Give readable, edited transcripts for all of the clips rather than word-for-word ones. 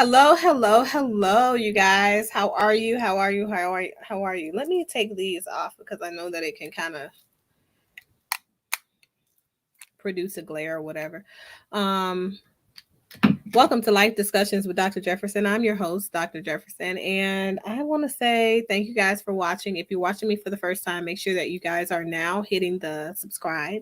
Hello, you guys. How are you? How are you? Let me take these off because I know that it can kind of produce a glare or whatever. Um, Welcome to Life Discussions with Dr. Jefferson. I'm your host, Dr. Jefferson, and I want to say thank you guys for watching. If you're watching me for the first time, make sure that you guys are now hitting the subscribe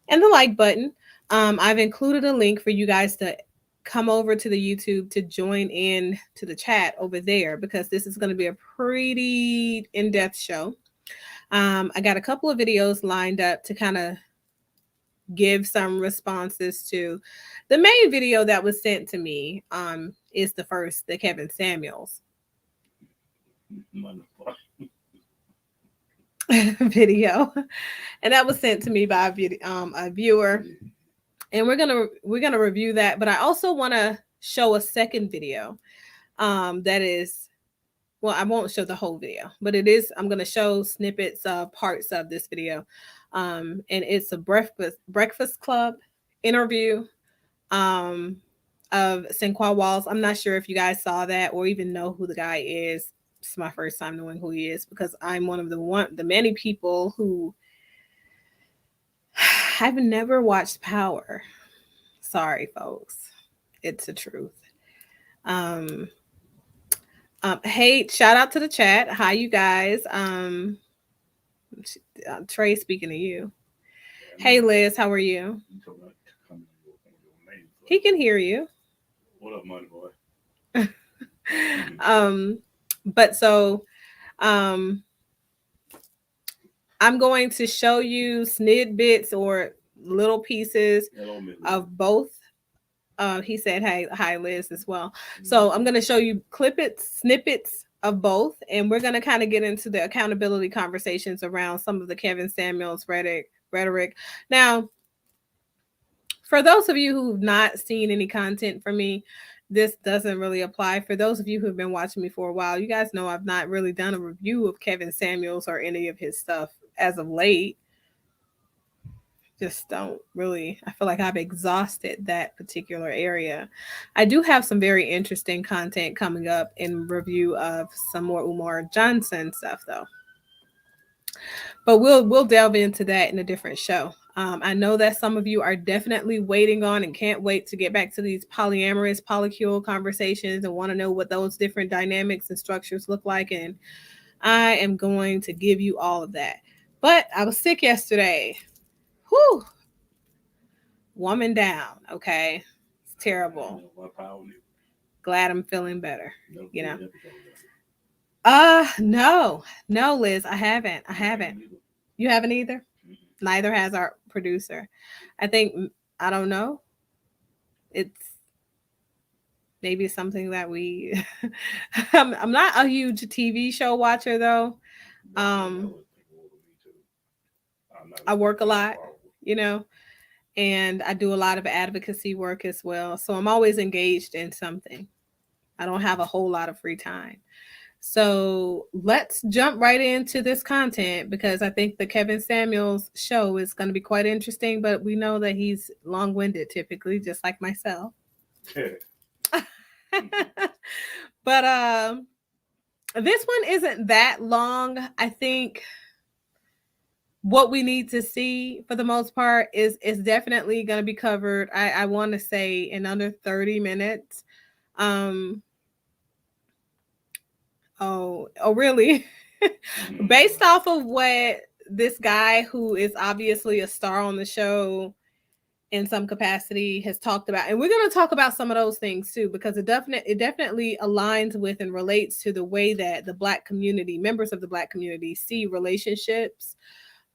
and the like button. I've included a link for you guys to come over to the YouTube to join in to the chat over there because this is going to be a pretty in-depth show. I got a couple of videos lined up to kind of give some responses to. The main video that was sent to me is the Kevin Samuels video, and that was sent to me by a viewer. And we're gonna review that, but I also want to show a second video that is, well, I won't show the whole video, but I'm gonna show snippets of parts of this video. And it's a breakfast club interview of Sinqua Walls. I'm not sure if you guys saw that or even know who the guy is. It's my first time knowing who he is because I'm one of the many people who I've never watched Power. Sorry, folks. It's the truth. Hey, shout out to the chat. Hi, you guys. Trey speaking to you. Hey, Liz, how are you? He can hear you. What up, money boy? But so, I'm going to show you snippets or little pieces of both. He said, "Hey, hi, Liz," as well. So I'm going to show you snippets of both, and we're going to kind of get into the accountability conversations around some of the Kevin Samuels rhetoric. Now, for those of you who've not seen any content from me, this doesn't really apply. For those of you who've been watching me for a while, you guys know I've not really done a review of Kevin Samuels or any of his stuff as of late. Just don't really, I feel like I've exhausted that particular area. I do have some very interesting content coming up in review of some more Umar Johnson stuff though. But we'll delve into that in a different show. I know that some of you are definitely waiting on and can't wait to get back to these polyamorous polycule conversations and want to know what those different dynamics and structures look like. And I am going to give you all of that. But I was sick yesterday. Whew. Woman down. Okay. It's terrible. Glad I'm feeling better. You know. No, Liz, I haven't. You haven't either? Neither has our producer. I don't know. It's maybe something that we I'm not a huge TV show watcher though. I work a lot, you know, and I do a lot of advocacy work as well. So I'm always engaged in something. I don't have a whole lot of free time. So let's jump right into this content because I think the Kevin Samuels show is going to be quite interesting, but we know that he's long-winded typically, just like myself. But this one isn't that long. I think what we need to see for the most part is definitely going to be covered. I want to say in under 30 minutes. Oh, really? Based off of what this guy who is obviously a star on the show in some capacity has talked about, and we're going to talk about some of those things too, because it definitely aligns with and relates to the way that the Black community, members of the Black community, see relationships,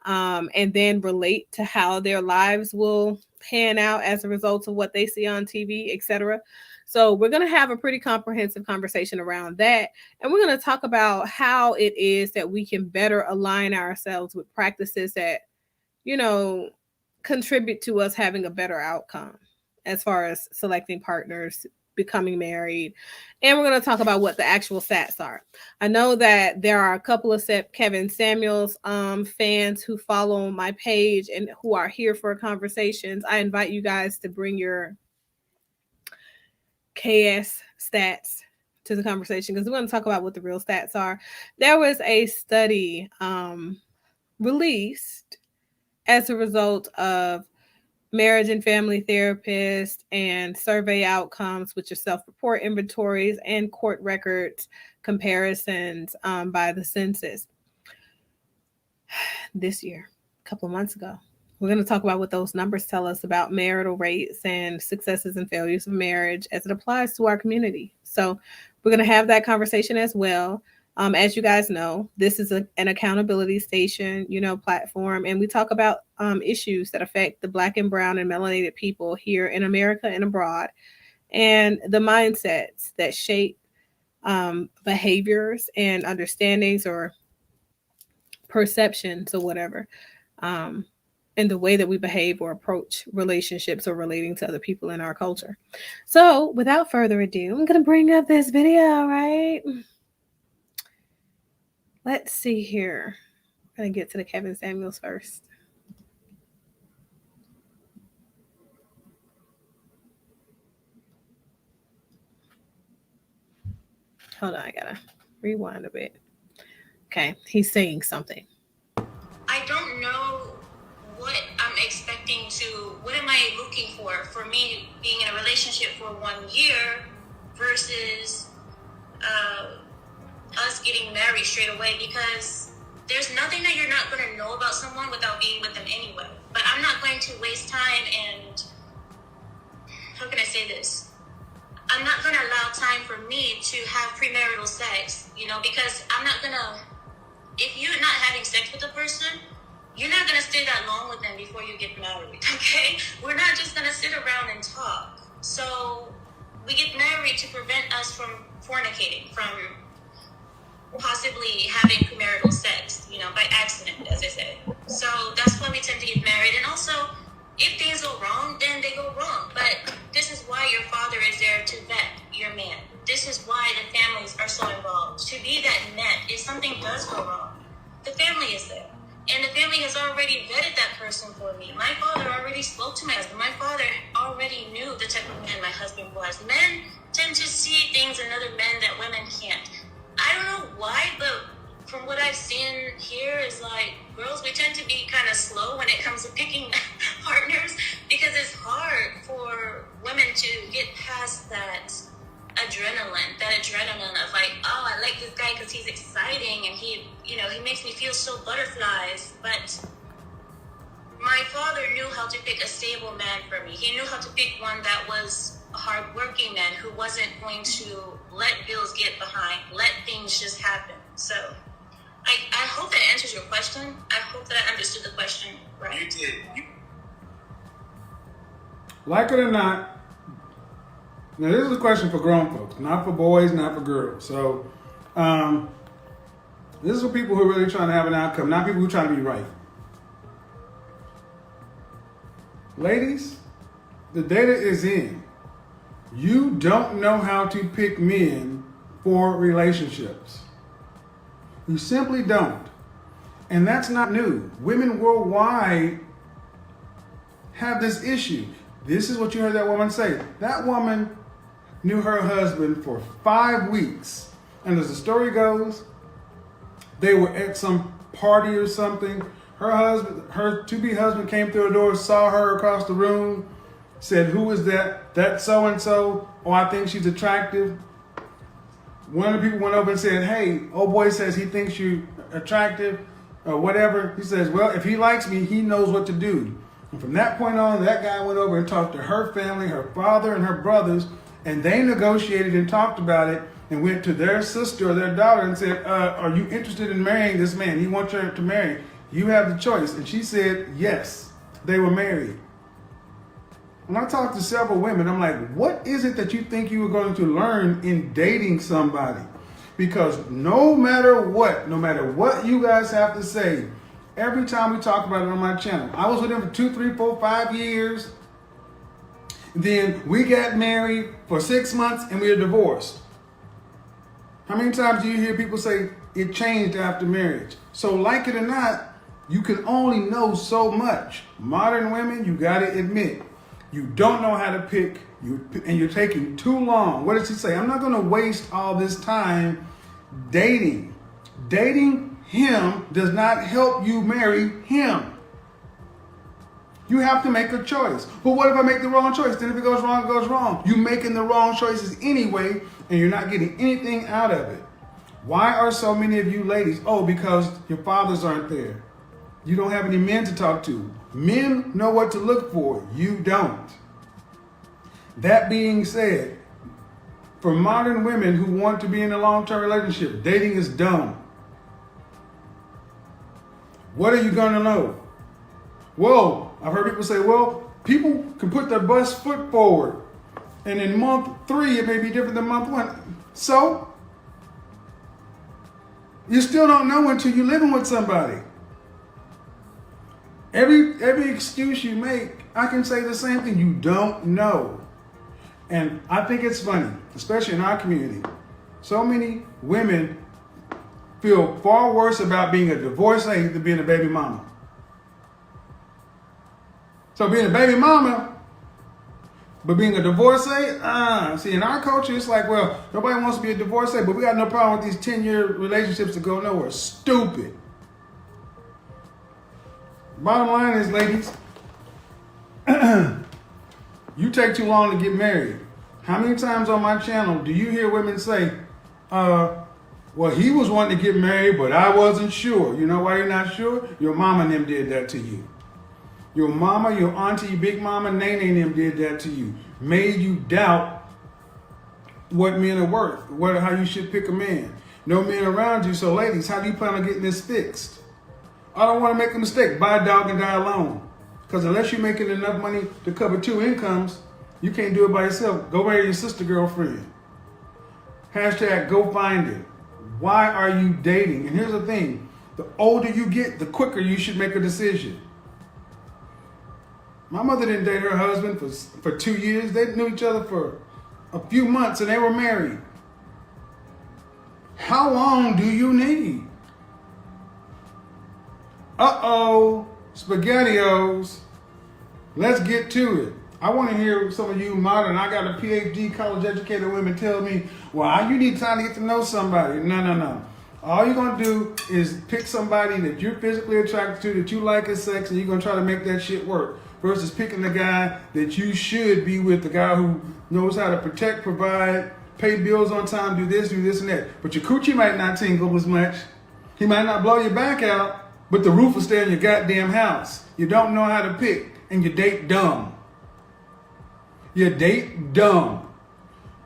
and then relate to how their lives will pan out as a result of what they see on TV, etc. So we're going to have a pretty comprehensive conversation around that. And we're going to talk about how it is that we can better align ourselves with practices that, you know, contribute to us having a better outcome as far as selecting partners, becoming married. And we're going to talk about what the actual stats are. I know that there are a couple of Kevin Samuels fans who follow my page and who are here for conversations. I invite you guys to bring your KS stats to the conversation because we're going to talk about what the real stats are. There was a study released as a result of marriage and family therapists and survey outcomes, which are self-report inventories and court records comparisons by the census this year, a couple of months ago. We're going to talk about what those numbers tell us about marital rates and successes and failures of marriage as it applies to our community. So we're going to have that conversation as well. As you guys know, this is an accountability station, platform, and we talk about issues that affect the Black and brown and melanated people here in America and abroad, and the mindsets that shape behaviors and understandings or perceptions or whatever, in the way that we behave or approach relationships or relating to other people in our culture. So without further ado, I'm going to bring up this video, right? Let's see here. I'm going to get to the Kevin Samuels first. Hold on, I got to rewind a bit. Okay, he's saying something. I don't know what I'm expecting what am I looking for me being in a relationship for 1 year versus us getting married straight away, because there's nothing that you're not going to know about someone without being with them anyway. But I'm not going to waste time and, how can I say this? I'm not going to allow time for me to have premarital sex, because I'm not going to, if you're not having sex with a person, you're not going to stay that long with them before you get married, okay? We're not just going to sit around and talk. So we get married to prevent us from fornicating, from possibly having premarital sex, by accident, as I said. So that's why we tend to get married. And also, if things go wrong, then they go wrong. But this is why your father is there to vet your man. This is why the families are so involved. To be that net, if something does go wrong, the family is there. And the family has already vetted that person for me. My father already spoke to my husband. My father already knew the type of man my husband was. Men tend to see things in other men that women can't. I don't know why, but from what I've seen here is like, girls, we tend to be kind of slow when it comes to picking partners, because it's hard for women to get past that adrenaline of like, oh, I like this guy because he's exciting and he makes me feel so butterflies. But my father knew how to pick a stable man for me. He knew how to pick one that was a hardworking man who wasn't going to let bills get behind, let things just happen. So I hope that answers your question. I hope that I understood the question right. You did. Like it or not, now this is a question for grown folks, not for boys, not for girls. So this is for people who are really trying to have an outcome, not people who are trying to be right. Ladies, the data is in. You don't know how to pick men for relationships. You simply don't. And that's not new. Women worldwide have this issue. This is what you heard that woman say. That woman knew her husband for 5 weeks. And as the story goes, they were at some party or something. Her to-be husband came through the door, saw her across the room, said, "Who is that? That's so-and-so. Oh, I think she's attractive." One of the people went over and said, "Hey, old boy says he thinks you're attractive," or whatever. He says, "Well, if he likes me, he knows what to do." And from that point on, that guy went over and talked to her family, her father and her brothers, and they negotiated and talked about it and went to their sister or their daughter and said, "Are you interested in marrying this man? He wants her to marry. You have the choice." And she said, yes. They were married. When I talked to several women, I'm like, what is it that you think you were going to learn in dating somebody? Because no matter what you guys have to say, every time we talk about it on my channel, I was with him for 2, 3, 4, 5 years. Then we got married for 6 months and we were divorced. How many times do you hear people say it changed after marriage? So like it or not, you can only know so much. Modern women, you got to admit, You don't know how to pick, and you're taking too long. What does he say? I'm not going to waste all this time dating. Dating him does not help you marry him. You have to make a choice. But what if I make the wrong choice? Then if it goes wrong, it goes wrong. You're making the wrong choices anyway, and you're not getting anything out of it. Why are so many of you ladies? Oh, because your fathers aren't there. You don't have any men to talk to. Men know what to look for. You don't. That being said, for modern women who want to be in a long-term relationship, dating is dumb. What are you going to know? Whoa, I've heard people say, well, people can put their best foot forward. And in month 3, it may be different than month 1. So, you still don't know until you're living with somebody. Every excuse you make, I can say the same thing. You don't know. And I think it's funny, especially in our community. So many women feel far worse about being a divorcee than being a baby mama. So being a baby mama, but being a divorcee, see, in our culture, it's like, well, nobody wants to be a divorcee, but we got no problem with these 10-year relationships that go nowhere. Stupid. Bottom line is, ladies, you take too long to get married. How many times on my channel do you hear women say, well, he was wanting to get married, but I wasn't sure. You know why you're not sure? Your mama and them did that to you. Your mama, your auntie, your big mama, Nene and them did that to you. Made you doubt what men are worth, how you should pick a man. No men around you. So ladies, how do you plan on getting this fixed? I don't want to make a mistake. Buy a dog and die alone. Because unless you're making enough money to cover 2 incomes, you can't do it by yourself. Go marry your sister girlfriend. Hashtag go find it. Why are you dating? And here's the thing. The older you get, the quicker you should make a decision. My mother didn't date her husband for 2 years. They knew each other for a few months and they were married. How long do you need? Uh-oh, SpaghettiOs. Let's get to it. I want to hear some of you modern, I got a PhD, college educated women tell me, well, you need time to get to know somebody. No. All you're going to do is pick somebody that you're physically attracted to, that you like as sex, and you're going to try to make that shit work. Versus picking the guy that you should be with, the guy who knows how to protect, provide, pay bills on time, do this, and that. But your coochie might not tingle as much. He might not blow your back out, but the roof will stay in your goddamn house. You don't know how to pick, and you date dumb. You date dumb.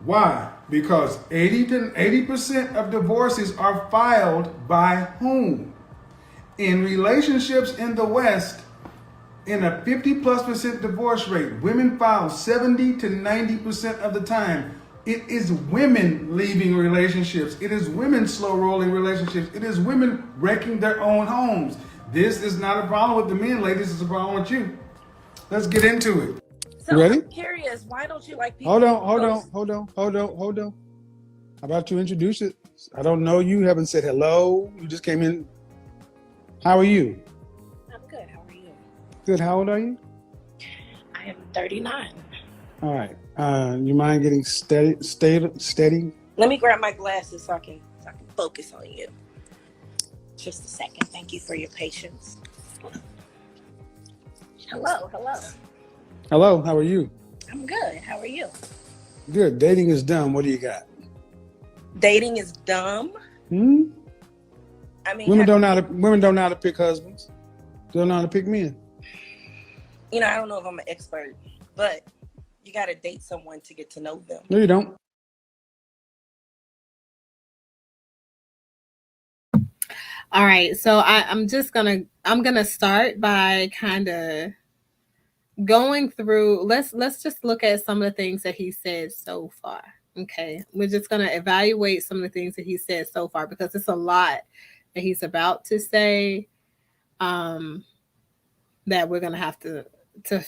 Why? Because 80% of divorces are filed by whom? In relationships in the West, in a 50+% divorce rate, women file 70 to 90% of the time. It is women leaving relationships. It is women slow rolling relationships. It is women wrecking their own homes. This is not a problem with the men, ladies. It's a problem with you. Let's get into it. So Ready? I'm curious, why don't you like people? Hold on. How about you introduce it? I don't know you. Haven't said hello. You just came in. How are you? I'm good. How are you? Good. How old are you? I am 39. All right. You mind getting steady? Let me grab my glasses so I can focus on you. Just a second. Thank you for your patience. Hello. Hello. How are you? I'm good. How are you? Good. Dating is dumb. What do you got? Dating is dumb. I mean, women don't know how to pick husbands. They don't know how to pick men. I don't know if I'm an expert, but you got to date someone to get to know them. No, you don't. All right, so I'm gonna start by kind of going through. Let's just look at some of the things that he said so far. Okay, we're just gonna evaluate some of the things that he said so far because it's a lot that he's about to say that we're gonna have to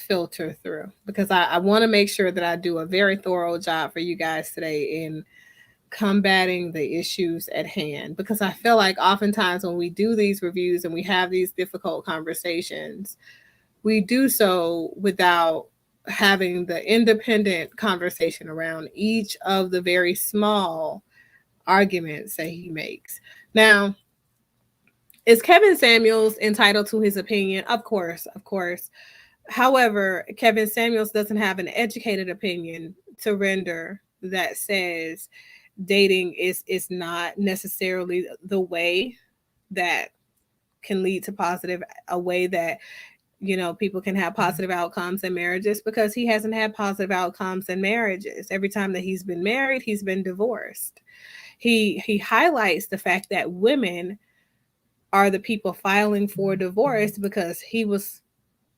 filter through because I want to make sure that I do a very thorough job for you guys today in combating the issues at hand, because I feel like oftentimes when we do these reviews and we have these difficult conversations, we do so without having the independent conversation around each of the very small arguments that he makes. Now, is Kevin Samuels entitled to his opinion? Of course, of course. However, Kevin Samuels doesn't have an educated opinion to render that says dating is not necessarily the way that can lead to positive, a way that, you know, people can have positive outcomes in marriages, because he hasn't had positive outcomes in marriages. Every time that he's been married, he's been divorced. He highlights the fact that women are the people filing for divorce because he was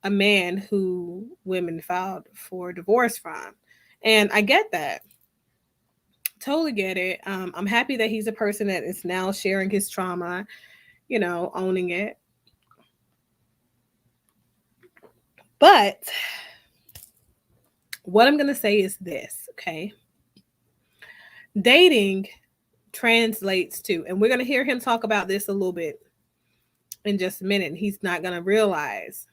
a man who women filed for divorce from. And I get that. Totally get it. I'm happy that he's a person that is now sharing his trauma, you know, owning it. But what I'm going to say is this, okay? Dating translates to, and we're going to hear him talk about this a little bit in just a minute. He's not going to realize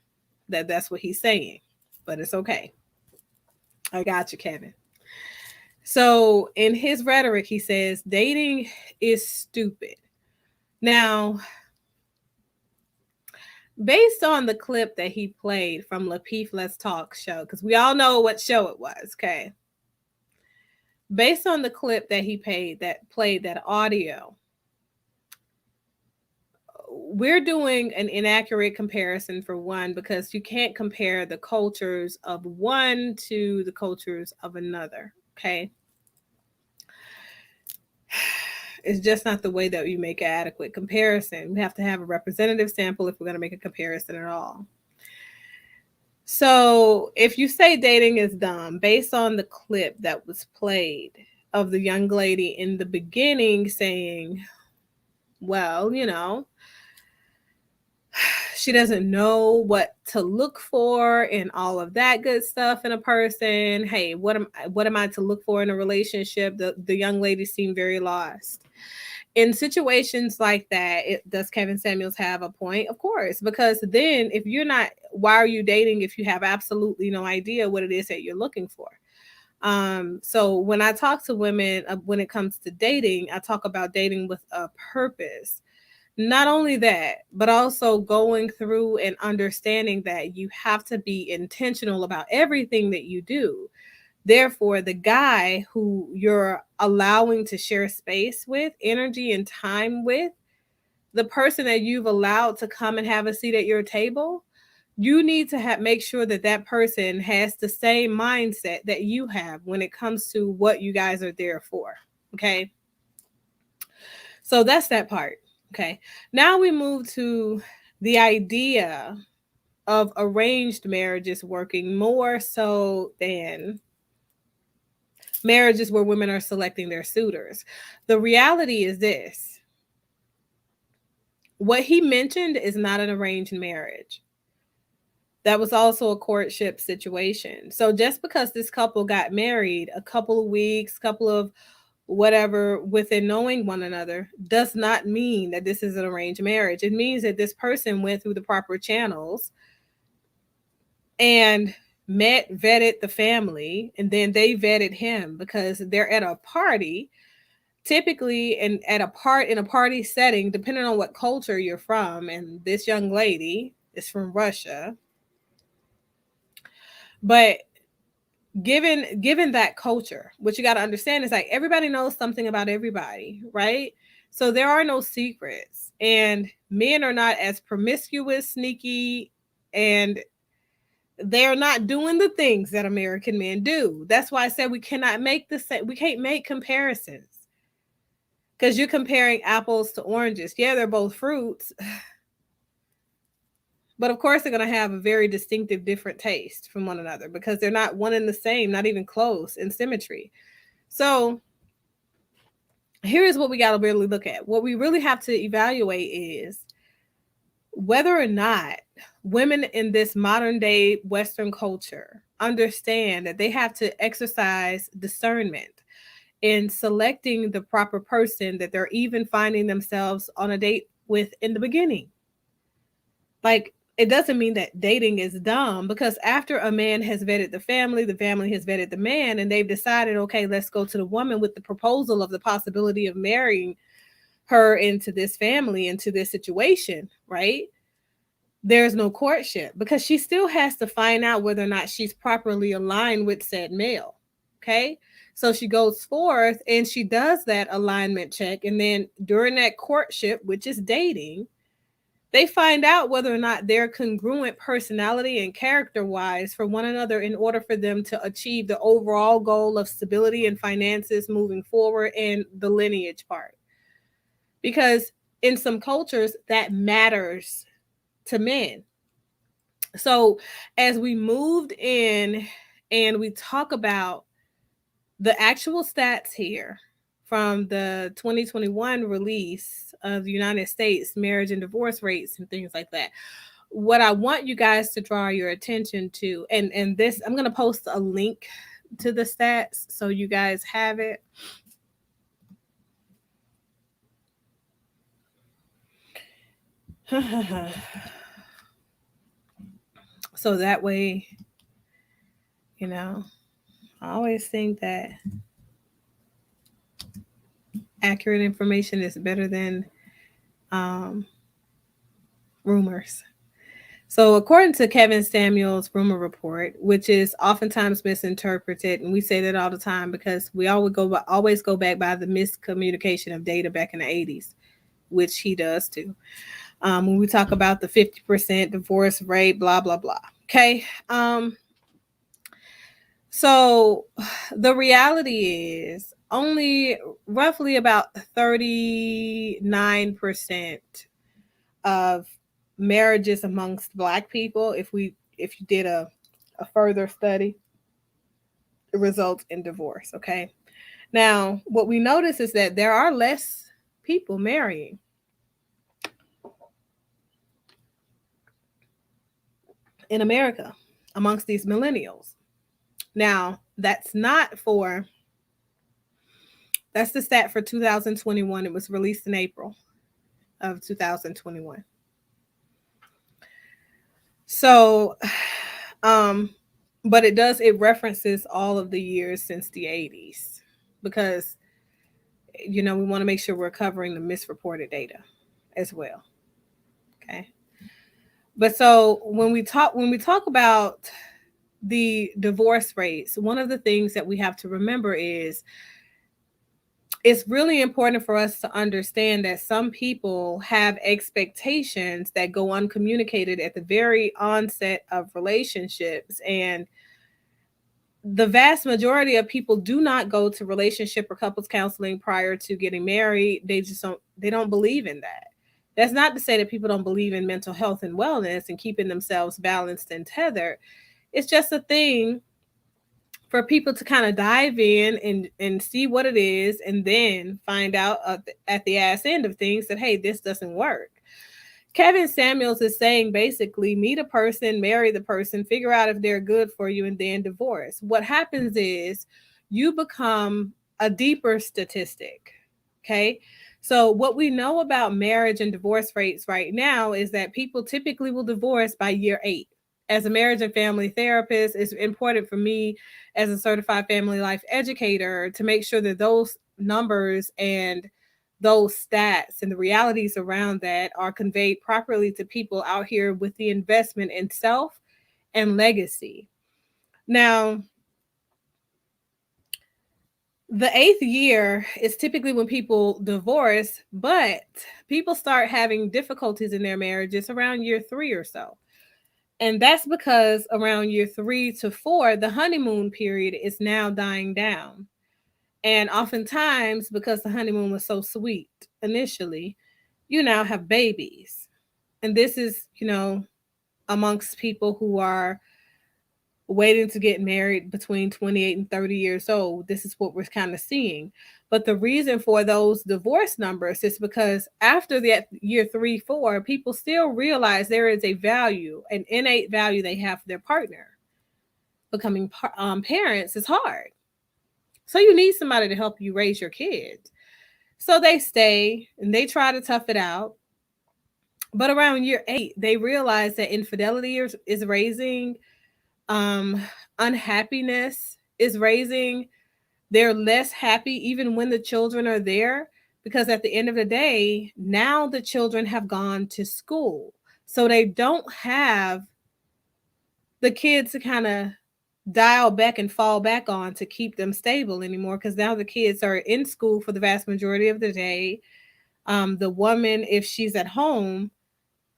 that that's what he's saying, but it's okay. I got you, Kevin. So in his rhetoric, he says dating is stupid. Now, based on the clip that he played from Lapeef Let's Talk show, because we all know what show it was, okay? Based on the clip that he played that audio, we're doing an inaccurate comparison, for one, because you can't compare the cultures of one to the cultures of another, okay? It's just not the way that you make an adequate comparison. We have to have a representative sample if we're going to make a comparison at all. So if you say dating is dumb, based on the clip that was played of the young lady in the beginning saying, well, you know, she doesn't know what to look for and all of that good stuff in a person. Hey, what am I to look for in a relationship? The young lady seemed very lost. In situations like that, does Kevin Samuels have a point? Of course, because then if you're not, why are you dating if you have absolutely no idea what it is that you're looking for? So when I talk to women, when it comes to dating, I talk about dating with a purpose. Not only that, but also going through and understanding that you have to be intentional about everything that you do. Therefore, the guy who you're allowing to share space with, energy and time with, the person that you've allowed to come and have a seat at your table, you need to make sure that that person has the same mindset that you have when it comes to what you guys are there for. Okay. So that's that part. Okay. Now we move to the idea of arranged marriages working more so than marriages where women are selecting their suitors. The reality is this. What he mentioned is not an arranged marriage. That was also a courtship situation. So just because this couple got married a couple of weeks, couple of whatever within knowing one another, does not mean that this is an arranged marriage. It means that this person went through the proper channels and vetted the family, and then they vetted him, because they're at a party, typically, and in a party setting, depending on what culture you're from. And this young lady is from Russia. But given that culture, what you got to understand is like everybody knows something about everybody, right? So there are no secrets, and men are not as promiscuous, sneaky, and they're not doing the things that American men do. That's why I said we cannot make the same. We can't make comparisons, because you're comparing apples to oranges. Yeah, they're both fruits, but of course they're going to have a very distinctive, different taste from one another, because they're not one and the same, not even close in symmetry. So here is what we got to really look at. What we really have to evaluate is whether or not women in this modern day Western culture understand that they have to exercise discernment in selecting the proper person that they're even finding themselves on a date with in the beginning. Like, it doesn't mean that dating is dumb, because after a man has vetted the family has vetted the man, and they've decided, okay, let's go to the woman with the proposal of the possibility of marrying her into this family, into this situation, right? There's no courtship, because she still has to find out whether or not she's properly aligned with said male. Okay. So she goes forth and she does that alignment check. And then during that courtship, which is dating, they find out whether or not they're congruent personality and character wise for one another in order for them to achieve the overall goal of stability and finances moving forward and the lineage part. Because in some cultures, that matters to men. So as we moved in and we talk about the actual stats here from the 2021 release of the United States marriage and divorce rates and things like that, what I want you guys to draw your attention to, and this, I'm going to post a link to the stats so you guys have it. So that way, you know, I always think that accurate information is better than rumors. So according to Kevin Samuel's rumor report, which is oftentimes misinterpreted, and we say that all the time because we always go back by the miscommunication of data back in the 80s, which he does too. When we talk about the 50% divorce rate, blah, blah, blah. Okay. So the reality is only roughly about 39% of marriages amongst Black people, if you did a further study, results in divorce. Okay. Now, what we notice is that there are less people marrying. In America amongst these millennials. Now, that's the stat for 2021. It was released in April of 2021. So, but it references all of the years since the 80s, because, we want to make sure we're covering the misreported data as well. Okay. But so when we talk about the divorce rates, one of the things that we have to remember is it's really important for us to understand that some people have expectations that go uncommunicated at the very onset of relationships. And the vast majority of people do not go to relationship or couples counseling prior to getting married. They don't believe in that. That's not to say that people don't believe in mental health and wellness and keeping themselves balanced and tethered. It's just a thing for people to kind of dive in and see what it is, and then find out at the ass end of things that, hey, this doesn't work. Kevin Samuels is saying basically meet a person, marry the person, figure out if they're good for you, and then divorce. What happens is you become a deeper statistic. Okay. So what we know about marriage and divorce rates right now is that people typically will divorce by year 8. As a marriage and family therapist, it's important for me as a certified family life educator to make sure that those numbers and those stats and the realities around that are conveyed properly to people out here with the investment in self and legacy. Now, the 8th year is typically when people divorce, but people start having difficulties in their marriages around year 3 or so. And that's because around year 3 to 4, the honeymoon period is now dying down. And oftentimes, because the honeymoon was so sweet initially, you now have babies. And this is, amongst people who are waiting to get married between 28 and 30 years old. This is what we're kind of seeing. But the reason for those divorce numbers is because after that year 3, 4, people still realize there is a value, an innate value they have for their partner. Becoming parents is hard. So you need somebody to help you raise your kids. So they stay and they try to tough it out. But around year 8, they realize that infidelity is raising, unhappiness is raising. They're less happy even when the children are there, because at the end of the day, now the children have gone to school. So they don't have the kids to kind of dial back and fall back on to keep them stable anymore, because now the kids are in school for the vast majority of the day. The woman, if she's at home,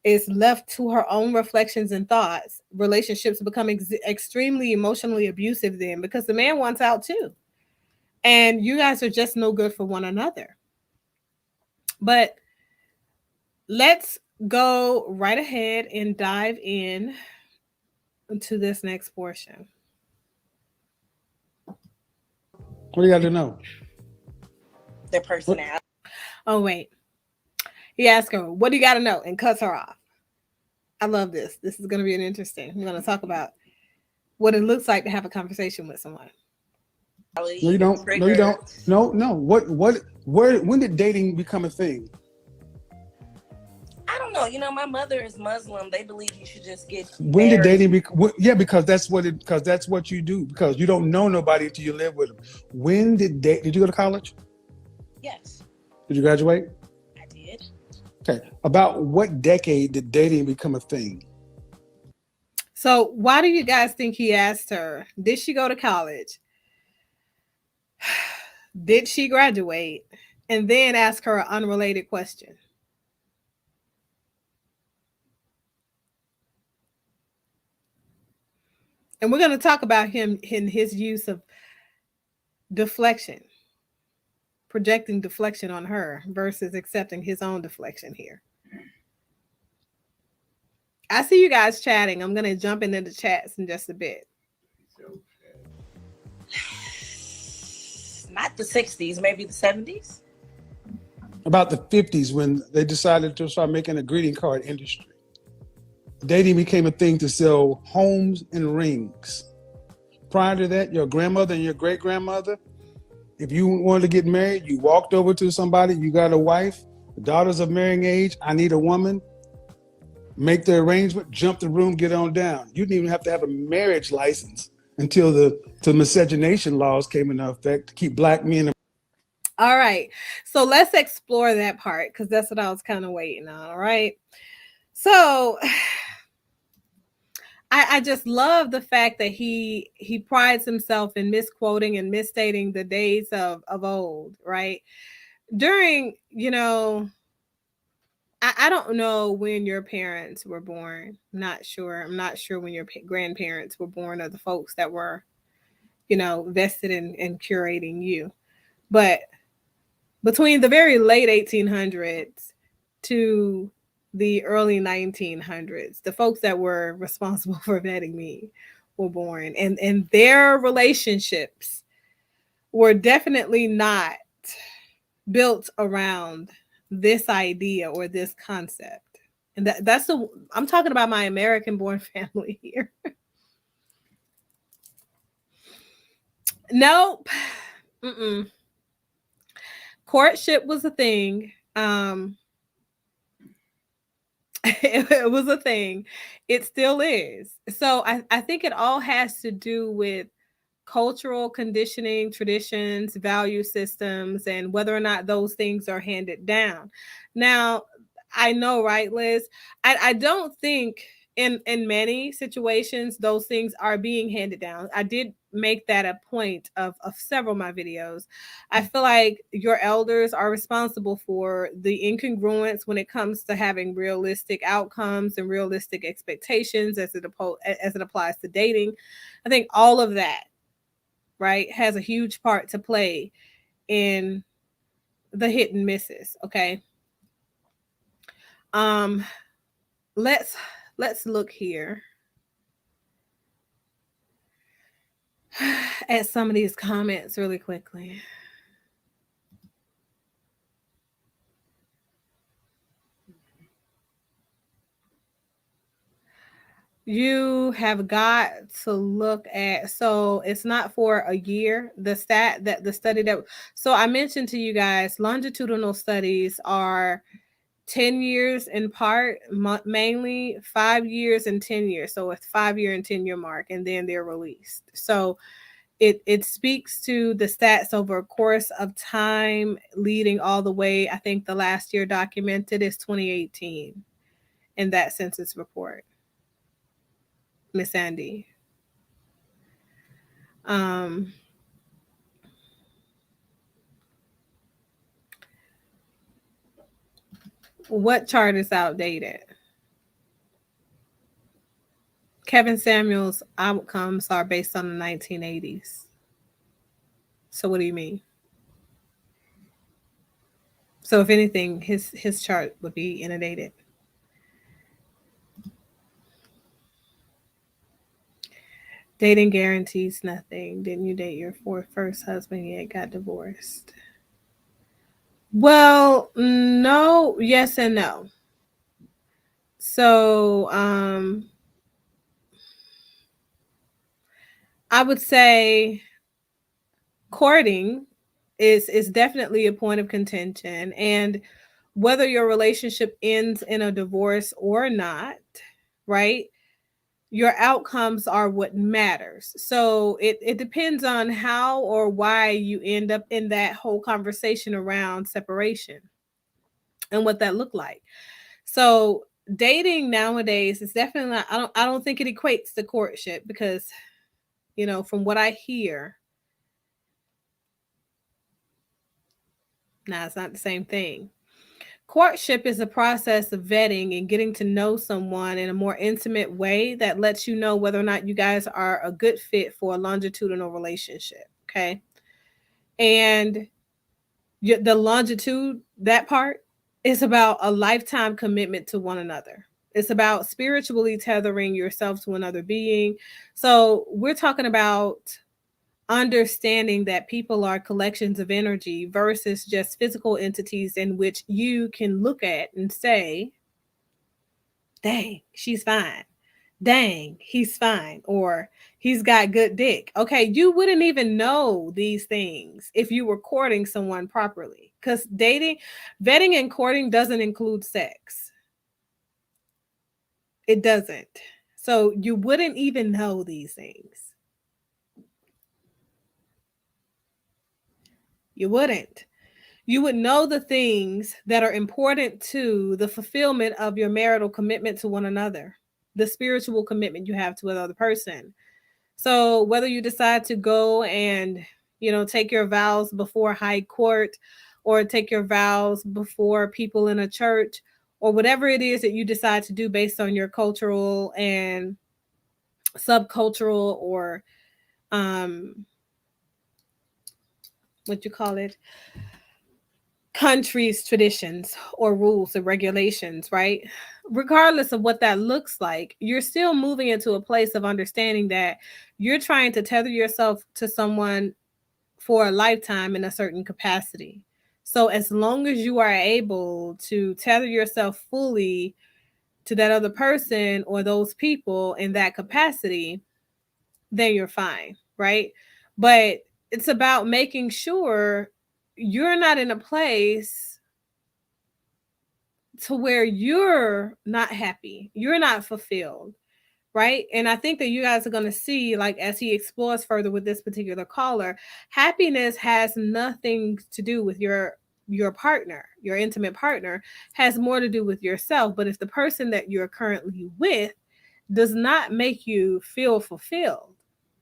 is left to her own reflections and thoughts. Relationships become extremely emotionally abusive then, because the man wants out too. And you guys are just no good for one another. But let's go right ahead and dive in to this next portion. What do you got to know? Their personality. Oh, wait. He asked her, what do you got to know? And cuts her off. I love this. This is going to be an interesting. We're going to talk about what it looks like to have a conversation with someone. No, you don't. No, you don't. No. When did dating become a thing? I don't know. You know, my mother is Muslim. They believe you should just get When married. did dating become? Yeah, because that's what you do. Because you don't know nobody until you live with them. When did you go to college? Yes, Did you graduate? I did. Okay. About what decade did dating become a thing? So why do you guys think he asked her? Did she go to college? Did she graduate? And then ask her an unrelated question. And we're going to talk about him in his use of deflection, projecting deflection on her versus accepting his own deflection here. I see you guys chatting. I'm going to jump into the chats in just a bit. Not the 60s, maybe the 70s. About the 50s, when they decided to start making a greeting card industry. Dating became a thing to sell homes and rings. Prior to that, your grandmother and your great-grandmother, if you wanted to get married, you walked over to somebody, you got a wife, the daughter's of marrying age, I need a woman, make the arrangement, jump the room, get on down. You didn't even have to have a marriage license until the miscegenation laws came into effect to keep black men. All right. So let's explore that part, because that's what I was kind of waiting on. All right. So I just love the fact that he prides himself in misquoting and misstating the days of old, right? During, I don't know when your parents were born. I'm not sure when your grandparents were born, or the folks that were, vested in curating you. But between the very late 1800s to the early 1900s, the folks that were responsible for vetting me were born, and their relationships were definitely not built around this idea or this concept. And I'm talking about my American born family here. Nope. Mm-mm. Courtship was a thing. It was a thing. It still is. So I think it all has to do with cultural conditioning, traditions, value systems, and whether or not those things are handed down. Now, I know, right, Liz? I don't think in many situations those things are being handed down. I did make that a point of several of my videos. I feel like your elders are responsible for the incongruence when it comes to having realistic outcomes and realistic expectations as it applies to dating. I think all of that, right, has a huge part to play in the hit and misses. Okay. Let's look here at some of these comments really quickly. You have got to look at, so it's not for a year. The study that, so I mentioned to you guys, longitudinal studies are 10 years in part, mainly 5 years and 10 years. So a 5 year and 10 year mark, and then they're released. So it speaks to the stats over a course of time leading all the way. I think the last year documented is 2018 in that census report. Miss Andy. Um, what chart is outdated? Kevin Samuel's outcomes are based on the 1980s. So what do you mean? So if anything, his chart would be inundated. Dating guarantees nothing. Didn't you date your first husband yet? Got divorced. Well, no, yes and no. So I would say courting is definitely a point of contention, and whether your relationship ends in a divorce or not, right? Your outcomes are what matters. So it depends on how or why you end up in that whole conversation around separation and what that looked like. So dating nowadays is definitely not, I don't think it equates to courtship because, from what I hear, now it's not the same thing. Courtship is a process of vetting and getting to know someone in a more intimate way that lets you know whether or not you guys are a good fit for a longitudinal relationship. Okay. And the longitude, that part, is about a lifetime commitment to one another. It's about spiritually tethering yourself to another being. So we're talking about understanding that people are collections of energy versus just physical entities in which you can look at and say, dang, she's fine. Dang, he's fine. Or he's got good dick. Okay, you wouldn't even know these things if you were courting someone properly. Because vetting and courting doesn't include sex. It doesn't. So you wouldn't even know these things. You wouldn't. You would know the things that are important to the fulfillment of your marital commitment to one another, the spiritual commitment you have to another person. So whether you decide to go and, take your vows before high court or take your vows before people in a church or whatever it is that you decide to do based on your cultural and subcultural or what you call it, countries' traditions or rules or regulations, right? Regardless of what that looks like, you're still moving into a place of understanding that you're trying to tether yourself to someone for a lifetime in a certain capacity. So as long as you are able to tether yourself fully to that other person or those people in that capacity, then you're fine, right? But it's about making sure you're not in a place to where you're not happy, you're not fulfilled, right? And I think that you guys are going to see, like, as he explores further with this particular caller, happiness has nothing to do with your partner, your intimate partner, has more to do with yourself. But if the person that you're currently with does not make you feel fulfilled,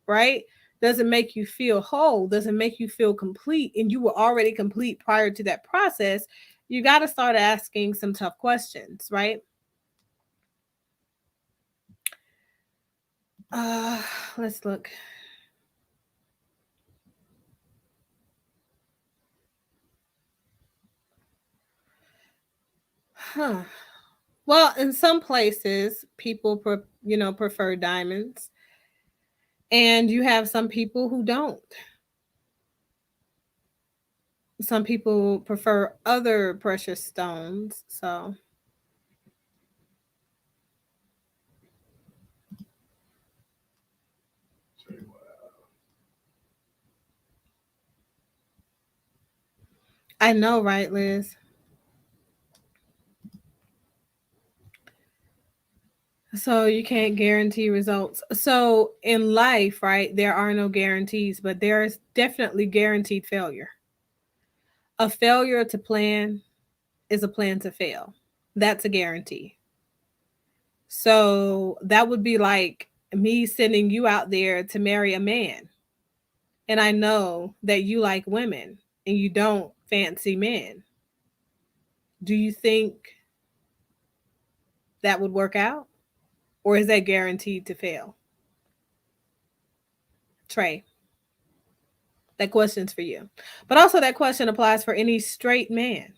right? Doesn't make you feel whole, doesn't make you feel complete, and you were already complete prior to that process, you got to start asking some tough questions, right? Uh, let's look. Huh. Well, in some places, people prefer diamonds, and you have some people who don't. Some people prefer other precious stones. So I know, right, Liz? So you can't guarantee results. So in life, right, there are no guarantees, but there's definitely guaranteed failure. A failure to plan is a plan to fail. That's a guarantee. So that would be like me sending you out there to marry a man. And I know that you like women and you don't fancy men. Do you think that would work out? Or is that guaranteed to fail? Trey, that question's for you. But also, that question applies for any straight man.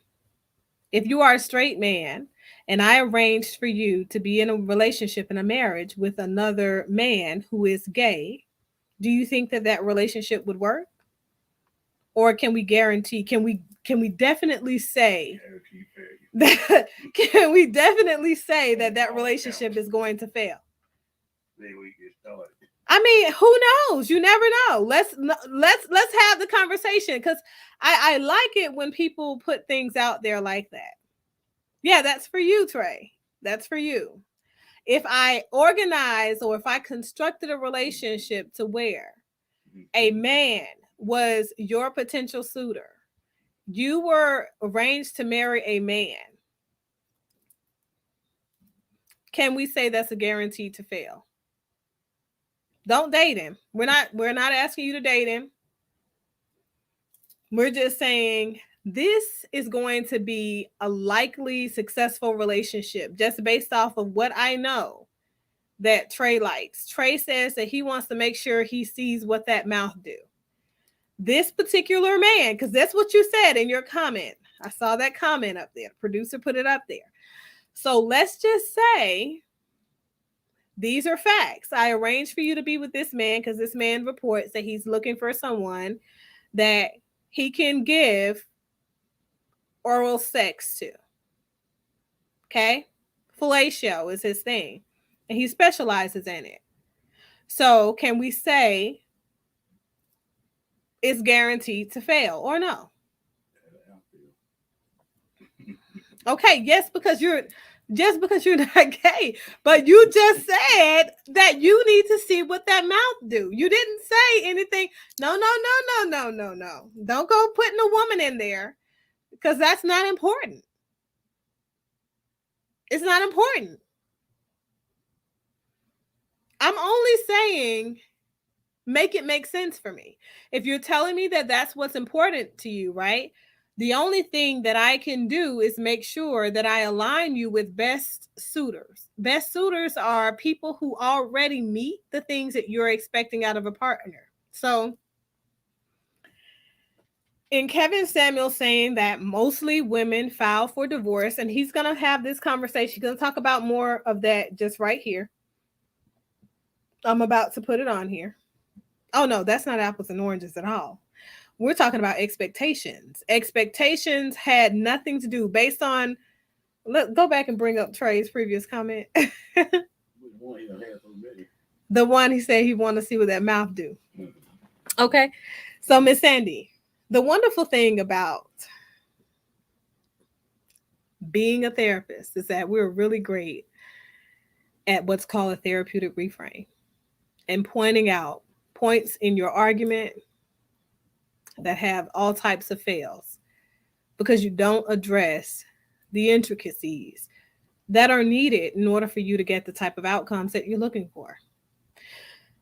If you are a straight man and I arranged for you to be in a relationship, in a marriage with another man who is gay, do you think that that relationship would work? Or can we guarantee, can we definitely say Guarantee failure. that, can we definitely say that that relationship is going to fail? Then we get started. I mean, who knows? You never know. Let's have the conversation, because I like it when people put things out there like that. Yeah, that's for you, Trey. That's for you. If I organize or if I constructed a relationship to where a man was your potential suitor, you were arranged to marry a man, can we say that's a guarantee to fail? Don't date him. We're not asking you to date him. We're just saying this is going to be a likely successful relationship just based off of what I know that Trey likes. Trey says that he wants to make sure he sees what that mouth do. This particular man, because that's what you said in your comment. I saw that comment up there. The producer put it up there. So let's just say these are facts. I arranged for you to be with this man because this man reports that he's looking for someone that he can give oral sex to. Okay? Fellatio is his thing, and he specializes in it. So can we say it's guaranteed to fail or no? Okay, yes, because you're not gay, but you just said that you need to see what that mouth do. You didn't say anything. No. Don't go putting a woman in there, because that's not important. It's not important. I'm only saying make it make sense for me. If you're telling me that that's what's important to you, right? The only thing that I can do is make sure that I align you with best suitors. Best suitors are people who already meet the things that you're expecting out of a partner. So, in Kevin Samuel saying that mostly women file for divorce, and he's going to have this conversation, he's going to talk about more of that just right here. I'm about to put it on here. Oh, no, that's not apples and oranges at all. We're talking about expectations. Expectations had nothing to do based on, go back and bring up Trey's previous comment. The one he said he wanted to see what that mouth do. Okay. So, Miss Sandy, the wonderful thing about being a therapist is that we're really great at what's called a therapeutic reframe and pointing out points in your argument that have all types of fails because you don't address the intricacies that are needed in order for you to get the type of outcomes that you're looking for.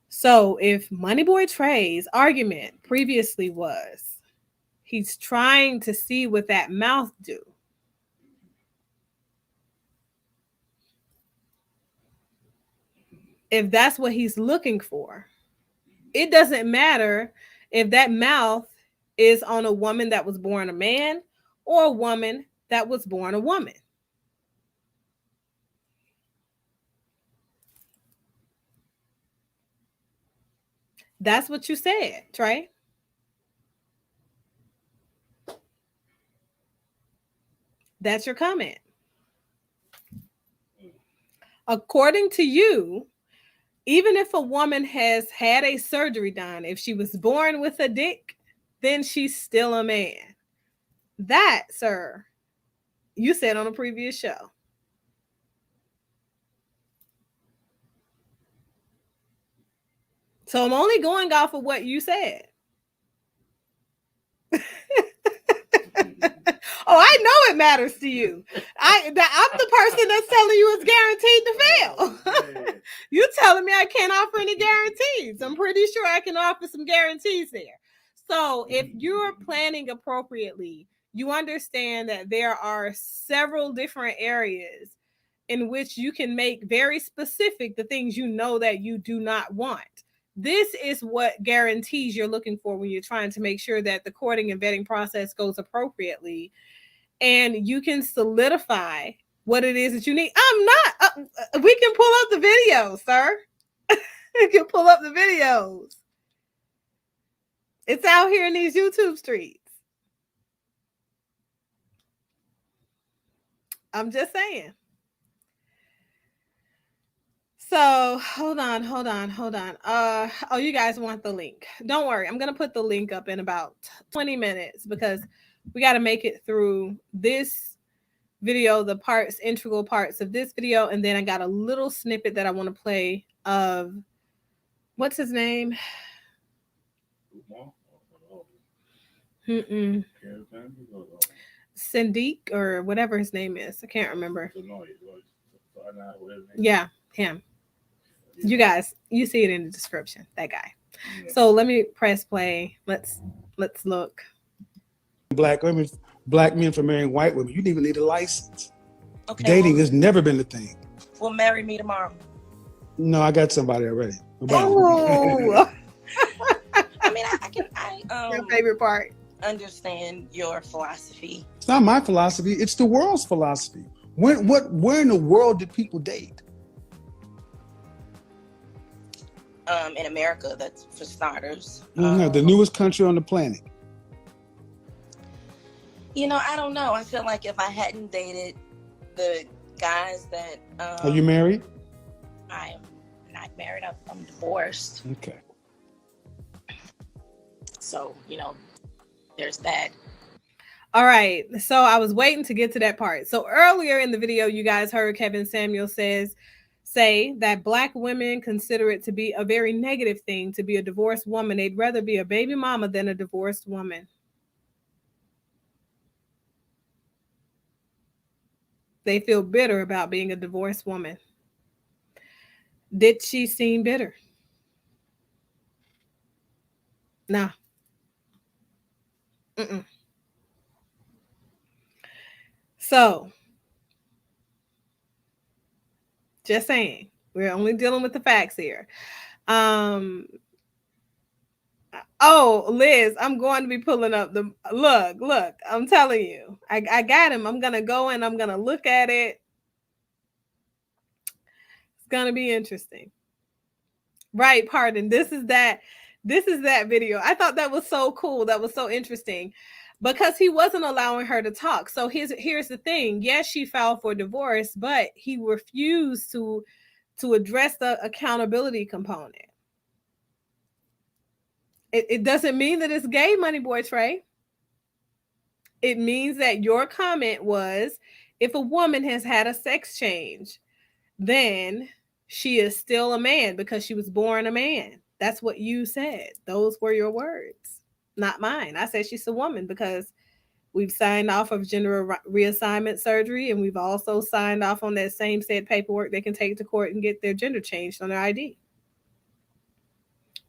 So if Moneyboy Trey's argument previously was he's trying to see what that mouth do, if that's what he's looking for, it doesn't matter if that mouth is on a woman that was born a man or a woman that was born a woman. That's what you said, Trey. That's your comment. According to you, even if a woman has had a surgery done, if she was born with a dick, then she's still a man. That, sir, you said on a previous show. So I'm only going off of what you said. Oh, I know it matters to you. I'm the person that's telling you it's guaranteed to fail. You're telling me I can't offer any guarantees. I'm pretty sure I can offer some guarantees there. So if you're planning appropriately, you understand that there are several different areas in which you can make very specific the things you know that you do not want. This is what guarantees you're looking for when you're trying to make sure that the courting and vetting process goes appropriately, and you can solidify what it is that you need. I'm not. We can pull up the videos, sir. We can pull up the videos. It's out here in these YouTube streets. I'm just saying. So hold on. Oh, you guys want the link? Don't worry. I'm going to put the link up in about 20 minutes because we got to make it through this video, the integral parts of this video. And then I got a little snippet that I want to play of, what's his name? Sadiq or whatever his name is. I can't remember. Yeah, him. You guys, you see it in the description, that guy. So let me press play. Let's look. Black men for marrying white women. You didn't even need a license. Okay, Dating has never been a thing. Well, marry me tomorrow. No, I got somebody already. Oh. I mean, I Your favorite part. understand your philosophy. It's not my philosophy. It's the world's philosophy. Where in the world did people date? In America, that's for starters. The newest country on the planet. You know, I don't know. I feel like if I hadn't dated the guys that... Are you married? I am not married. I'm divorced. Okay. So, you know, there's that. All right. So I was waiting to get to that part. So earlier in the video, you guys heard Kevin Samuel say that Black women consider it to be a very negative thing to be a divorced woman. They'd rather be a baby mama than a divorced woman. They feel bitter about being a divorced woman. Did she seem bitter? No. So, just saying, we're only dealing with the facts here. Oh, Liz, I'm going to be pulling up the look. I'm telling you, I got him. I'm gonna go and I'm gonna look at it. It's gonna be interesting. Right, pardon. This is that video. I thought that was so cool. That was so interesting. Because he wasn't allowing her to talk. So here's the thing. Yes, she filed for divorce, but he refused to address the accountability component. It doesn't mean that it's gay, Money Boy Trey. It means that your comment was, if a woman has had a sex change, then she is still a man because she was born a man. That's what you said. Those were your words, not mine. I said she's a woman because we've signed off of gender reassignment surgery, and we've also signed off on that same said paperwork they can take to court and get their gender changed on their ID.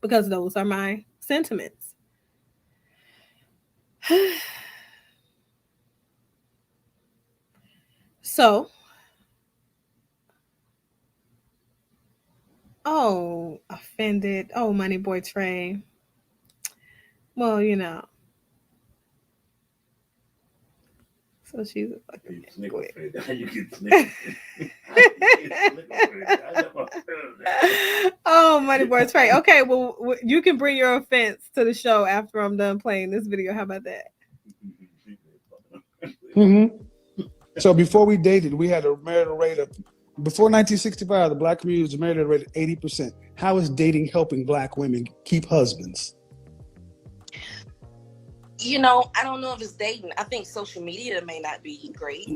Because those are my sentiments. So, oh, offended. Oh, Money Boy Trey. Well, you know. So she's a fucking Oh, Money Boy Trey. Okay, well, you can bring your offense to the show after I'm done playing this video. How about that? So before we dated, we had a marital rate of, before 1965, the Black community was a marital rate of 80%. How is dating helping Black women keep husbands? You know, I don't know if it's dating. I think social media may not be great.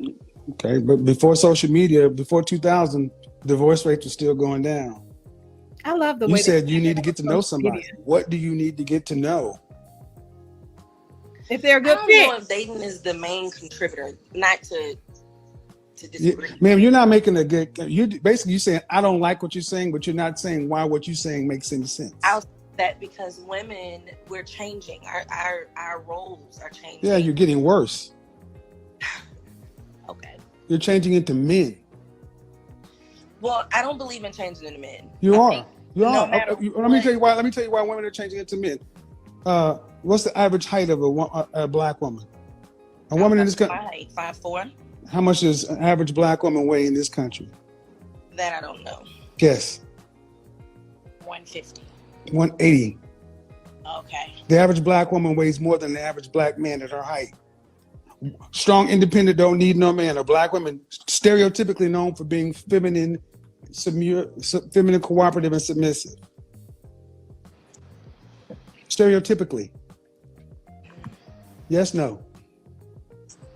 Okay, but before social media, before 2000, divorce rates were still going down. I love the You way said you need to get to know social media. somebody. What do you need to get to know? If they're a I good don't know fit. if dating is the main contributor. Not to Yeah, disagree. ma'am, you're not making a good. You basically you saying I don't like what you're saying, but you're not saying why what you're saying makes any sense. I'll say that because women, we're changing. Our roles are changing. Yeah, you're getting worse. Okay. You're changing into men. Well, I don't believe in changing into men. You I are. think You no are. matter Let me what- tell you why. Let me tell you why women are changing into men. What's the average height of a black woman? A woman in this country. 5'4". How much does an average black woman weigh in this country? That I don't know. Guess. 150. 180. Okay. The average black woman weighs more than the average black man at her height. Strong, independent, don't need no man. A black woman, stereotypically known for being feminine, feminine, cooperative, and submissive. Stereotypically. Yes, no.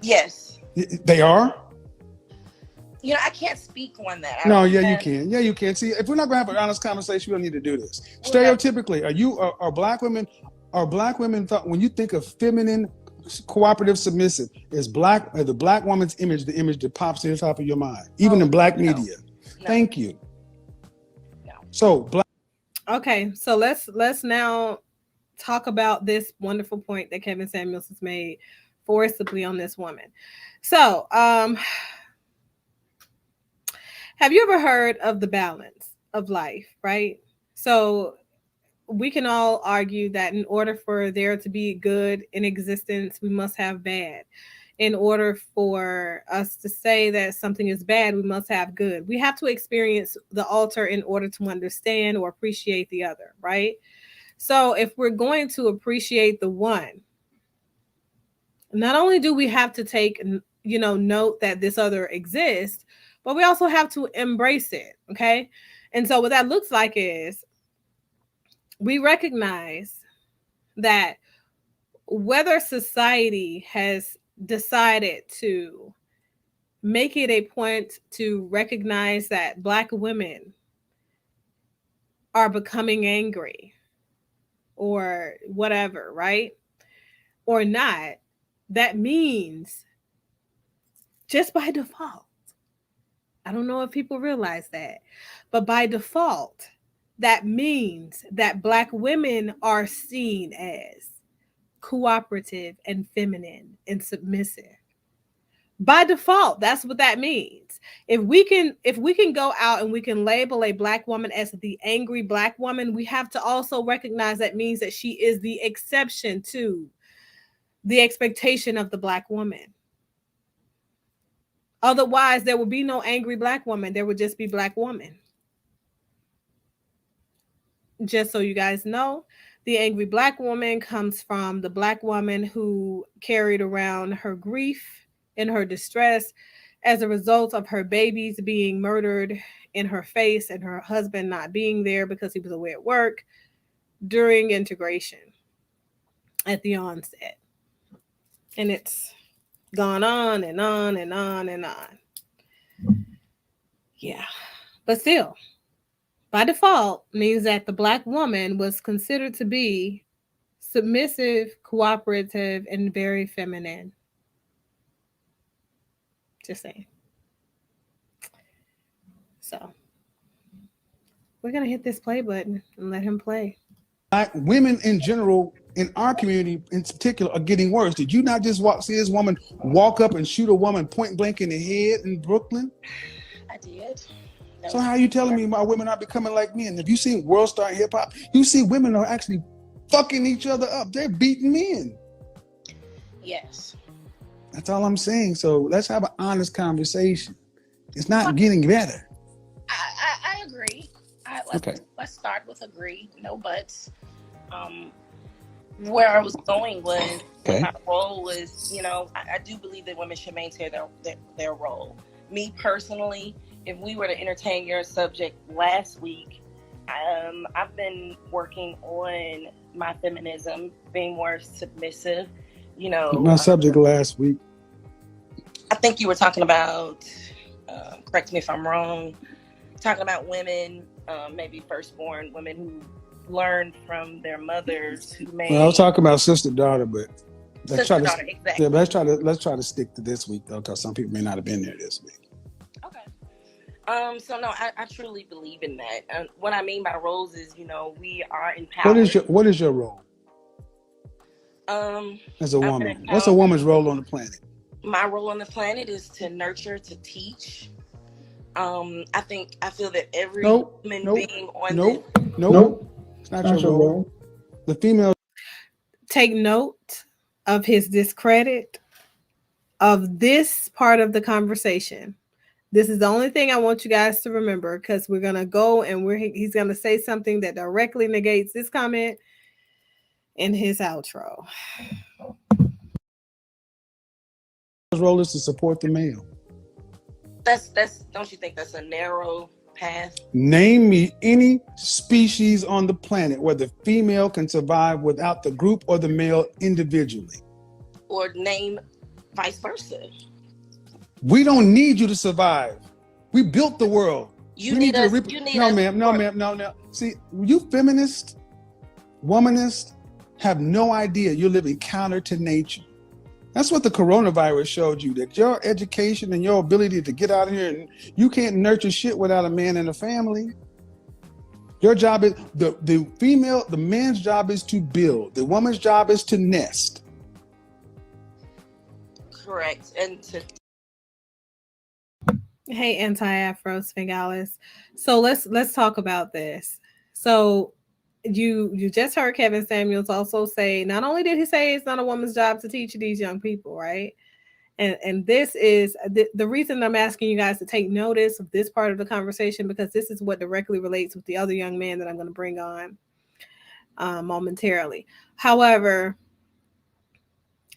Yes. They are? You know, I can't speak on that. No, yeah, you can. Yeah, you can. See, if we're not going to have an honest conversation, we don't need to do this. Stereotypically, are black women thought when you think of feminine, cooperative, submissive, is the black woman's image the image that pops to the top of your mind, even in black media? No. Thank you. No. So, Okay, so let's now talk about this wonderful point that Kevin Samuels has made forcibly on this woman. So, have you ever heard of the balance of life, right? So we can all argue that in order for there to be good in existence, we must have bad. In order for us to say that something is bad, we must have good. We have to experience the alter in order to understand or appreciate the other, right? So if we're going to appreciate the one, not only do we have to take, note that this other exists, but we also have to embrace it, okay? And so what that looks like is we recognize that whether society has decided to make it a point to recognize that Black women are becoming angry or whatever, right? Or not, that means just by default, I don't know if people realize that, but by default, that means that Black women are seen as cooperative and feminine and submissive. By default, that's what that means. If we can go out and we can label a Black woman as the angry Black woman, we have to also recognize that means that she is the exception to the expectation of the Black woman. Otherwise, there would be no angry Black woman. There would just be Black woman. Just so you guys know, the angry Black woman comes from the Black woman who carried around her grief and her distress as a result of her babies being murdered in her face and her husband not being there because he was away at work during integration at the onset. And it's gone on and on and on and on. Yeah. But still, by default, means that the Black woman was considered to be submissive, cooperative, and very feminine. Just saying. So, we're going to hit this play button and let him play. Black women in general, in our community in particular, are getting worse. Did you not just see this woman walk up and shoot a woman point blank in the head in Brooklyn? I did. So how are you telling me my women are becoming like men? Have you seen World Star Hip Hop? You see women are actually fucking each other up. They're beating men. Yes. That's all I'm saying. So let's have an honest conversation. It's not getting better. I agree. Let's start with agree. No buts. Where I was going was my role was, I do believe that women should maintain their role. Me personally, if we were to entertain your subject last week, I've been working on my feminism, being more submissive. My subject last week. I think you were talking about, correct me if I'm wrong, talking about women, maybe firstborn women who learn from their mothers who may. Well, I was talking about sister daughter, but let's try to exactly. Yeah, let's try to stick to this week though, because some people may not have been there this week. Okay. So no, I truly believe in that. What I mean by roles is, we are empowered. What is your role? As a woman, what's a woman's role on the planet? My role on the planet is to nurture, to teach. I feel that every human being on this. It's not your role. The female. Take note of his discredit of this part of the conversation. This is the only thing I want you guys to remember, because we're gonna go and he's gonna say something that directly negates this comment in his outro. His role is to support the male. That's don't you think that's a narrow path? Name me any species on the planet where the female can survive without the group or the male individually. Or name vice versa. We don't need you to survive. We built the world. You need us. No, ma'am. See, you feminist, womanist have no idea you're living counter to nature. That's what the coronavirus showed you, that your education and your ability to get out of here, and you can't nurture shit without a man and a family. Your job is, the man's job is to build. The woman's job is to nest. Correct. And to Hey, anti-Afro Svengalis. So let's talk about this. So you just heard Kevin Samuels also say, not only did he say it's not a woman's job to teach these young people, right? And this is the reason I'm asking you guys to take notice of this part of the conversation, because this is what directly relates with the other young man that I'm going to bring on momentarily. However,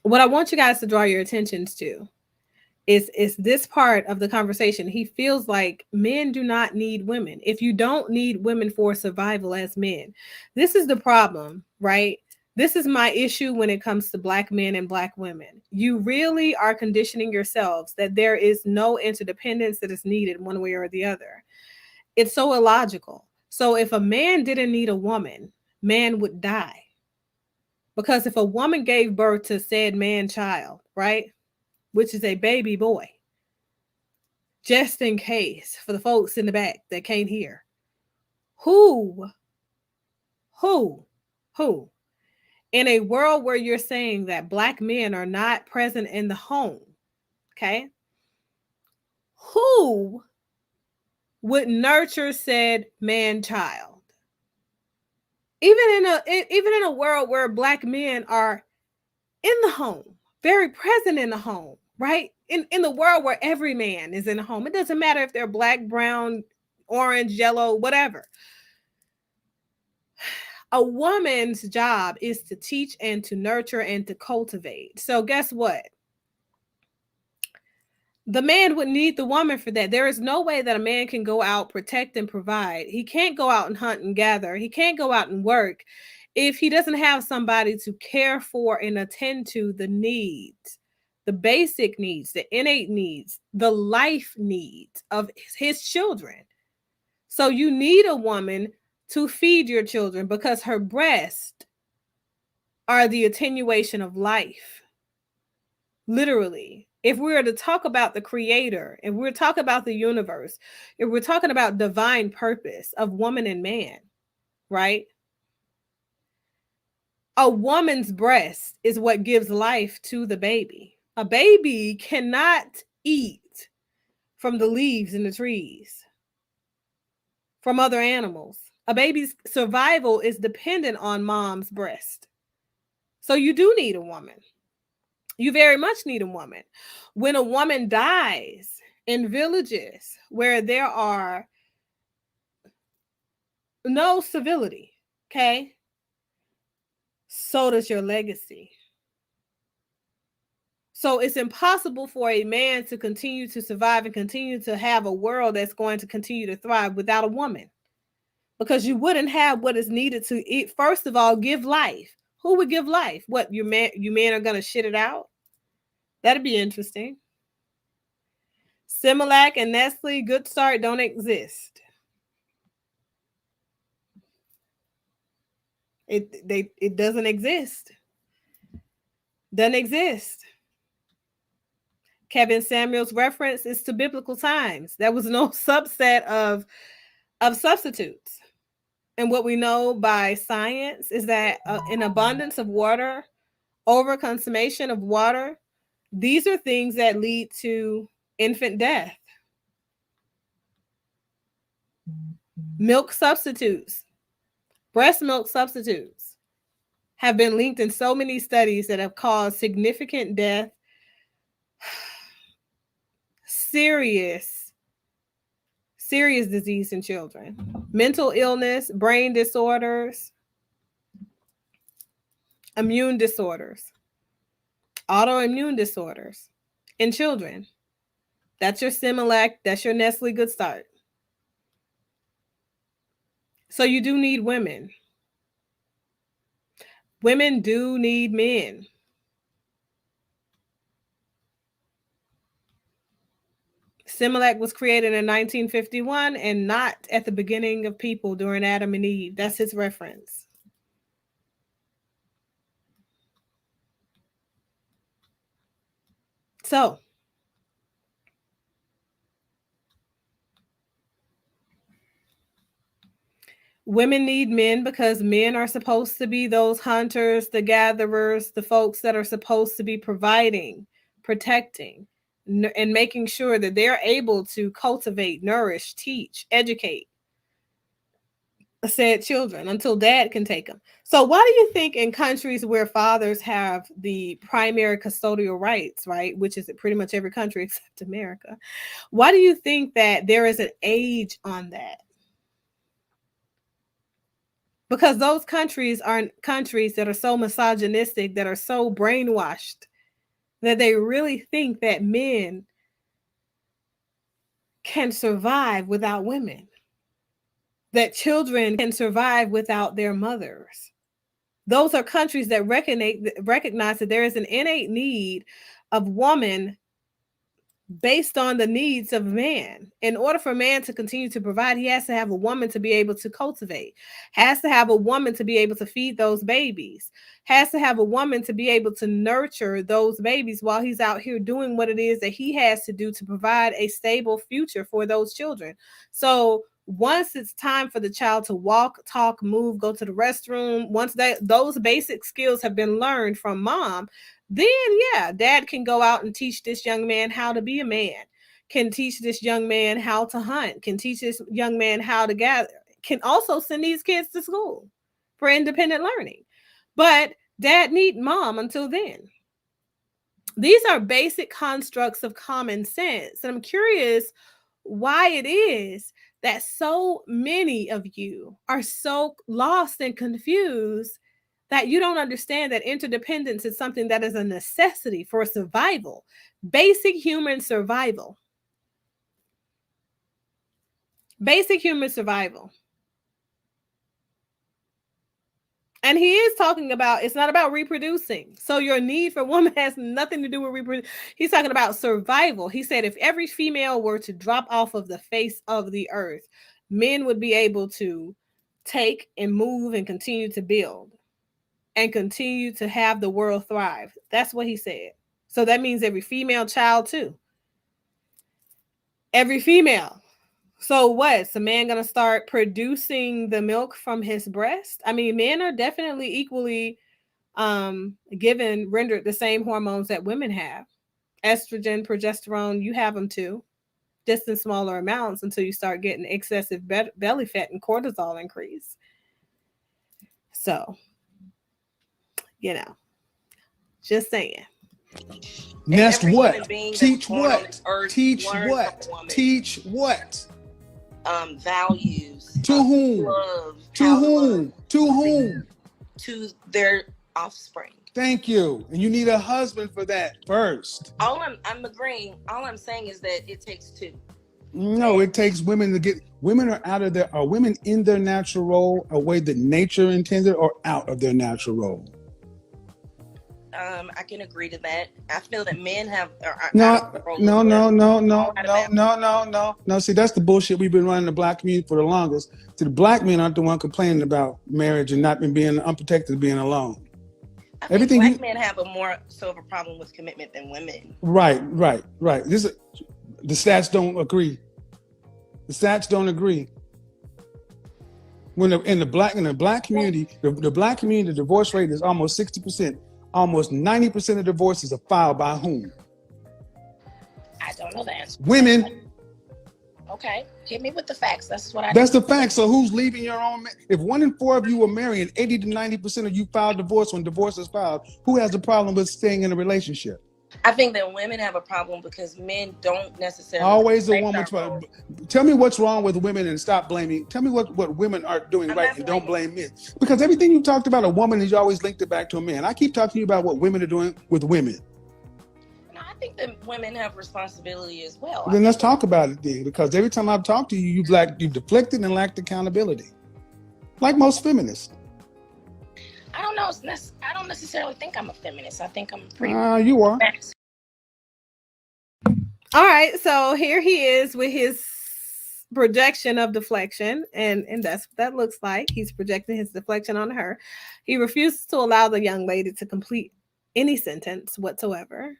what I want you guys to draw your attentions to is this part of the conversation. He feels like men do not need women. If you don't need women for survival as men, this is the problem, right? This is my issue when it comes to Black men and Black women. You really are conditioning yourselves that there is no interdependence that is needed one way or the other. It's so illogical. So if a man didn't need a woman, man would die. Because if a woman gave birth to said man child, right, which is a baby boy, just in case for the folks in the back that can't hear, who, in a world where you're saying that Black men are not present in the home, okay, who would nurture said man child? Even in a world where Black men are in the home, very present in the home, right? In the world where every man is in the home. It doesn't matter if they're Black, brown, orange, yellow, whatever. A woman's job is to teach and to nurture and to cultivate. So guess what? The man would need the woman for that. There is no way that a man can go out, protect, and provide. He can't go out and hunt and gather. He can't go out and work if he doesn't have somebody to care for and attend to the needs, the basic needs, the innate needs, the life needs of his children. So you need a woman to feed your children, because her breasts are the attenuation of life. Literally. If we were to talk about the creator, if we're talking about the universe, if we're talking about divine purpose of woman and man, right? A woman's breast is what gives life to the baby. A baby cannot eat from the leaves in the trees, from other animals. A baby's survival is dependent on mom's breast. So you do need a woman. You very much need a woman. When a woman dies in villages where there are no civility, okay, so does your legacy. So it's impossible for a man to continue to survive and continue to have a world that's going to continue to thrive without a woman, because you wouldn't have what is needed to eat. First of all, give life. Who would give life? What, you men are going to shit it out? That'd be interesting. Similac and Nestle, Good Start don't exist. It doesn't exist. Doesn't exist. Kevin Samuel's reference is to biblical times. There was no subset of substitutes. And what we know by science is that an abundance of water, overconsumption of water, these are things that lead to infant death. Milk substitutes, breast milk substitutes have been linked in so many studies that have caused significant death, serious disease in children, mental illness, brain disorders, immune disorders, autoimmune disorders in children. That's your Similac, that's your Nestle Good Start. So you do need women. Women do need men. Similac was created in 1951 and not at the beginning of people during Adam and Eve. That's his reference. So, women need men because men are supposed to be those hunters, the gatherers, the folks that are supposed to be providing, protecting, and making sure that they're able to cultivate, nourish, teach, educate said children until dad can take them. So why do you think in countries where fathers have the primary custodial rights, right, which is pretty much every country except America, why do you think that there is an age on that? Because those countries are countries that are so misogynistic, that are so brainwashed, that they really think that men can survive without women, that children can survive without their mothers. Those are countries that recognize that there is an innate need of woman based on the needs of man. In order for man to continue to provide, he has to have a woman to be able to cultivate, has to have a woman to be able to feed those babies, has to have a woman to be able to nurture those babies while he's out here doing what it is that he has to do to provide a stable future for those children. So once it's time for the child to walk, talk, move, go to the restroom, once those basic skills have been learned from mom, then yeah, dad can go out and teach this young man how to be a man, can teach this young man how to hunt, can teach this young man how to gather, can also send these kids to school for independent learning. But dad need mom until then. These are basic constructs of common sense. And I'm curious why it is that so many of you are so lost and confused that you don't understand that interdependence is something that is a necessity for survival, basic human survival. Basic human survival. And he is talking about, it's not about reproducing. So your need for woman has nothing to do with reproducing. He's talking about survival. He said if every female were to drop off of the face of the earth, men would be able to take and move and continue to build and continue to have the world thrive. That's what he said. So that means every female child too. Every female. So what? Is the man going to start producing the milk from his breast? I mean, men are definitely equally rendered the same hormones that women have. Estrogen, progesterone, you have them too, just in smaller amounts until you start getting excessive belly fat and cortisol increase. So, you know, just saying. Next, what? Teach what? Teach what? Teach what? Values. To whom? Love. To whom? To whom? To their offspring. Thank you. And you need a husband for that first. I'm agreeing. All I'm saying is that it takes two. No, it takes women to get. Women are women in their natural role, a way that nature intended, or out of their natural role? I can agree to that. I feel that men have No. See, that's the bullshit we've been running the black community for the longest. See, the black men aren't the one complaining about marriage and not being unprotected, being alone. I think black men have a more so of a problem with commitment than women. Right. The stats don't agree. The stats don't agree. When in the black community, the black community, the divorce rate is almost 60%. Almost 90% of divorces are filed by whom? I don't know the answer. Women. Okay, hit me with the facts. That's the facts. So who's leaving your own? If 1 in 4 of you are married and 80 to 90% of you file divorce when divorce is filed, who has a problem with staying in a relationship? I think that women have a problem because men don't necessarily. Always a woman's problem. Tell me what's wrong with women and stop blaming. Tell me what women are doing right and don't blame men. Because everything you talked about a woman is always linked it back to a man. I keep talking to you about what women are doing with women. No, I think that women have responsibility as well. Then let's talk about it then, because every time I've talked to you, you've deflected and lacked accountability, like most feminists. I don't know. I don't necessarily think I'm a feminist. I think I'm pretty. You are. All right. So here he is with his projection of deflection, and that's what that looks like. He's projecting his deflection on her. He refuses to allow the young lady to complete any sentence whatsoever.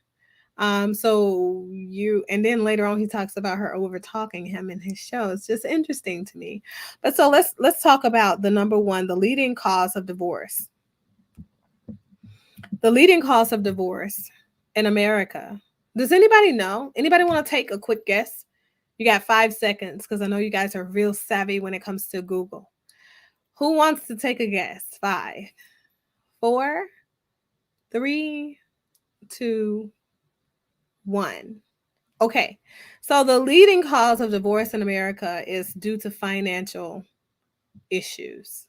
And then later on he talks about her over talking him in his show. It's just interesting to me. But so let's talk about the number one, the leading cause of divorce. The leading cause of divorce in America. Does anybody know? Anybody want to take a quick guess? You got 5 seconds because I know you guys are real savvy when it comes to Google. Who wants to take a guess? 5, 4, 3, 2, 1. Okay. So the leading cause of divorce in America is due to financial issues.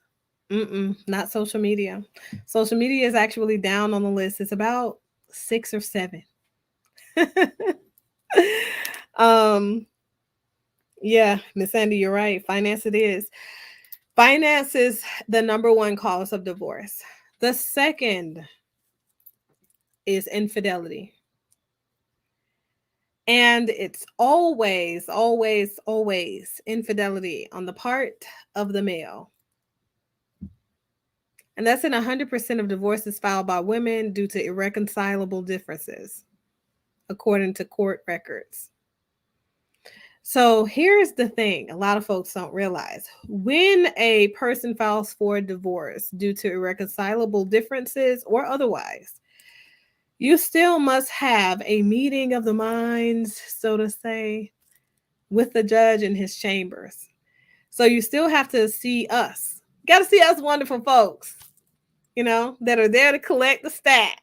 Not social media. Social media is actually down on the list. It's about 6 or 7. Yeah, Miss Sandy, you're right. Finance it is. Finance is the number one cause of divorce. The second is infidelity. And it's always infidelity on the part of the male. And that's in 100% of divorces filed by women due to irreconcilable differences, according to court records. So here's the thing a lot of folks don't realize. When a person files for divorce due to irreconcilable differences or otherwise, you still must have a meeting of the minds, so to say, with the judge in his chambers. So you still have to see us. Got to see us wonderful folks, that are there to collect the stats.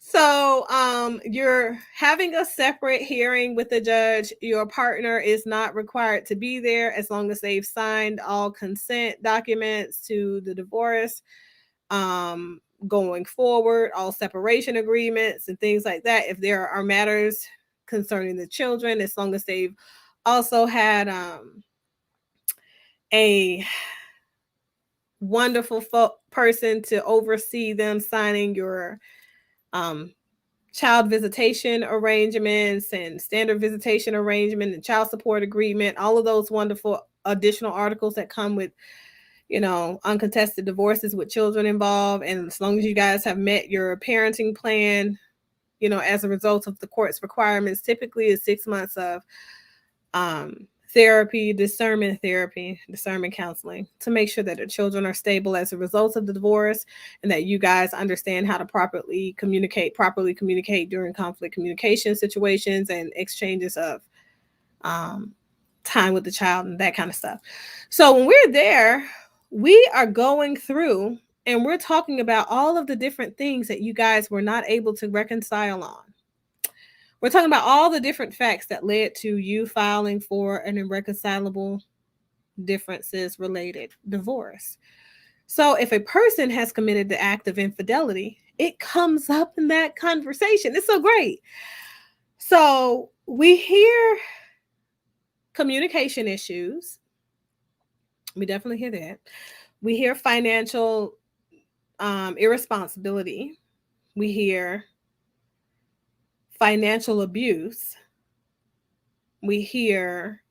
So you're having a separate hearing with the judge. Your partner is not required to be there as long as they've signed all consent documents to the divorce. Going forward, all separation agreements and things like that. If there are matters concerning the children, as long as they've also had a wonderful person to oversee them signing your child visitation arrangements and standard visitation arrangement and child support agreement, all of those wonderful additional articles that come with, uncontested divorces with children involved. And as long as you guys have met your parenting plan, as a result of the court's requirements, typically is 6 months of discernment counseling to make sure that the children are stable as a result of the divorce and that you guys understand how to properly communicate during conflict communication situations and exchanges of time with the child and that kind of stuff. So when we're there, we are going through and we're talking about all of the different things that you guys were not able to reconcile on. We're talking about all the different facts that led to you filing for an irreconcilable differences related divorce. So if a person has committed the act of infidelity, it comes up in that conversation. It's so great. So we hear communication issues. We definitely hear that. We hear financial irresponsibility. We hear financial abuse. We hear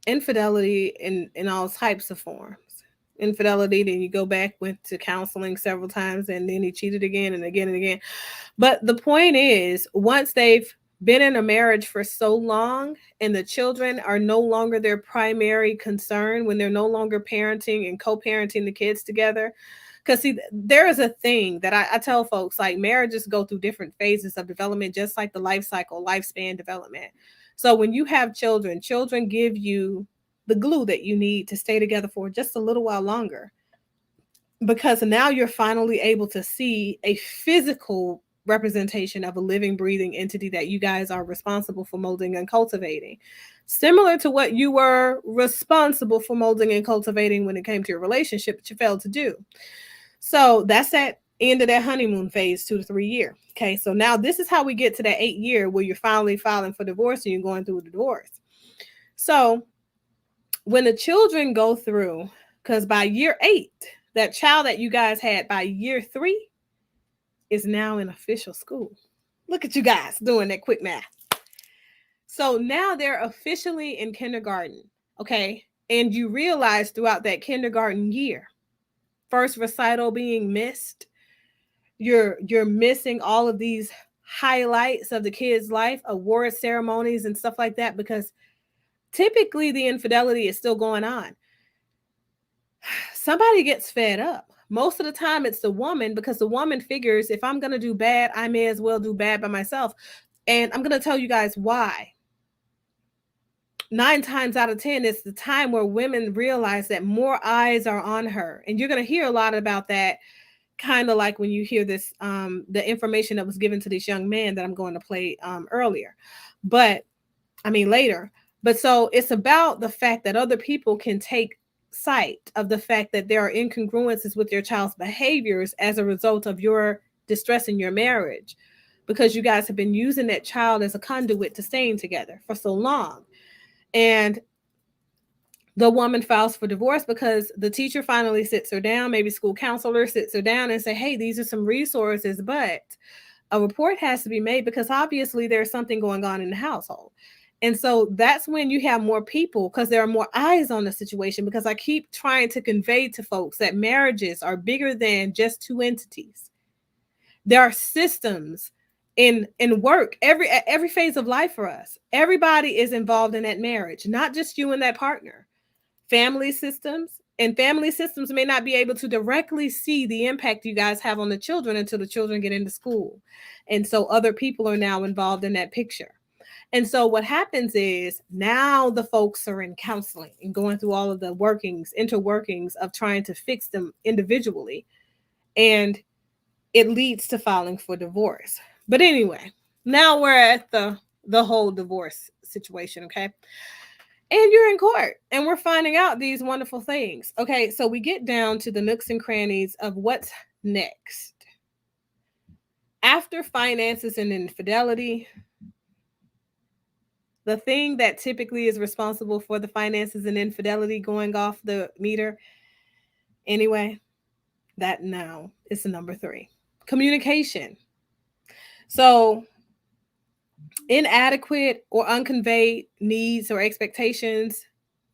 infidelity in all types of forms. Infidelity, then you go back, went to counseling several times, and then he cheated again and again and again. But the point is, once they've been in a marriage for so long and the children are no longer their primary concern, when they're no longer parenting and co-parenting the kids together. Because see, there is a thing that I tell folks, like, marriages go through different phases of development, just like the life cycle, lifespan development. So when you have children, children give you the glue that you need to stay together for just a little while longer. Because now you're finally able to see a physical representation of a living, breathing entity that you guys are responsible for molding and cultivating. Similar to what you were responsible for molding and cultivating when it came to your relationship, but you failed to do. So that's that end of that honeymoon phase, 2 to 3 year. Okay, so now this is how we get to that 8 year where you're finally filing for divorce and you're going through the divorce. So when the children go through, because by year 8, that child that you guys had by year 3 is now in official school. Look at you guys doing that quick math. So now they're officially in kindergarten, okay? And you realize throughout that kindergarten year, first recital being missed, you're missing all of these highlights of the kid's life, award ceremonies and stuff like that, because typically the infidelity is still going on. Somebody gets fed up. Most of the time it's the woman, because the woman figures, if I'm going to do bad, I may as well do bad by myself. And I'm going to tell you guys why. 9 times out of 10, it's the time where women realize that more eyes are on her. And you're going to hear a lot about that, kind of like when you hear this, the information that was given to this young man that I'm going to play later. But so it's about the fact that other people can take sight of the fact that there are incongruences with your child's behaviors as a result of your distress in your marriage, because you guys have been using that child as a conduit to staying together for so long. And the woman files for divorce because the teacher finally sits her down, maybe school counselor sits her down and say, hey, these are some resources, but a report has to be made because obviously there's something going on in the household. And so that's when you have more people, because there are more eyes on the situation, because I keep trying to convey to folks that marriages are bigger than just 2 entities. There are systems in work, every phase of life for us. Everybody is involved in that marriage, not just you and that partner. Family systems may not be able to directly see the impact you guys have on the children until the children get into school. And so other people are now involved in that picture. And so what happens is now the folks are in counseling and going through all of the interworkings of trying to fix them individually. And it leads to filing for divorce. But anyway, now we're at the whole divorce situation, okay? And you're in court and we're finding out these wonderful things. Okay, so we get down to the nooks and crannies of what's next. After finances and infidelity, the thing that typically is responsible for the finances and infidelity going off the meter, anyway, that now is the number 3. Communication. So inadequate or unconveyed needs or expectations,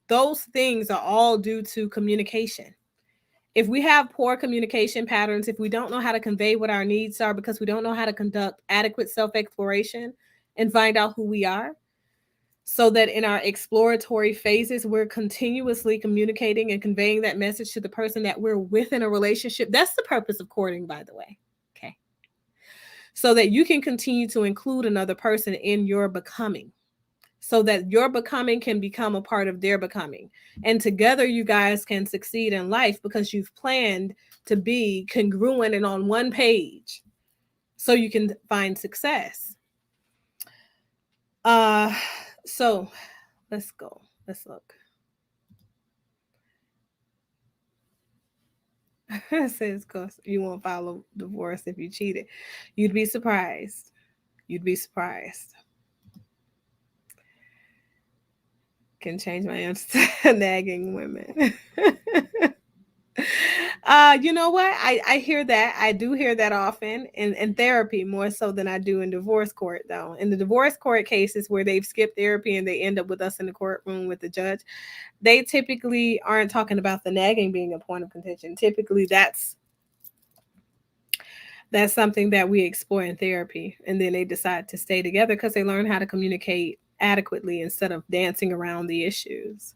those things are all due to communication. If we have poor communication patterns, if we don't know how to convey what our needs are because we don't know how to conduct adequate self-exploration and find out who we are, so that in our exploratory phases, we're continuously communicating and conveying that message to the person that we're with in a relationship. That's the purpose of courting, by the way. Okay. So that you can continue to include another person in your becoming, so that your becoming can become a part of their becoming. And together you guys can succeed in life because you've planned to be congruent and on one page so you can find success. So let's go. Let's look. It says, "Cause you won't file a divorce if you cheated." You'd be surprised. You'd be surprised. Can change my answer to nagging women. You know what? I hear that. I do hear that often in therapy, more so than I do in divorce court, though. In the divorce court cases where they've skipped therapy and they end up with us in the courtroom with the judge, they typically aren't talking about the nagging being a point of contention. Typically, that's something that we explore in therapy, and then they decide to stay together because they learn how to communicate adequately instead of dancing around the issues.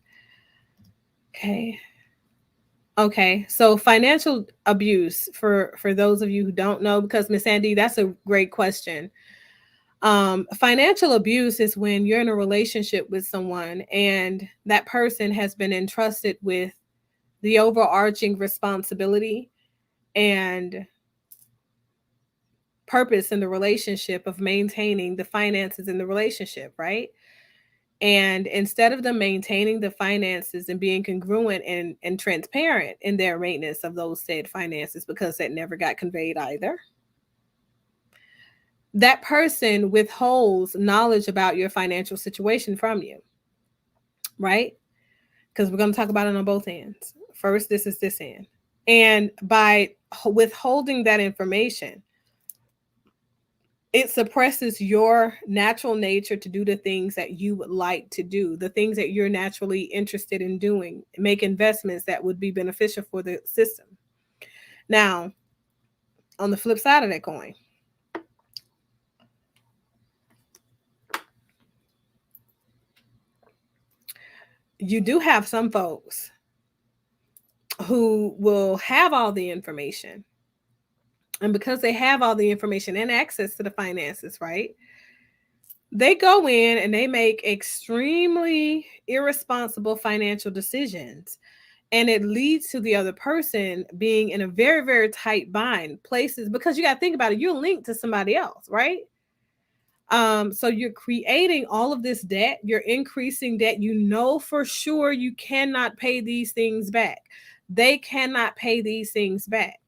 Okay, so financial abuse, for those of you who don't know, because Miss Sandy, that's a great question. Financial abuse is when you're in a relationship with someone and that person has been entrusted with the overarching responsibility and purpose in the relationship of maintaining the finances in the relationship, right? And instead of them maintaining the finances and being congruent and transparent in their maintenance of those said finances, because that never got conveyed either, that person withholds knowledge about your financial situation from you, right? Because we're going to talk about it on both ends. First, this is this end. And by withholding that information, it suppresses your natural nature to do the things that you would like to do, the things that you're naturally interested in doing, make investments that would be beneficial for the system. Now, on the flip side of that coin, you do have some folks who will have all the information. And because they have all the information and access to the finances, right? They go in and they make extremely irresponsible financial decisions. And it leads to the other person being in a very, very tight bind places, because you got to think about it. You're linked to somebody else, right? So you're creating all of this debt. You're increasing debt. You know for sure you cannot pay these things back. They cannot pay these things back.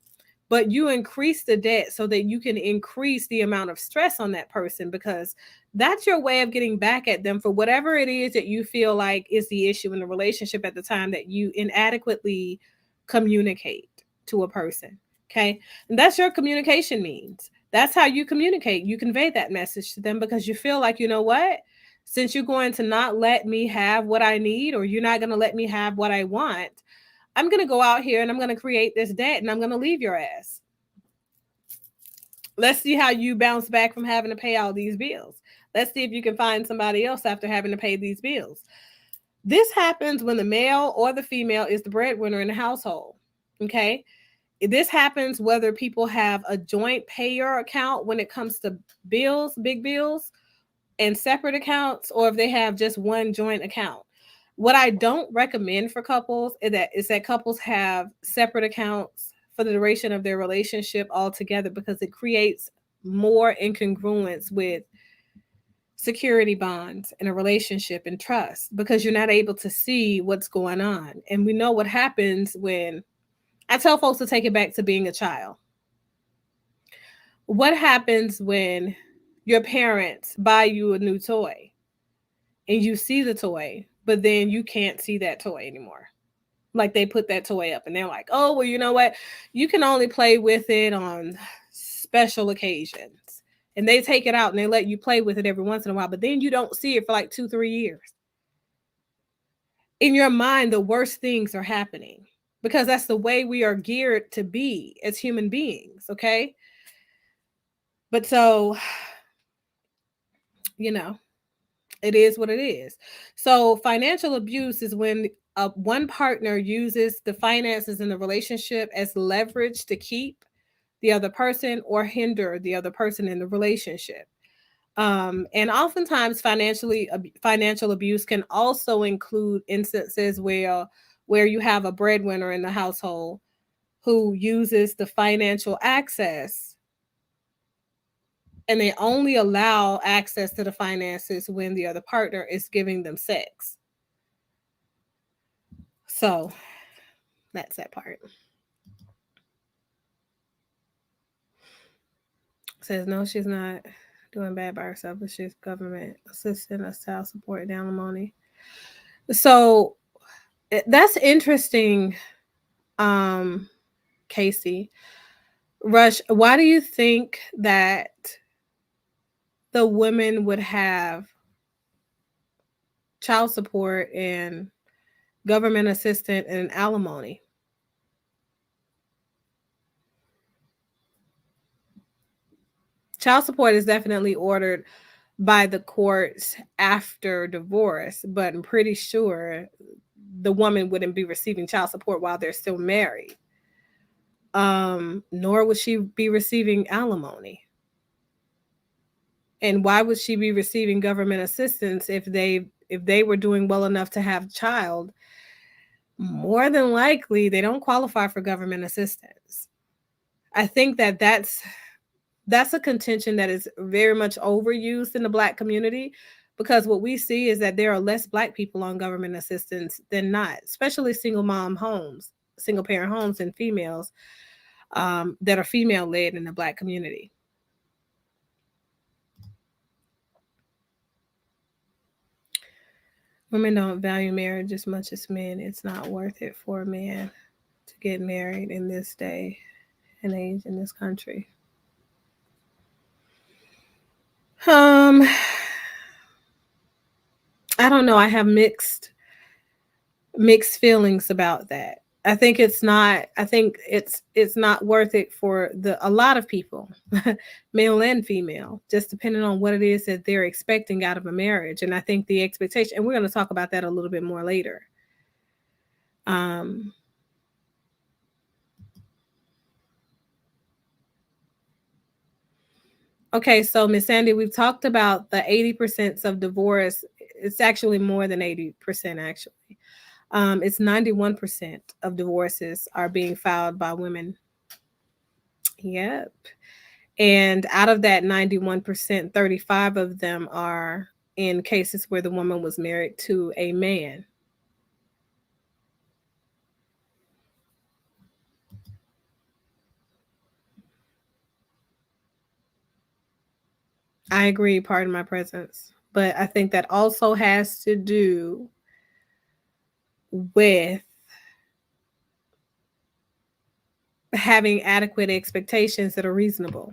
But you increase the debt so that you can increase the amount of stress on that person, because that's your way of getting back at them for whatever it is that you feel like is the issue in the relationship at the time that you inadequately communicate to a person. Okay. And that's your communication means. That's how you communicate. You convey that message to them because you feel like, you know what? Since you're going to not let me have what I need, or you're not going to let me have what I want, I'm going to go out here and I'm going to create this debt and I'm going to leave your ass. Let's see how you bounce back from having to pay all these bills. Let's see if you can find somebody else after having to pay these bills. This happens when the male or the female is the breadwinner in the household. Okay. This happens whether people have a joint payer account when it comes to bills, big bills, and separate accounts, or if they have just one joint account. What I don't recommend for couples is that couples have separate accounts for the duration of their relationship altogether, because it creates more incongruence with security bonds in a relationship and trust, because you're not able to see what's going on. And we know what happens when I tell folks to take it back to being a child. What happens when your parents buy you a new toy and you see the toy, but then you can't see that toy anymore? Like, they put that toy up and they're like, oh, well, you know what? You can only play with it on special occasions. And they take it out and they let you play with it every once in a while, but then you don't see it for like 2-3 years. In your mind, the worst things are happening, because that's the way we are geared to be as human beings, okay? But so, you know, it is what it is. So financial abuse is when one partner uses the finances in the relationship as leverage to keep the other person or hinder the other person in the relationship. And oftentimes financial abuse can also include instances where you have a breadwinner in the household who uses the financial access, and they only allow access to the finances when the other partner is giving them sex. So that's that part. Says no, she's not doing bad by herself, but she's government assistance, child support, and alimony. So that's interesting. Casey. Rush, why do you think that the women would have child support and government assistance and alimony? Child support is definitely ordered by the courts after divorce, but I'm pretty sure the woman wouldn't be receiving child support while they're still married. Nor would she be receiving alimony. And why would she be receiving government assistance if they were doing well enough to have a child? More than likely, they don't qualify for government assistance. I think that that's a contention that is very much overused in the Black community, because what we see is that there are less Black people on government assistance than not, especially single parent homes, and females that are female led in the Black community. Women don't value marriage as much as men. It's not worth it for a man to get married in this day and age in this country. I don't know. I have mixed feelings about that. I think it's not worth it for a lot of people, male and female, just depending on what it is that they're expecting out of a marriage. And I think the expectation, and we're going to talk about that a little bit more later. Okay, so Miss Sandy, we've talked about the 80% of divorce. It's actually more than 80%, actually. It's 91% of divorces are being filed by women. Yep. And out of that 91%, 35 of them are in cases where the woman was married to a man. I agree, pardon my presence. But I think that also has to do with having adequate expectations that are reasonable.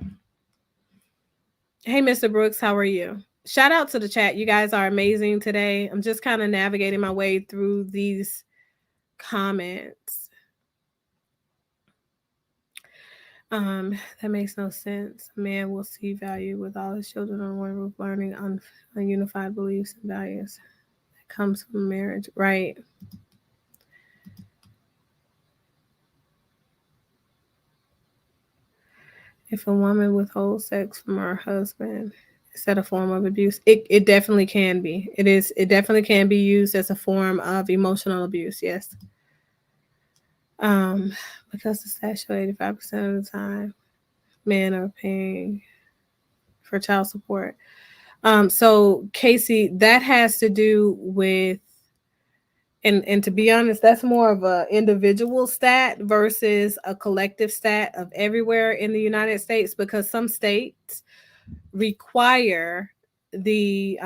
Hey, Mr. Brooks, how are you? Shout out to the chat. You guys are amazing today. I'm just kind of navigating my way through these comments. That makes no sense. A man will see value with all his children on one roof, learning unified beliefs and values that comes from marriage, right? If a woman withholds sex from her husband, is that a form of abuse? It definitely can be. It definitely can be used as a form of emotional abuse, yes. Because the statute 85% of the time men are paying for child support. So Casey, that has to do with, and to be honest, that's more of an individual stat versus a collective stat of everywhere in the United States, because some states require the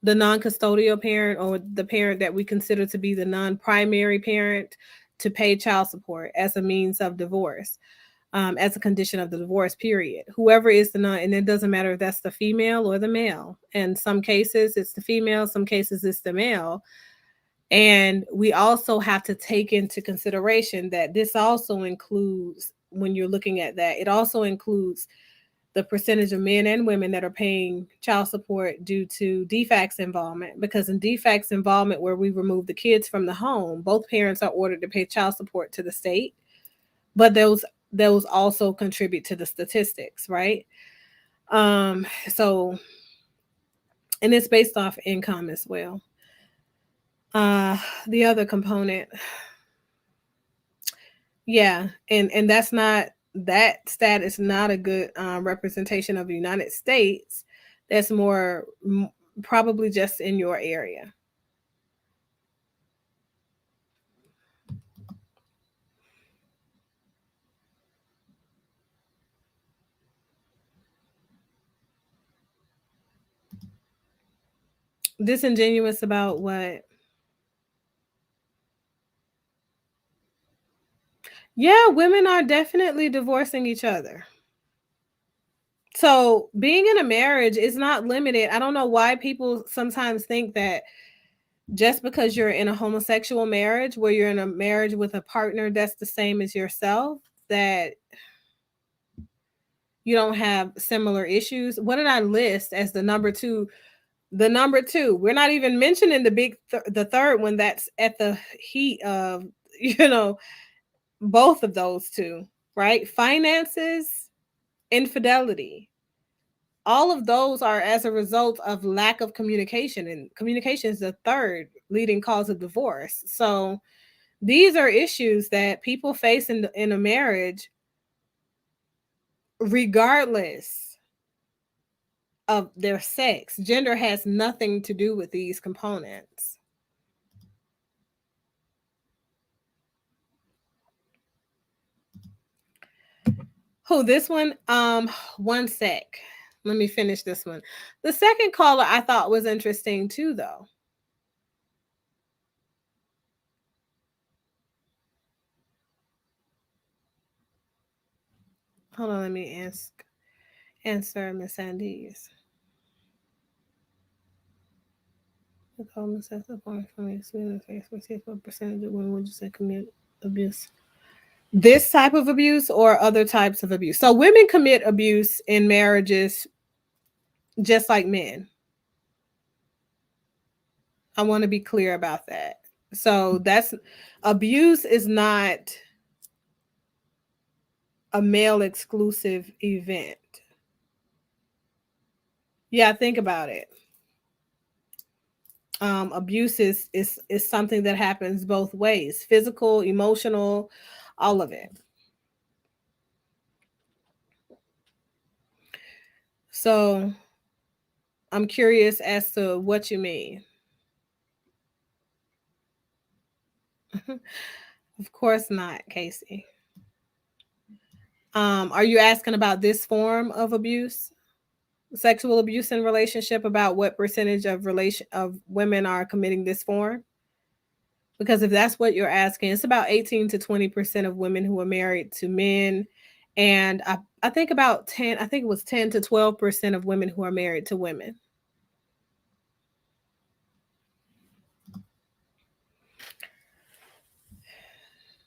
non-custodial parent, or the parent that we consider to be the non-primary parent, to pay child support as a means of divorce, as a condition of the divorce period. Whoever is the non, and it doesn't matter if that's the female or the male. In some cases, it's the female, some cases it's the male. And we also have to take into consideration that this also includes, when you're looking at that, it also includes the percentage of men and women that are paying child support due to defects involvement. Because in defects involvement, where we remove the kids from the home, both parents are ordered to pay child support to the state, but those also contribute to the statistics, right? So, and it's based off income as well. The other component, yeah, and that's not, that stat is not a good representation of the United States. That's more probably just in your area. Disingenuous about what? Yeah, women are definitely divorcing each other. So being in a marriage is not limited. I don't know why people sometimes think that just because you're in a homosexual marriage, where you're in a marriage with a partner that's the same as yourself, that you don't have similar issues. What did I list as the number two? The number two, we're not even mentioning the third one that's at the heat of, both of those two, right? Finances, infidelity. All of those are as a result of lack of communication, and communication is the third leading cause of divorce. So these are issues that people face in a marriage, regardless of their sex. Gender has nothing to do with these components. Who, this one? One sec. Let me finish this one. The second caller I thought was interesting too, though. Hold on, let me answer Miss Sandy's. The common sense of point from experience, what percentage of women would you say commit abuse? This type of abuse or other types of abuse? So women commit abuse in marriages just like men. I want to be clear about that. So that's, abuse is not a male exclusive event. Yeah, think about it. Abuse is something that happens both ways: physical, emotional, all of it. So I'm curious as to what you mean. Of course not, Casey. Are you asking about this form of abuse, sexual abuse in relationship, about what percentage of women are committing this form? Because if that's what you're asking, it's about 18 to 20% of women who are married to men. And I think about 10 to 12% of women who are married to women.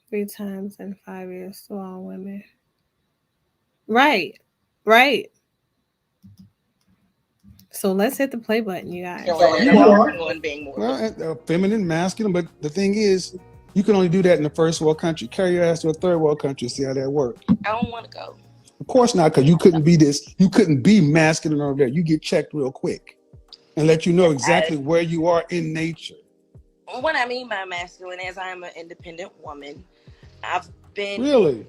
Three times in 5 years to all women. Right. So let's hit the play button, you guys. One being more. Well, feminine, masculine, but the thing is, you can only do that in the first world country. Carry your ass to a third world country, see how that works. I don't want to go. Of course not, because you couldn't be masculine over there. You get checked real quick and let you know exactly where you are in nature. What I mean by masculine is I am an independent woman. I've been... Really?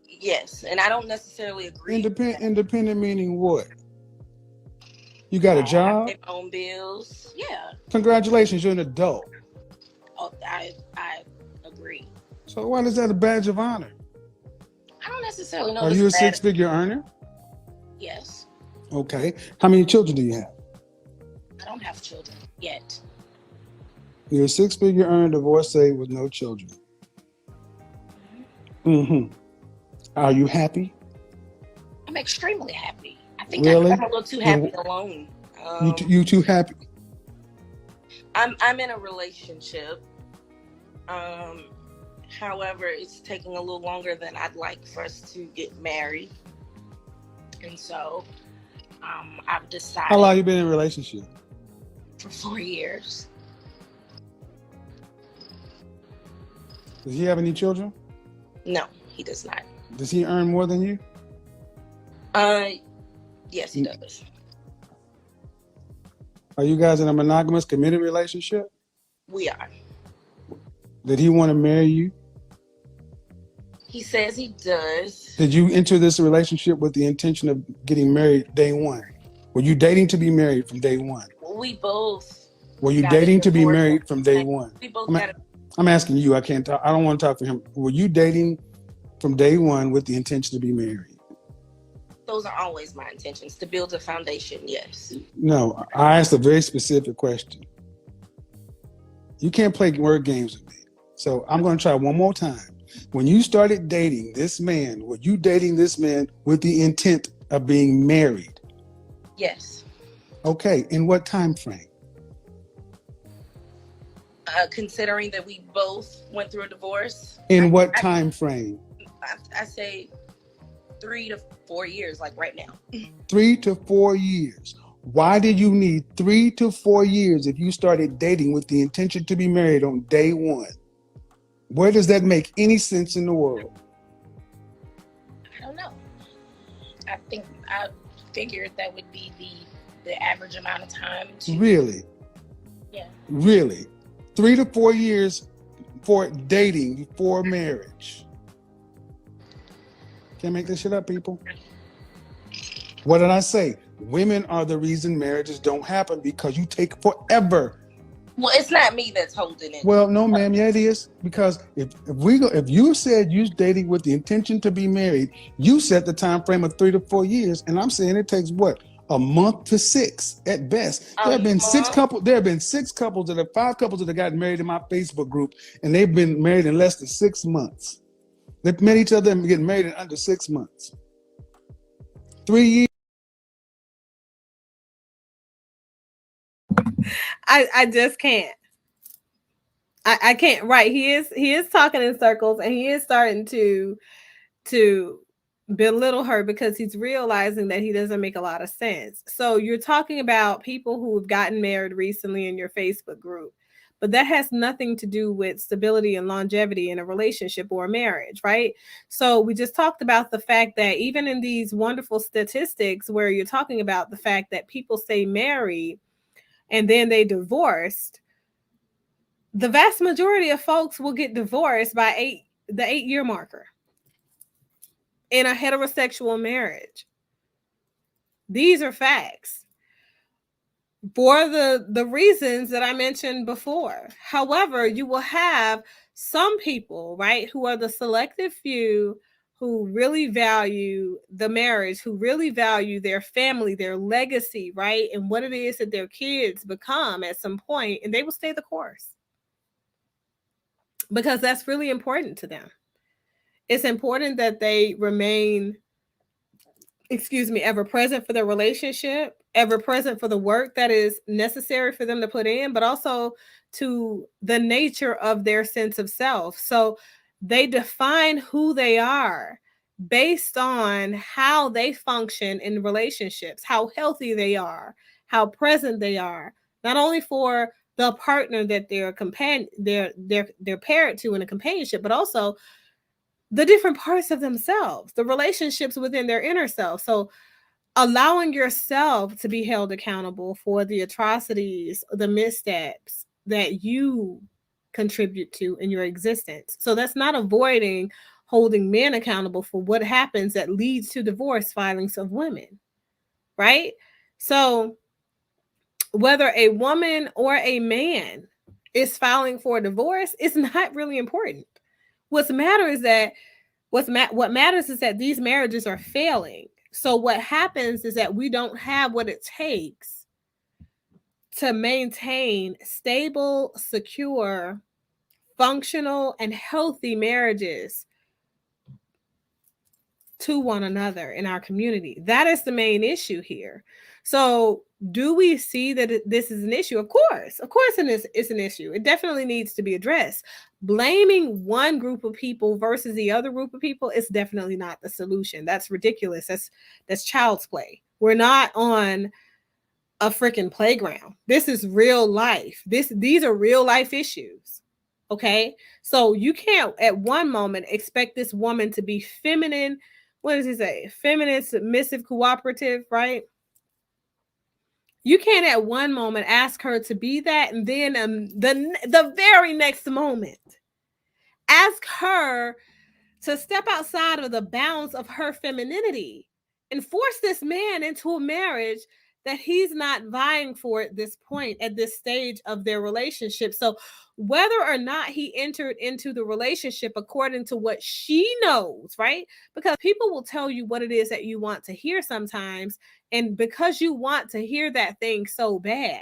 Yes, and I don't necessarily agree. Independent meaning what? You got a job? I pay my own bills. Yeah. Congratulations, you're an adult. Oh, I agree. So why is that a badge of honor? I don't necessarily know. Are you a six-figure earner? Yes. Okay. How many children do you have? I don't have children yet. You're a six-figure earner, divorcee with no children. Mm-hmm. Are you happy? I'm extremely happy. I think really? I'm a little too happy alone. You too happy? I'm in a relationship. However, it's taking a little longer than I'd like for us to get married. And so I've decided. How long have you been in a relationship? For 4 years. Does he have any children? No, he does not. Does he earn more than you? Yes, he does. Are you guys in a monogamous, committed relationship? We are. Did he want to marry you? He says he does. Did you enter this relationship with the intention of getting married day one? Were you dating to be married from day one? We both. Were you dating to be married from day one? We both got it. I'm asking you. I can't talk. I don't want to talk for him. Were you dating from day one with the intention to be married? Those are always my intentions, to build a foundation, yes. No, I asked a very specific question. You can't play word games with me. So I'm going to try one more time. When you started dating this man, were you dating this man with the intent of being married? Yes. Okay, in what time frame? Considering that we both went through a divorce. In what time frame? I say 3 to 4 years, like right now. 3 to 4 years. Why did you need 3 to 4 years if you started dating with the intention to be married on day one? Where does that make any sense in the world? I don't know. I think I figured that would be the average amount of time to... Really? Yeah. Really? 3 to 4 years for dating before marriage. Can't make this shit up, people. What did I say? Women are the reason marriages don't happen because you take forever. Well, it's not me that's holding it. Well, no, ma'am. Yeah, it is. Because if you said you're dating with the intention to be married, you set the time frame of 3 to 4 years, and I'm saying it takes what? A month to 6 at best. There have been 6 couples. There have been 5 couples that have gotten married in my Facebook group, and they've been married in less than 6 months. They've met each other and getting married in under 6 months. 3 years. I just can't. I can't. Right. He is talking in circles, and he is starting to belittle her because he's realizing that he doesn't make a lot of sense. So you're talking about people who have gotten married recently in your Facebook group, but that has nothing to do with stability and longevity in a relationship or a marriage, right? So we just talked about the fact that even in these wonderful statistics where you're talking about the fact that people stay married and then they divorced, the vast majority of folks will get divorced by the 8-year marker in a heterosexual marriage. These are facts for the reasons that I mentioned before. However, you will have some people, right, who are the selective few who really value the marriage, who really value their family, their legacy, right, and what it is that their kids become at some point, and they will stay the course because that's really important to them. It's important that they remain, ever present for the relationship, ever present for the work that is necessary for them to put in, but also to the nature of their sense of self. So they define who they are based on how they function in relationships, how healthy they are, how present they are, not only for the partner that they're paired to in a companionship, but also the different parts of themselves, the relationships within their inner self. So allowing yourself to be held accountable for the atrocities, the missteps that you contribute to in your existence. So that's not avoiding holding men accountable for what happens that leads to divorce filings of women, right? So whether a woman or a man is filing for a divorce is not really important. What matters is that these marriages are failing. So what happens is that we don't have what it takes to maintain stable, secure, functional, and healthy marriages to one another in our community. That is the main issue here. So do we see that this is an issue? Of course, it's an issue. It definitely needs to be addressed. Blaming one group of people versus the other group of people is definitely not the solution. That's ridiculous. That's child's play. We're not on a freaking playground. This is real life. These are real life issues. Okay? So you can't at one moment expect this woman to be feminine. What does he say? Feminine, submissive, cooperative, right? You can't at one moment ask her to be that, and then the very next moment ask her to step outside of the bounds of her femininity and force this man into a marriage that he's not vying for at this point, at this stage of their relationship. So whether or not he entered into the relationship according to what she knows, right? Because people will tell you what it is that you want to hear sometimes. And because you want to hear that thing so bad,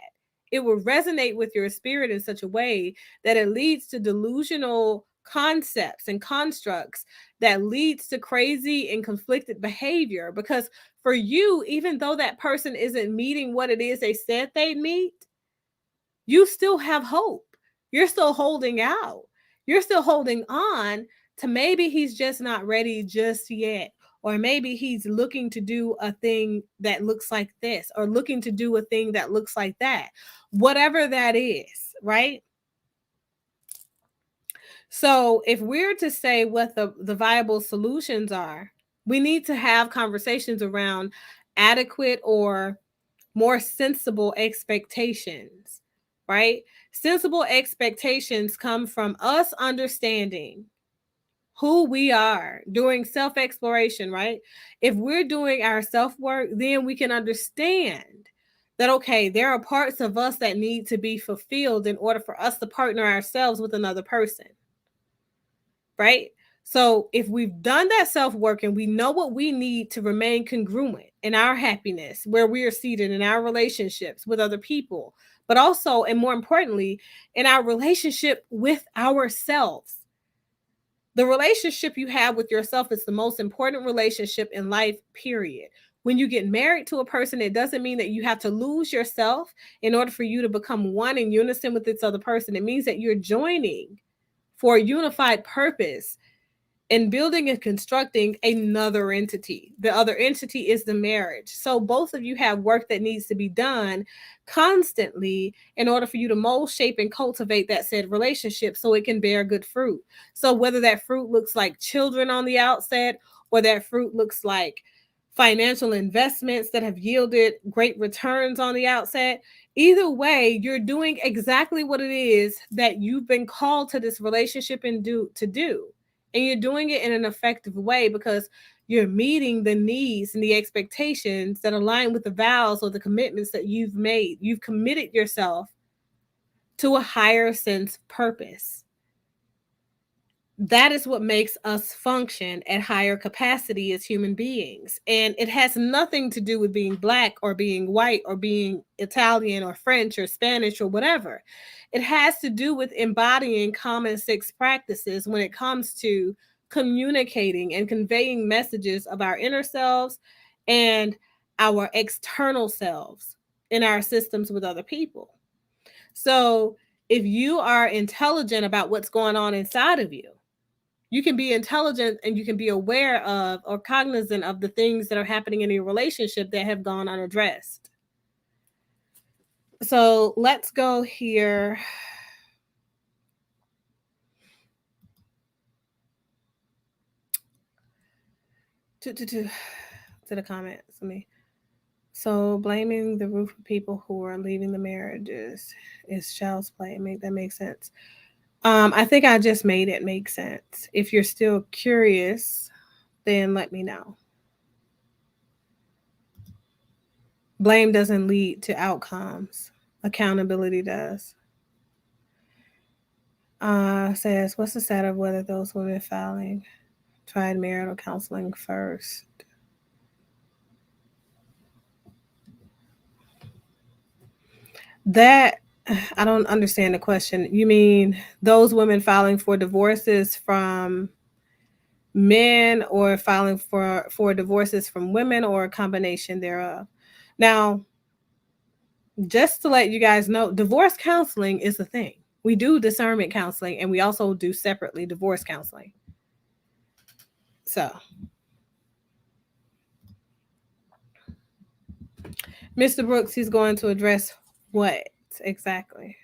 it will resonate with your spirit in such a way that it leads to delusional concepts and constructs that leads to crazy and conflicted behavior. Because for you, even though that person isn't meeting what it is they said they'd meet, you still have hope. You're still holding out. You're still holding on to maybe he's just not ready just yet. Or maybe he's looking to do a thing that looks like this, or looking to do a thing that looks like that. Whatever that is, right? So if we're to say what the viable solutions are, we need to have conversations around adequate or more sensible expectations, right? Sensible expectations come from us understanding who we are, doing self-exploration, right? If we're doing our self-work, then we can understand that, okay, there are parts of us that need to be fulfilled in order for us to partner ourselves with another person, right? So if we've done that self-work and we know what we need to remain congruent in our happiness, where we are seated in our relationships with other people, but also, and more importantly, in our relationship with ourselves. The relationship you have with yourself is the most important relationship in life, period. When you get married to a person, it doesn't mean that you have to lose yourself in order for you to become one in unison with this other person. It means that you're joining for a unified purpose and building and constructing another entity. The other entity is the marriage. So both of you have work that needs to be done constantly in order for you to mold, shape, and cultivate that said relationship so it can bear good fruit. So whether that fruit looks like children on the outset, or that fruit looks like financial investments that have yielded great returns on the outset, either way, you're doing exactly what it is that you've been called to this relationship and do. And you're doing it in an effective way because you're meeting the needs and the expectations that align with the vows or the commitments that you've made. You've committed yourself to a higher sense of purpose. That is what makes us function at higher capacity as human beings. And it has nothing to do with being Black or being white or being Italian or French or Spanish or whatever. It has to do with embodying common sense practices when it comes to communicating and conveying messages of our inner selves and our external selves in our systems with other people. So if you are intelligent about what's going on inside of you, you can be intelligent and you can be aware of or cognizant of the things that are happening in your relationship that have gone unaddressed. So let's go here. To the comments. So blaming the roof of people who are leaving the marriages is child's play. That makes sense. I think I just made it make sense. If you're still curious, then let me know. Blame doesn't lead to outcomes. Accountability does. Says, what's the status of whether those women filing tried marital counseling first? That, I don't understand the question. You mean those women filing for divorces from men, or filing for divorces from women, or a combination thereof? Now, just to let you guys know, divorce counseling is a thing. We do discernment counseling, and we also do separately divorce counseling. So, Mr. Brooks, he's going to address what exactly?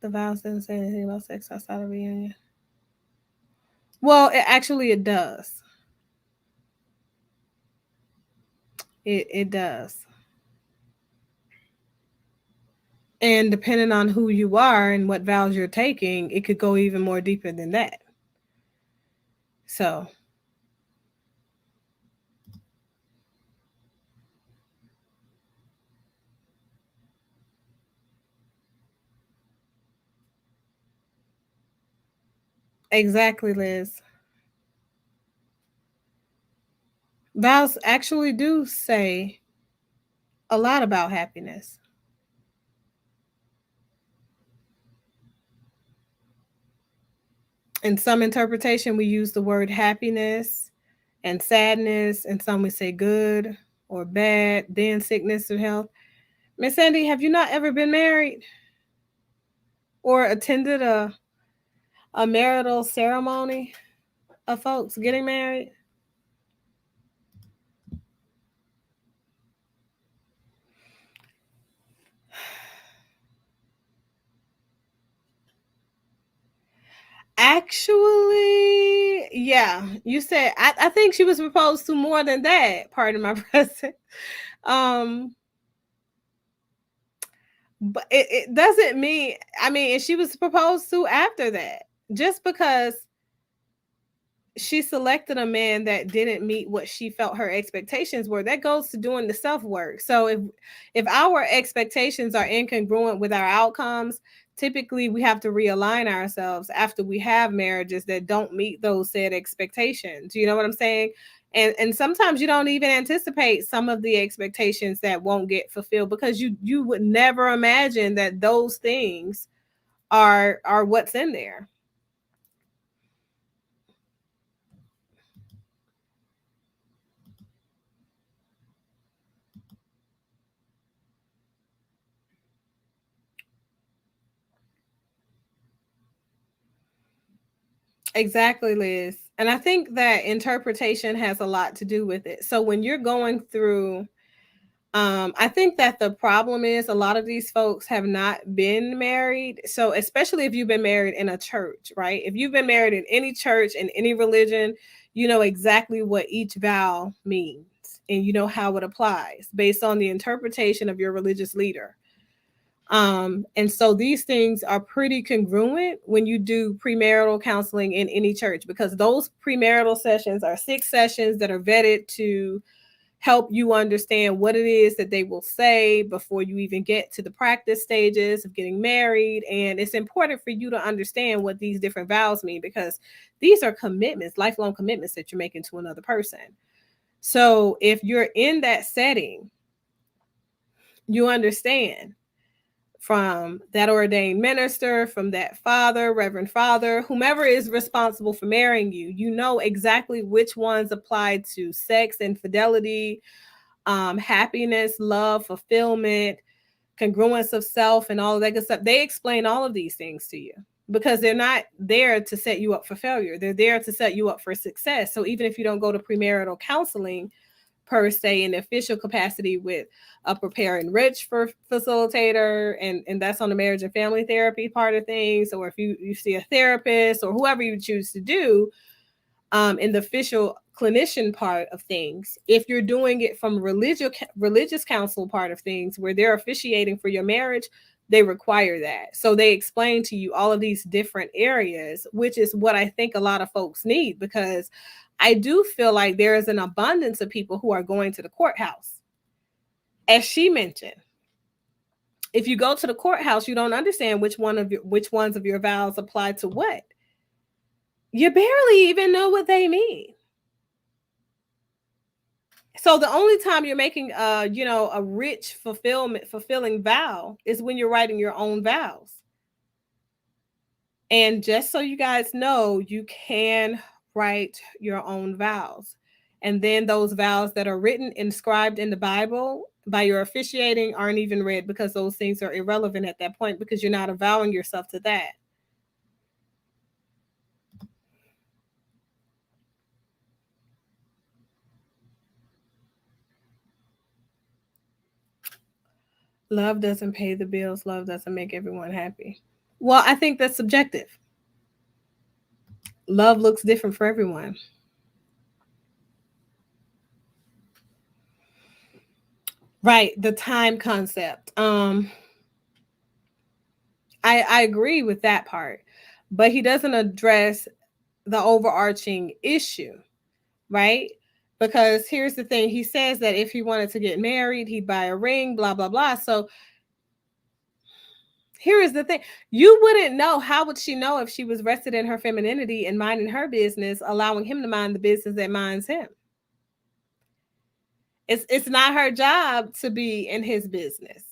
The vows didn't say anything about sex outside of reunion. Well, it does. It does. And depending on who you are and what vows you're taking, it could go even more deeper than that. So, exactly, Liz. Vows actually do say a lot about happiness. In some interpretation, we use the word happiness and sadness, and some we say good or bad, then sickness or health. Miss Sandy, have you not ever been married or attended a marital ceremony of folks getting married? Actually, yeah. You said I think she was proposed to more than that. Pardon my presence. Um, but it doesn't mean. I mean, and she was proposed to after that. Just because she selected a man that didn't meet what she felt her expectations were, that goes to doing the self work. So if our expectations are incongruent with our outcomes, typically we have to realign ourselves after we have marriages that don't meet those said expectations. You know what I'm saying? And sometimes you don't even anticipate some of the expectations that won't get fulfilled because you would never imagine that those things are what's in there. Exactly, Liz. And I think that interpretation has a lot to do with it. So when you're going through, I think that the problem is a lot of these folks have not been married. So especially if you've been married in a church, right? If you've been married in any church, in any religion, you know exactly what each vow means and you know how it applies based on the interpretation of your religious leader. And so these things are pretty congruent when you do premarital counseling in any church, because those premarital sessions are 6 sessions that are vetted to help you understand what it is that they will say before you even get to the practice stages of getting married. And it's important for you to understand what these different vows mean, because these are commitments, lifelong commitments that you're making to another person. So if you're in that setting, you understand from that ordained minister, from that father, reverend father, whomever is responsible for marrying you, you know exactly which ones apply to sex and fidelity, happiness, love, fulfillment, congruence of self, and all of that good stuff. They explain all of these things to you because they're not there to set you up for failure. They're there to set you up for success. So even if you don't go to premarital counseling, per se, in the official capacity with a prepare enrich for facilitator, and that's on the marriage and family therapy part of things, or if you see a therapist or whoever you choose to do, in the official clinician part of things, if you're doing it from religious counsel part of things where they're officiating for your marriage, they require that. So they explain to you all of these different areas, which is what I think a lot of folks need, because I do feel like there is an abundance of people who are going to the courthouse. As she mentioned, if you go to the courthouse, you don't understand which ones of your vows apply to what. You barely even know what they mean. So the only time you're making a rich fulfilling vow is when you're writing your own vows. And just so you guys know, you can write your own vows. And then those vows that are written, inscribed in the Bible by your officiating aren't even read, because those things are irrelevant at that point, because you're not avowing yourself to that. Love doesn't pay the bills. Love doesn't make everyone happy. Well, I think that's subjective. Love looks different for everyone. Right, the time concept. I agree with that part, but he doesn't address the overarching issue, right? Because here's the thing, he says that if he wanted to get married, he'd buy a ring, blah, blah, blah. So here is the thing. You wouldn't know. How would she know if she was rested in her femininity and minding her business, allowing him to mind the business that minds him? It's not her job to be in his business.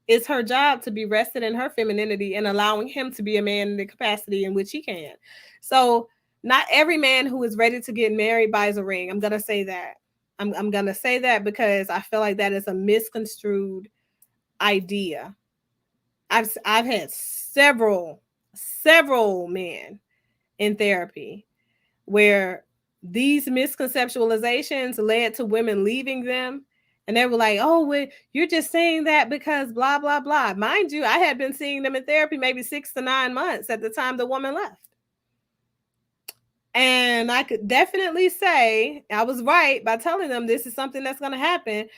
It's her job to be rested in her femininity and allowing him to be a man in the capacity in which he can. So not every man who is ready to get married buys a ring. I'm going to say that. I'm going to say that because I feel like that is a misconstrued idea. I've had several men in therapy where these misconceptualizations led to women leaving them. And they were like, oh, well, you're just saying that because blah, blah, blah. Mind you, I had been seeing them in therapy maybe 6 to 9 months at the time the woman left. And I could definitely say I was right by telling them this is something that's going to happen,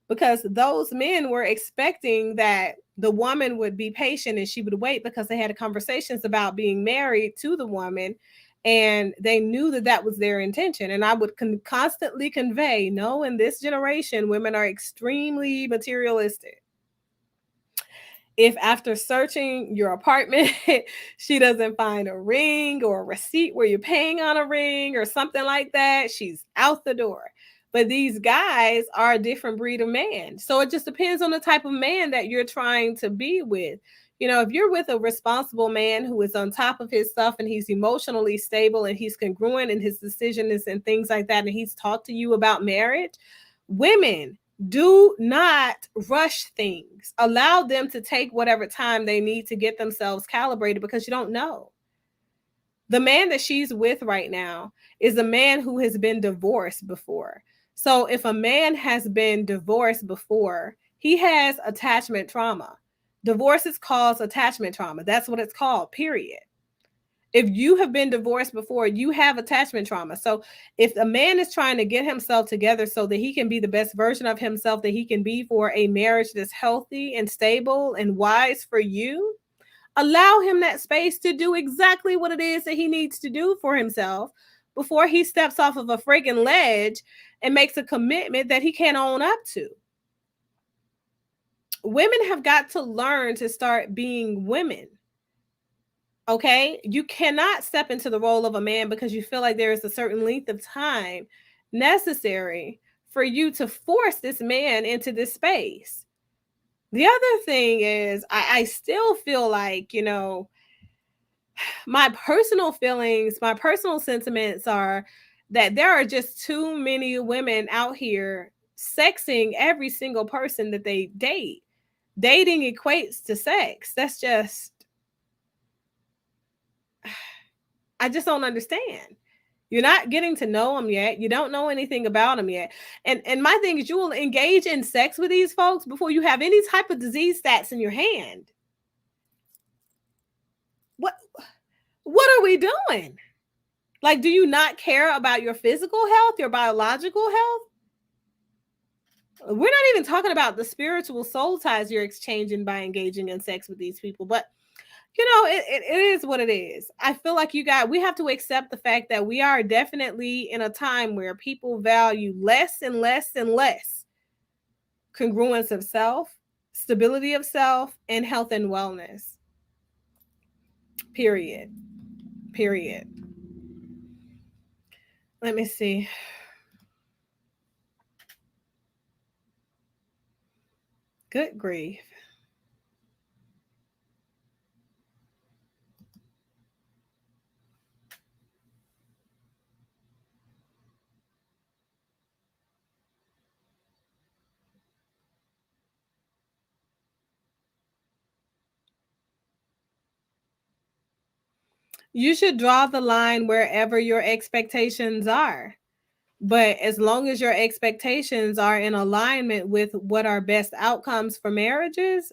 because those men were expecting that the woman would be patient and she would wait because they had conversations about being married to the woman. And they knew that that was their intention. And I would constantly convey, no, in this generation, women are extremely materialistic. If after searching your apartment, she doesn't find a ring or a receipt where you're paying on a ring or something like that, she's out the door. But these guys are a different breed of man. So it just depends on the type of man that you're trying to be with. You know, if you're with a responsible man who is on top of his stuff and he's emotionally stable and he's congruent in his decisions and things like that, and he's talked to you about marriage, women, do not rush things. Allow them to take whatever time they need to get themselves calibrated, because you don't know. The man that she's with right now is a man who has been divorced before. So if a man has been divorced before, he has attachment trauma. Divorces cause attachment trauma. That's what it's called, period. If you have been divorced before, you have attachment trauma. So if a man is trying to get himself together so that he can be the best version of himself that he can be for a marriage that's healthy and stable and wise for you, allow him that space to do exactly what it is that he needs to do for himself before he steps off of a friggin' ledge and makes a commitment that he can't own up to. Women have got to learn to start being women. Okay, you cannot step into the role of a man because you feel like there is a certain length of time necessary for you to force this man into this space. The other thing is, I still feel like, you know, my personal feelings, my personal sentiments are that there are just too many women out here sexing every single person that they date. Dating equates to sex. That's just, I just don't understand. You're not getting to know them yet. You don't know anything about them yet. And my thing is, you will engage in sex with these folks before you have any type of disease stats in your hand. What are we doing? Like, do you not care about your physical health, your biological health? We're not even talking about the spiritual soul ties you're exchanging by engaging in sex with these people. But you know, it is what it is. I feel like we have to accept the fact that we are definitely in a time where people value less and less and less congruence of self, stability of self, and health and wellness. Period. Let me see. Good grief. You should draw the line wherever your expectations are. But as long as your expectations are in alignment with what are best outcomes for marriages,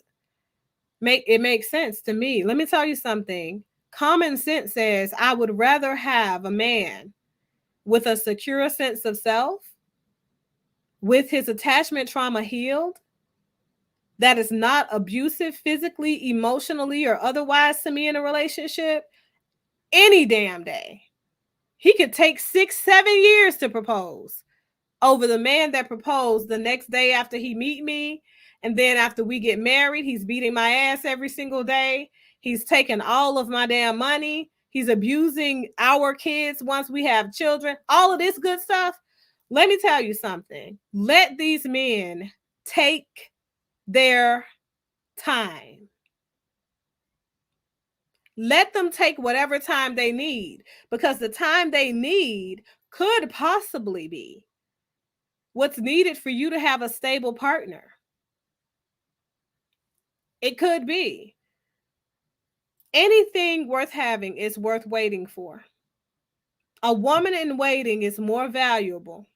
it makes sense to me. Let me tell you something. Common sense says I would rather have a man with a secure sense of self, with his attachment trauma healed, that is not abusive physically, emotionally, or otherwise to me in a relationship any damn day. He could take 6-7 years to propose over the man that proposed the next day after he meet me. And then after we get married, he's beating my ass every single day. He's taking all of my damn money. He's abusing our kids once we have children. All of this good stuff. Let me tell you something. Let these men take their time. Let them take whatever time they need, because the time they need could possibly be what's needed for you to have a stable partner. It could be. Anything worth having is worth waiting for. A woman in waiting is more valuable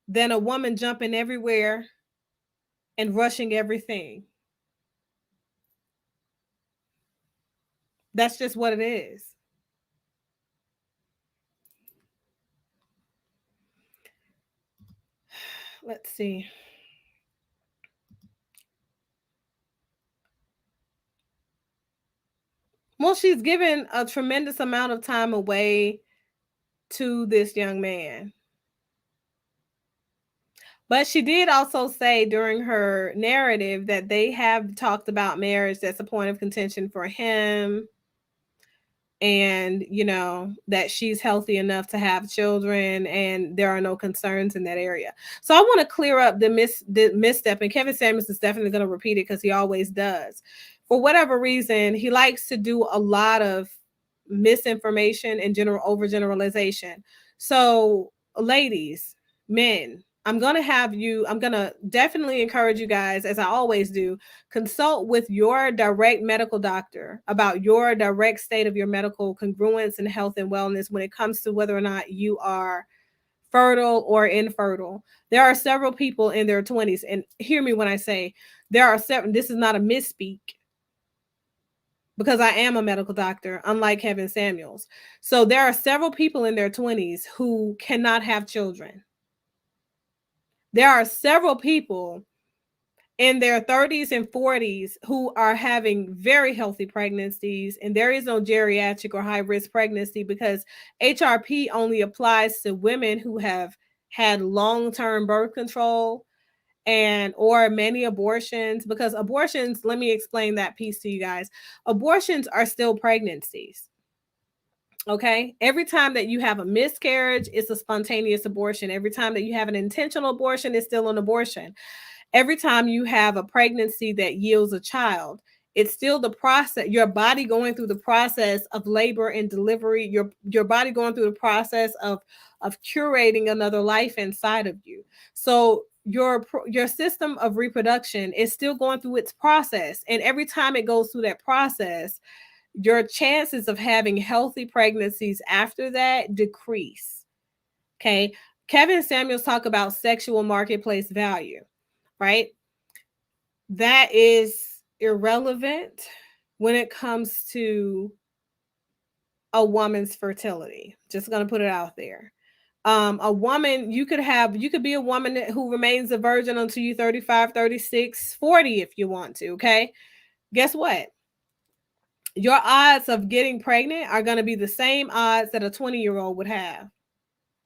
than a woman jumping everywhere and rushing everything. That's just what it is. Let's see. Well, she's given a tremendous amount of time away to this young man. But she did also say during her narrative that they have talked about marriage. That's a point of contention for him. And, you know, that she's healthy enough to have children and there are no concerns in that area. So I want to clear up the misstep. And Kevin Samuels is definitely going to repeat it because he always does. For whatever reason, he likes to do a lot of misinformation and overgeneralization. So, ladies, men, I'm going to definitely encourage you guys, as I always do, consult with your direct medical doctor about your direct state of your medical congruence and health and wellness when it comes to whether or not you are fertile or infertile. There are several people in their 20s, and hear me when I say there are several, this is not a misspeak, because I am a medical doctor, unlike Kevin Samuels. So there are several people in their 20s who cannot have children. There are several people in their 30s and 40s who are having very healthy pregnancies, and there is no geriatric or high-risk pregnancy because HRP only applies to women who have had long-term birth control or many abortions, because abortions, let me explain that piece to you guys. Abortions are still pregnancies. Okay. Every time that you have a miscarriage, it's a spontaneous abortion. Every time that you have an intentional abortion, it's still an abortion. Every time you have a pregnancy that yields a child, it's still the process, your body going through the process of labor and delivery, your body going through the process of curating another life inside of you. So your system of reproduction is still going through its process. And every time it goes through that process, your chances of having healthy pregnancies after that decrease. Okay. Kevin Samuels talk about sexual marketplace value, right? That is irrelevant when it comes to a woman's fertility. Just going to put it out there. A woman, you could be a woman who remains a virgin until you're 35, 36, 40 if you want to. Okay. Guess what? Your odds of getting pregnant are going to be the same odds that a 20-year-old would have,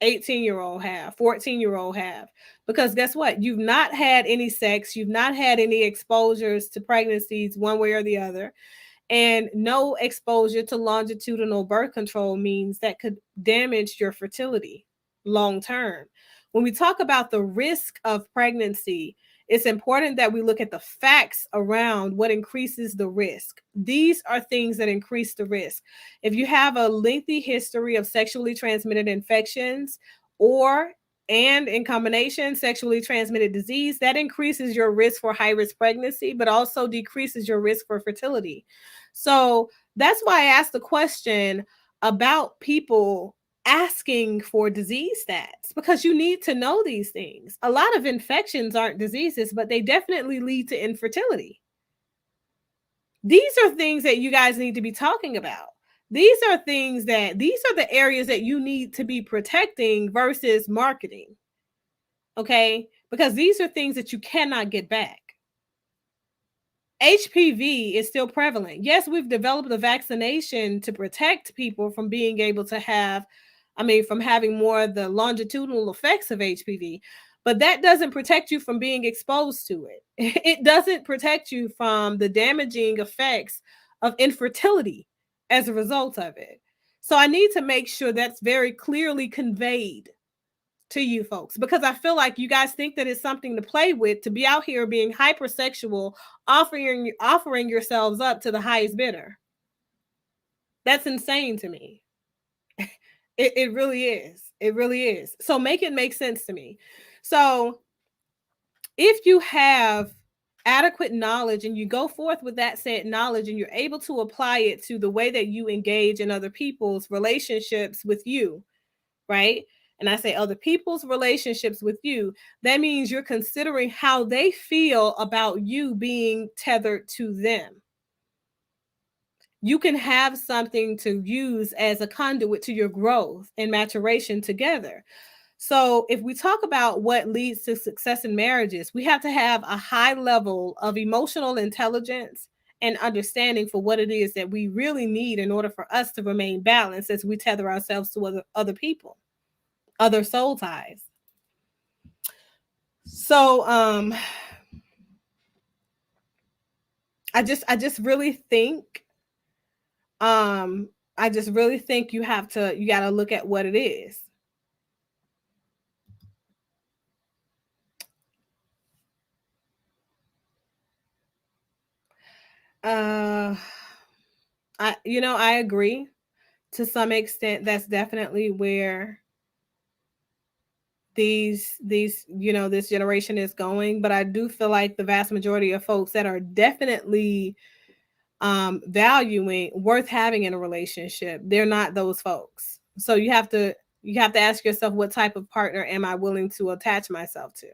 18-year-old have, 14-year-old have. Because guess what? You've not had any sex. You've not had any exposures to pregnancies one way or the other. And no exposure to longitudinal birth control means that could damage your fertility long term. When we talk about the risk of pregnancy, it's important that we look at the facts around what increases the risk. These are things that increase the risk. If you have a lengthy history of sexually transmitted infections and in combination, sexually transmitted disease, that increases your risk for high-risk pregnancy, but also decreases your risk for fertility. So that's why I asked the question about people asking for disease stats, because you need to know these things. A lot of infections aren't diseases, but they definitely lead to infertility. These are things that you guys need to be talking about. These are the areas that you need to be protecting versus marketing. Okay? Because these are things that you cannot get back. HPV is still prevalent. Yes, we've developed a vaccination to protect people from being able to from having more of the longitudinal effects of HPV, but that doesn't protect you from being exposed to it. It doesn't protect you from the damaging effects of infertility as a result of it. So I need to make sure that's very clearly conveyed to you folks, because I feel like you guys think that it's something to play with, to be out here being hypersexual, offering yourselves up to the highest bidder. That's insane to me. It really is. It really is. So make it make sense to me. So if you have adequate knowledge and you go forth with that said knowledge and you're able to apply it to the way that you engage in other people's relationships with you, right? And I say other people's relationships with you, that means you're considering how they feel about you being tethered to them. You can have something to use as a conduit to your growth and maturation together. So if we talk about what leads to success in marriages, we have to have a high level of emotional intelligence and understanding for what it is that we really need in order for us to remain balanced as we tether ourselves to other people, other soul ties. So I just really think you got to look at what it is. I agree to some extent. That's definitely where this generation is going, but I do feel like the vast majority of folks that are definitely valuing worth having in a relationship, they're not those folks. So you have to ask yourself, what type of partner am I willing to attach myself to?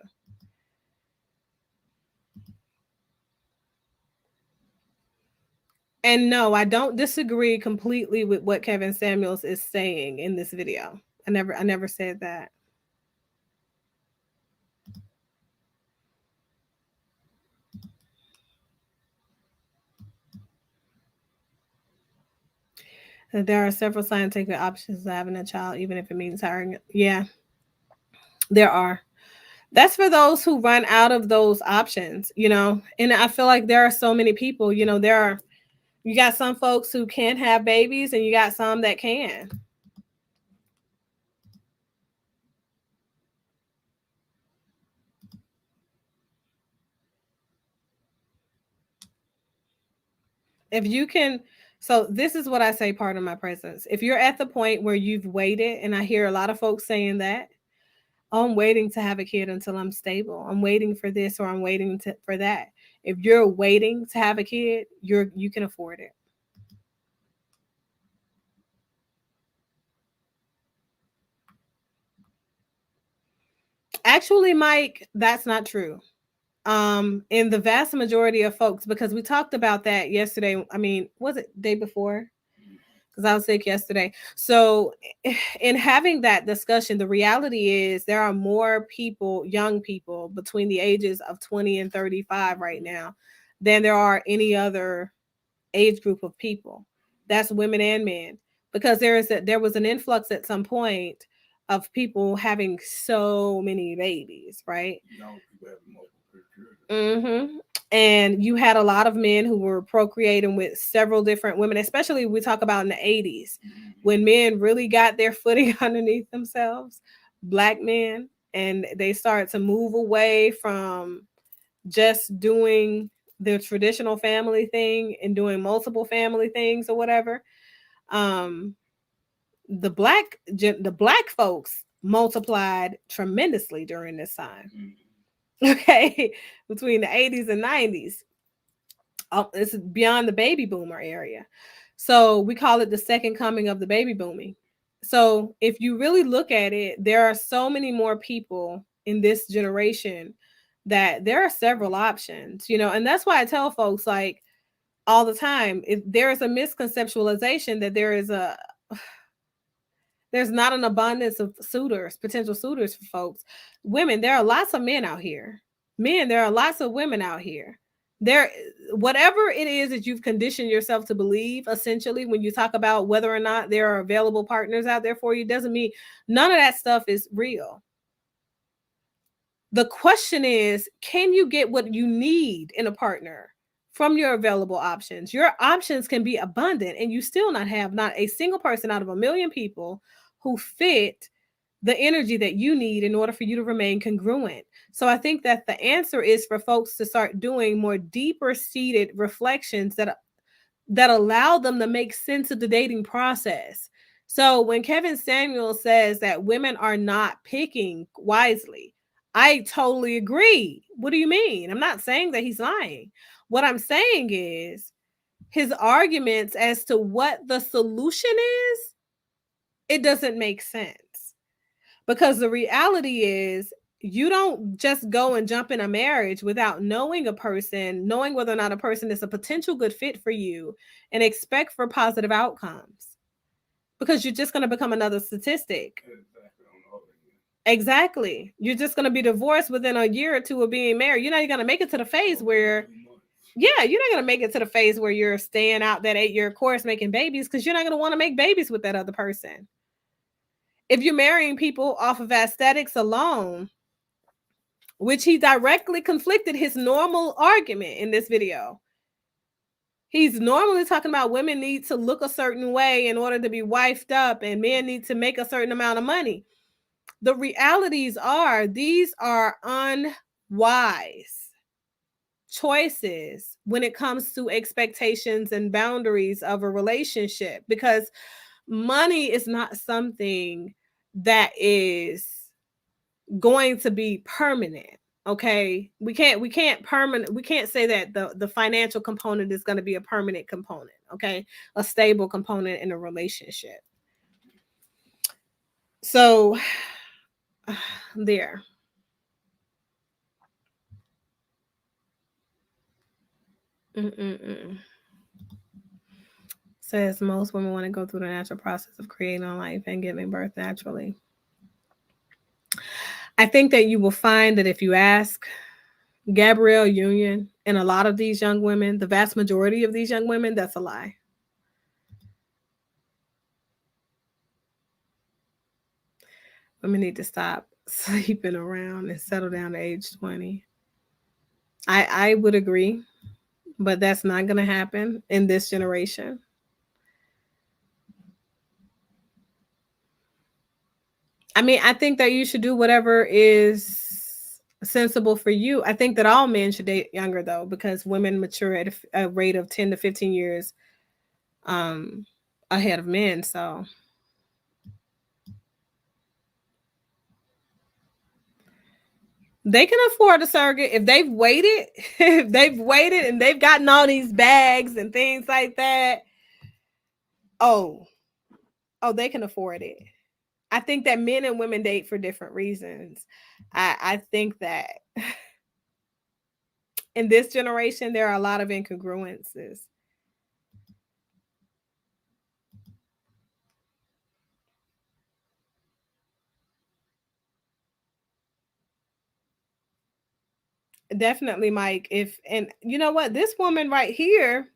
And no, I don't disagree completely with what Kevin Samuels is saying in this video. I never said that. There are several scientific options to having a child, even if it means hiring. Yeah, there are. That's for those who run out of those options, and I feel like there are so many people, you got some folks who can't have babies and you got some that can. If you can, so this is what I say, part of my presence. If you're at the point where you've waited, and I hear a lot of folks saying that, I'm waiting to have a kid until I'm stable. I'm waiting for this, or I'm waiting for that. If you're waiting to have a kid, you can afford it. Actually, Mike, that's not true. In the vast majority of folks, because we talked about that yesterday. I mean, was it day before? Because I was sick yesterday. So in having that discussion, the reality is there are more people, young people between the ages of 20 and 35 right now than there are any other age group of people. That's women and men, because there was an influx at some point of people having so many babies, right? Mm-hmm. And you had a lot of men who were procreating with several different women, especially we talk about in the 80s, when men really got their footing underneath themselves, Black men, and they started to move away from just doing the traditional family thing and doing multiple family things or whatever. The black folks multiplied tremendously during this time. Okay, between the 80s and 90s. It's beyond the baby boomer area. So we call it the second coming of the baby booming. So if you really look at it, there are so many more people in this generation that there are several options, and that's why I tell folks, like, all the time, if there is a misconceptualization that there's not an abundance of potential suitors for folks. Women, there are lots of men out here. Men, there are lots of women out here. Whatever it is that you've conditioned yourself to believe, essentially, when you talk about whether or not there are available partners out there for you, doesn't mean none of that stuff is real. The question is, can you get what you need in a partner from your available options? Your options can be abundant and you still not a single person out of 1 million people who fit the energy that you need in order for you to remain congruent. So I think that the answer is for folks to start doing more deeper seated reflections that allow them to make sense of the dating process. So when Kevin Samuel says that women are not picking wisely, I totally agree. What do you mean? I'm not saying that he's lying. What I'm saying is his arguments as to what the solution is, it doesn't make sense. Because the reality is, you don't just go and jump in a marriage without knowing a person, knowing whether or not a person is a potential good fit for you, and expect for positive outcomes. Because you're just going to become another statistic. Exactly. You're just going to be divorced within a year or two of being married. You're not going to make it to the phase where, yeah, you're not going to make it to the phase where you're staying out that 8-year course making babies, because you're not going to want to make babies with that other person. If you're marrying people off of aesthetics alone, which he directly conflicted his normal argument in this video. He's normally talking about women need to look a certain way in order to be wifed up, and men need to make a certain amount of money. The realities are, these are unwise choices when it comes to expectations and boundaries of a relationship, because money is not something that is going to be permanent. Okay, we can't say that the financial component is going to be a permanent component. Okay, a stable component in a relationship. So there. Says most women want to go through the natural process of creating a life and giving birth naturally. I think that you will find that if you ask Gabrielle Union and a lot of these young women, the vast majority of these young women, that's a lie. Women need to stop sleeping around and settle down at age 20. I would agree, but that's not going to happen in this generation. I mean, I think that you should do whatever is sensible for you. I think that all men should date younger, though, because women mature at a rate of 10 to 15 years ahead of men. So they can afford a surrogate if they've waited. If they've waited and they've gotten all these bags and things like that. Oh, they can afford it. I think that men and women date for different reasons. I think that in this generation, there are a lot of incongruences. Definitely, Mike. And you know what? This woman right here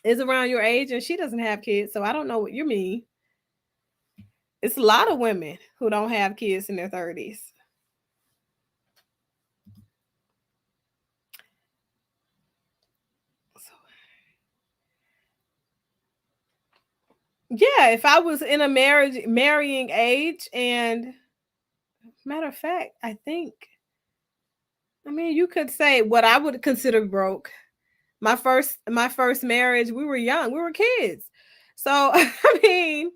is around your age and she doesn't have kids. So I don't know what you mean. It's a lot of women who don't have kids in their 30s. Yeah, if I was in a marrying age, and matter of fact, I mean, you could say what I would consider broke. My first marriage, we were young, we were kids. So, I mean,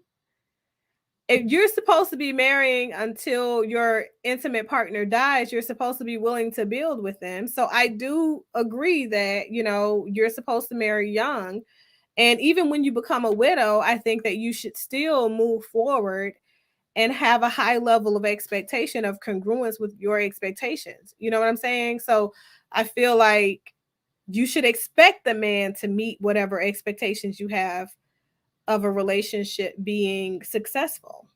if you're supposed to be marrying until your intimate partner dies, you're supposed to be willing to build with them. So I do agree that, you're supposed to marry young. And even when you become a widow, I think that you should still move forward and have a high level of expectation of congruence with your expectations. You know what I'm saying? So I feel like you should expect the man to meet whatever expectations you have of a relationship being successful.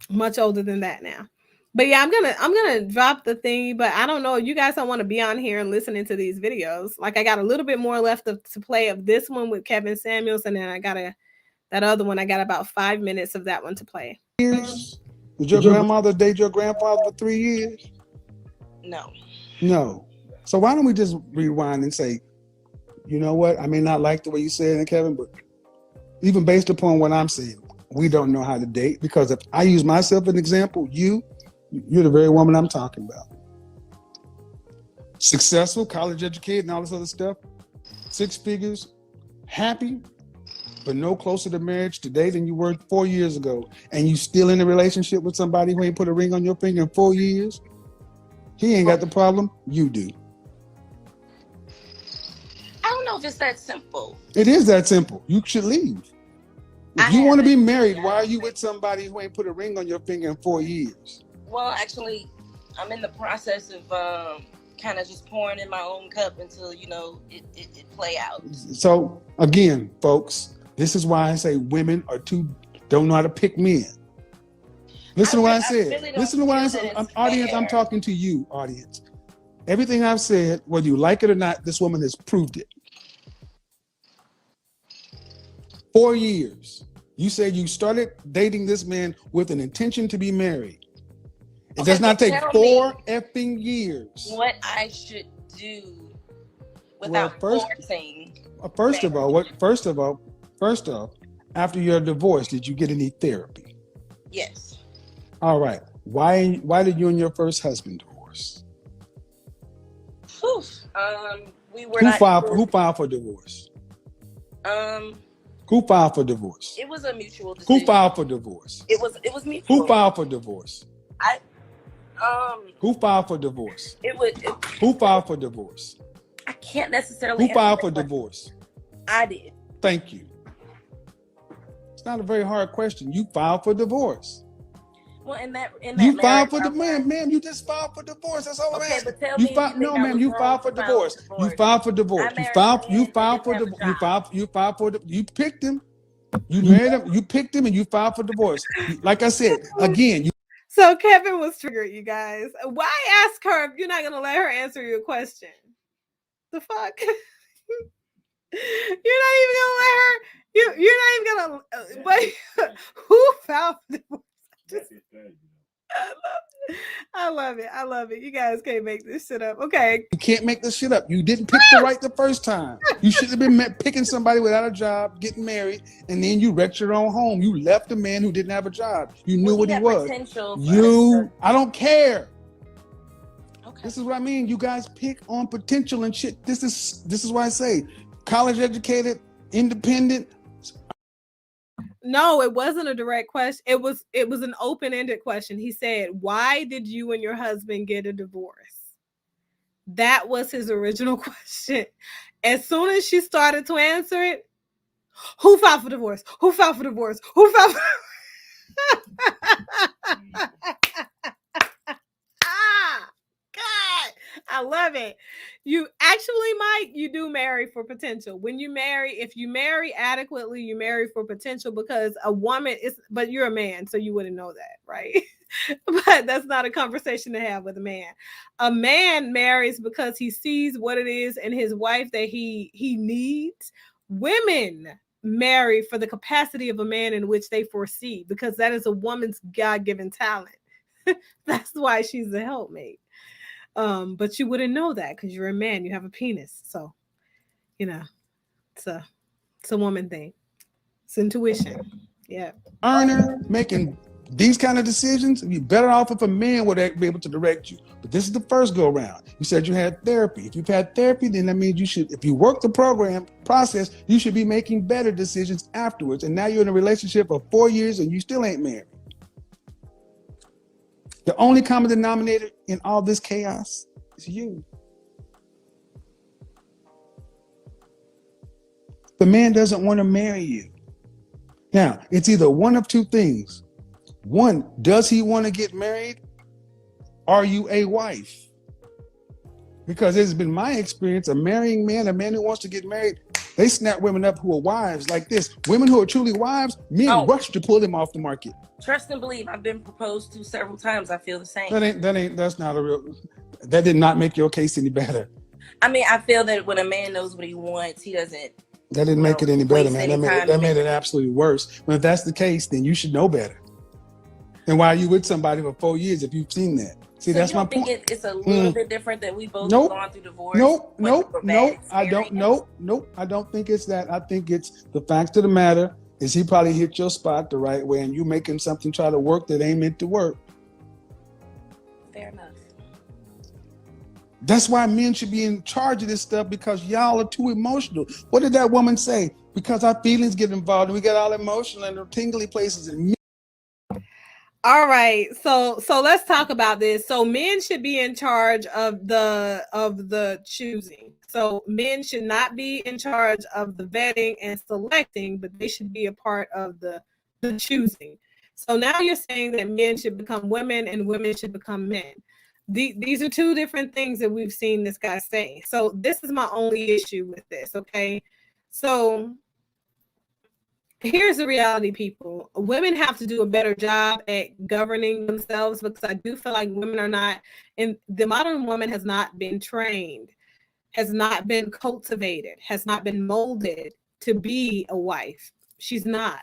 Much older than that now. But yeah, I'm gonna drop the thing, but I don't know. You guys don't want to be on here and listening to these videos. Like, I got a little bit more left to play of this one with Kevin Samuels, and then I got that other one. I got about 5 minutes of that one to play. Did your grandmother date your grandfather for 3 years? No. No. So why don't we just rewind and say, you know what? I may not like the way you said it, Kevin, but even based upon what I'm saying, we don't know how to date, because if I use myself as an example, you're the very woman I'm talking about. Successful, college educated, and all this other stuff. 6 figures, happy, but no closer to marriage today than you were 4 years ago. And you still in a relationship with somebody who ain't put a ring on your finger in 4 years? He ain't got the problem, you do. I don't know if it's that simple. It is that simple. You should leave. If you want to be married, why are you with somebody who ain't put a ring on your finger in 4 years? Well, actually, I'm in the process of kind of just pouring in my own cup until, you know, it play out. So again, folks, this is why I say women don't know how to pick men. Listen to what I said. Listen to what I said. Audience, I'm talking to you, audience. Everything I've said, whether you like it or not, this woman has proved it. 4 years. You said you started dating this man with an intention to be married. It does not take 4 effing years. What I should do without forcing. First off, after your divorce, did you get any therapy? Yes. All right. Why did you and your first husband divorce? We were Who filed for divorce? Who filed for divorce? It was a mutual decision. Who filed for divorce? It was mutual. Who filed for divorce? Who filed for divorce? Who filed for divorce? I can't necessarily. Who filed for divorce? I did. Thank you. It's not a very hard question. You filed for divorce. Well, in that you filed for the ma'am. You just filed for divorce. That's all I'm asking. But tell me, no, ma'am. You filed for divorce. You filed for divorce. You filed for divorce. You picked him. You married him. You picked him, and you filed for divorce. Like I said again. So Kevin was triggered, you guys. Why ask her if you're not gonna let her answer your question? The fuck? You're not even gonna let her. You're not even gonna. But who filed for divorce? I love it. I love it. You guys can't make this shit up. Okay. You can't make this shit up. You didn't pick the right the first time. You should have been picking somebody without a job, getting married, and then you wrecked your own home. You left a man who didn't have a job. You knew what he was. I don't care. Okay. This is what I mean. You guys pick on potential and shit. This is why I say college educated, independent. No, it wasn't a direct question. It was an open-ended question. He said, "Why did you and your husband get a divorce?" That was his original question. As soon as she started to answer it, who filed for divorce? Who filed for divorce? Who filed for I love it. You actually, Mike, you do marry for potential. When you marry, if you marry adequately, you marry for potential, because a woman is, but you're a man, so you wouldn't know that, right? But that's not a conversation to have with a man. A man marries because he sees what it is in his wife that he needs. Women marry for the capacity of a man in which they foresee, because that is a woman's God-given talent. That's why she's a helpmate. But you wouldn't know that because you're a man, you have a penis. So, you know, it's a woman thing. It's intuition. Yeah. Earner making these kind of decisions, you'd be better off if a man would be able to direct you. But this is the first go around. You said you had therapy. If you've had therapy, then that means you should, if you work the process, you should be making better decisions afterwards. And now you're in a relationship of 4 years and you still ain't married. The only common denominator in all this chaos is you. The man doesn't want to marry you. Now, it's either one of two things. One, does he want to get married? Are you a wife? Because it's been my experience, a marrying man, a man who wants to get married, they snap women up who are wives like this. Women who are truly wives, men rush to pull them off the market. Trust and believe, I've been proposed to several times. I feel the same. That did not make your case any better. I mean, I feel that when a man knows what he wants, he doesn't. That didn't make it any better, man. That made it absolutely worse. But if that's the case, then you should know better. And why are you with somebody for 4 years if you've seen that? See, So that's you my don't think point. it's a little bit different that we both Nope. gone through divorce? Nope. went through a bad I don't. experience? Nope. I don't think it's that. I think it's the fact of the matter is he probably hit your spot the right way, and you making something try to work that ain't meant to work. Fair enough. That's why men should be in charge of this stuff, because y'all are too emotional. What did that woman say? Because our feelings get involved and we get all emotional and the tingly places. And All right, so let's talk about this. So men should be in charge of the choosing. So men should not be in charge of the vetting and selecting, but they should be a part of the choosing. So now you're saying that men should become women and women should become men. These are two different things that we've seen this guy say. So this is my only issue with this, okay? So here's the reality, people. Women have to do a better job at governing themselves, because I do feel like women are not, and the modern woman has not been trained, has not been cultivated, has not been molded to be a wife. She's not.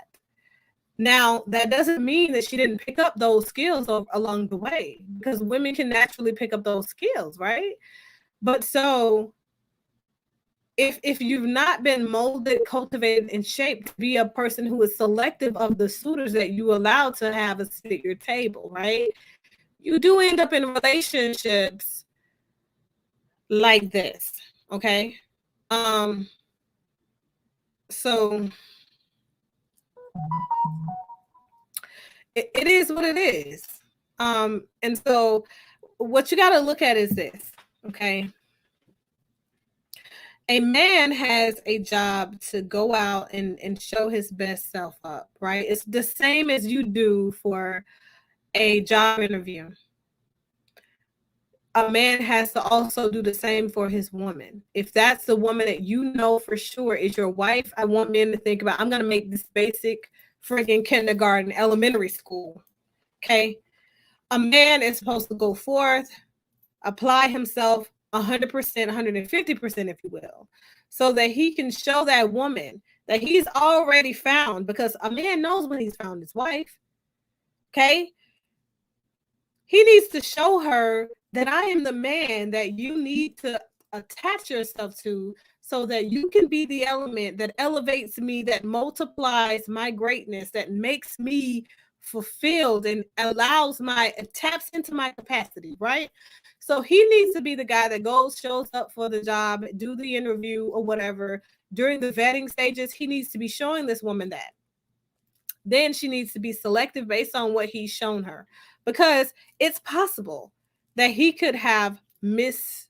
Now, that doesn't mean that she didn't pick up those skills along the way, because women can naturally pick up those skills, right? But so if you've not been molded, cultivated, and shaped to be a person who is selective of the suitors that you allow to have a seat at your table, right? You do end up in relationships like this, okay? So it is what it is. And so what you got to look at is this, okay? A man has a job to go out and show his best self up, right? It's the same as you do for a job interview. A man has to also do the same for his woman. If that's the woman that you know for sure is your wife, I want men to think about, I'm going to make this basic freaking kindergarten, elementary school, okay? A man is supposed to go forth, apply himself 100%, 150%, if you will, so that he can show that woman that he's already found, because a man knows when he's found his wife, okay? He needs to show her that I am the man that you need to attach yourself to, so that you can be the element that elevates me, that multiplies my greatness, that makes me fulfilled and taps into my capacity, right? So he needs to be the guy that shows up for the job, do the interview or whatever. During the vetting stages, he needs to be showing this woman that. Then she needs to be selective based on what he's shown her, because it's possible that he could have misstepped,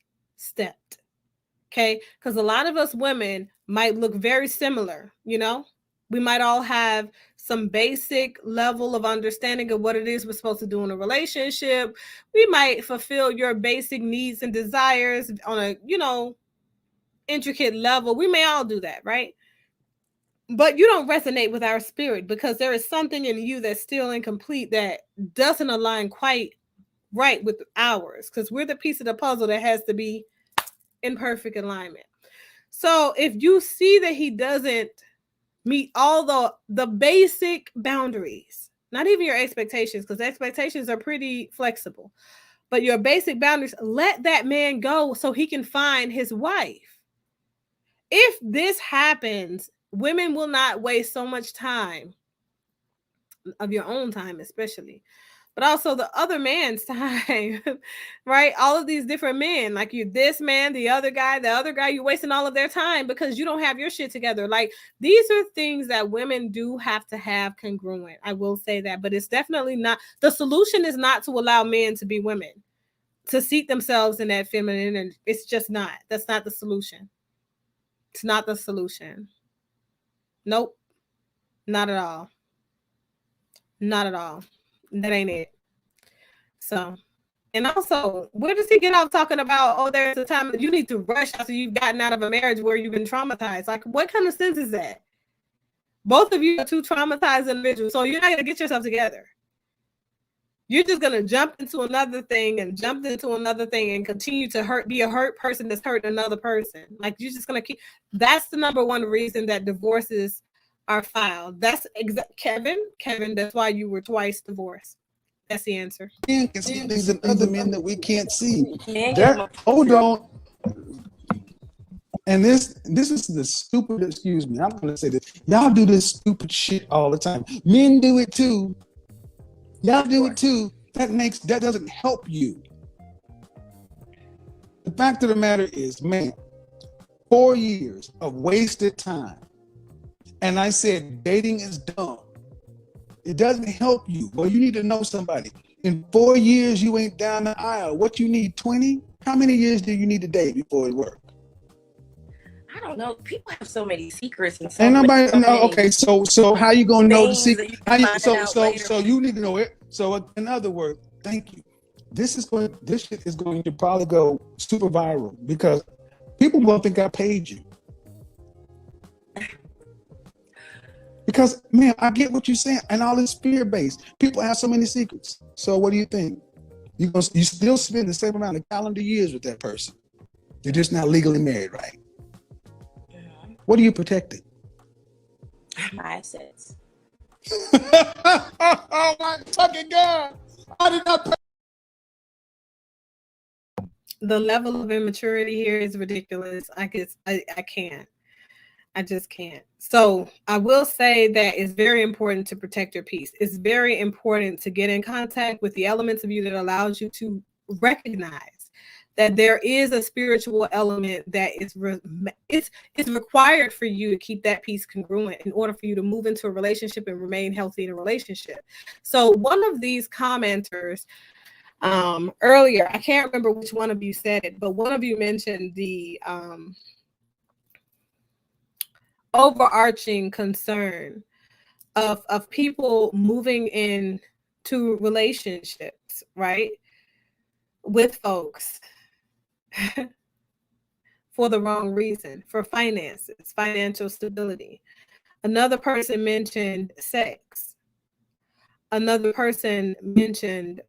okay? Because a lot of us women might look very similar, you know? We might all have some basic level of understanding of what it is we're supposed to do in a relationship. We might fulfill your basic needs and desires on a, intricate level. We may all do that, right? But you don't resonate with our spirit, because there is something in you that's still incomplete, that doesn't align quite right with ours, because we're the piece of the puzzle that has to be in perfect alignment. So if you see that he doesn't meet all the basic boundaries, not even your expectations, because expectations are pretty flexible, but your basic boundaries, let that man go so he can find his wife. If this happens, women will not waste so much time, of your own time especially, but also the other man's time, right? All of these different men, like you, this man, the other guy, you're wasting all of their time because you don't have your shit together. Like, these are things that women do have to have congruent. I will say that, but it's definitely not, the solution is not to allow men to be women, to seat themselves in that feminine, and it's just not, that's not the solution. It's not the solution. Nope. Not at all. Not at all. That ain't it. So, and also, where does he get off talking about, oh, there's a time that you need to rush after you've gotten out of a marriage where you've been traumatized? Like, what kind of sense is that? Both of you are two traumatized individuals, so you're not going to get yourself together. You're just going to jump into another thing and continue to be a hurt person that's hurting another person. Like, you're just going to keep, that's the number one reason that divorces are filed. That's Kevin, that's why you were twice divorced. That's the answer. Men can see things in other men that we can't see. Men There, get hold on. And this is the stupid, excuse me, I'm going to say this. Y'all do this stupid shit all the time. Men do it too. Y'all do it too. That doesn't help you. The fact of the matter is, man, 4 years of wasted time. And I said, dating is dumb. It doesn't help you. Well, you need to know somebody. In 4 years, you ain't down the aisle. What you need, 20? How many years do you need to date before it works? I don't know. People have so many secrets and Ain't nobody many know. Okay, so how you gonna know the things that secret? you can find out So later. you need to know it. So in other words, thank you. This shit is going to probably go super viral because people won't think I paid you. Because man, I get what you're saying, and all this fear-based. People have so many secrets. So what do you think? You still spend the same amount of calendar years with that person. You're just not legally married, right? What are you protecting? My assets. Oh my fucking God! I did not pay. The level of immaturity here is ridiculous. I can't. I just can't. So I will say that it's very important to protect your peace. It's very important to get in contact with the elements of you that allows you to recognize that there is a spiritual element that is it's required for you to keep that peace congruent in order for you to move into a relationship and remain healthy in a relationship. So one of these commenters earlier, I can't remember which one of you said it, but one of you mentioned the overarching concern of people moving into relationships, right, with folks for the wrong reason, for finances, financial stability. Another person mentioned sex. Another person mentioned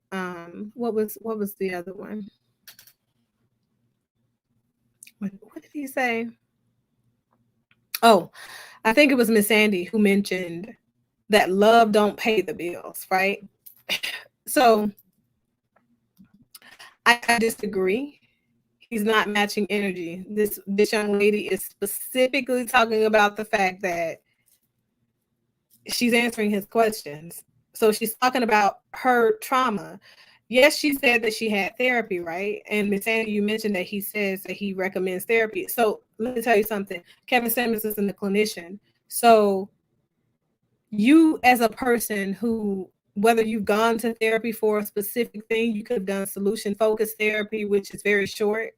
what was the other one? What did he say? Oh, I think it was Miss Sandy who mentioned that love don't pay the bills, right? So I disagree. He's not matching energy. This young lady is specifically talking about the fact that she's answering his questions. So she's talking about her trauma. Yes, she said that she had therapy, right? And Miss Sandy, you mentioned that he says that he recommends therapy. So let me tell you something. Kevin Samuels isn't a clinician. So you as a person who, whether you've gone to therapy for a specific thing, you could have done solution-focused therapy, which is very short.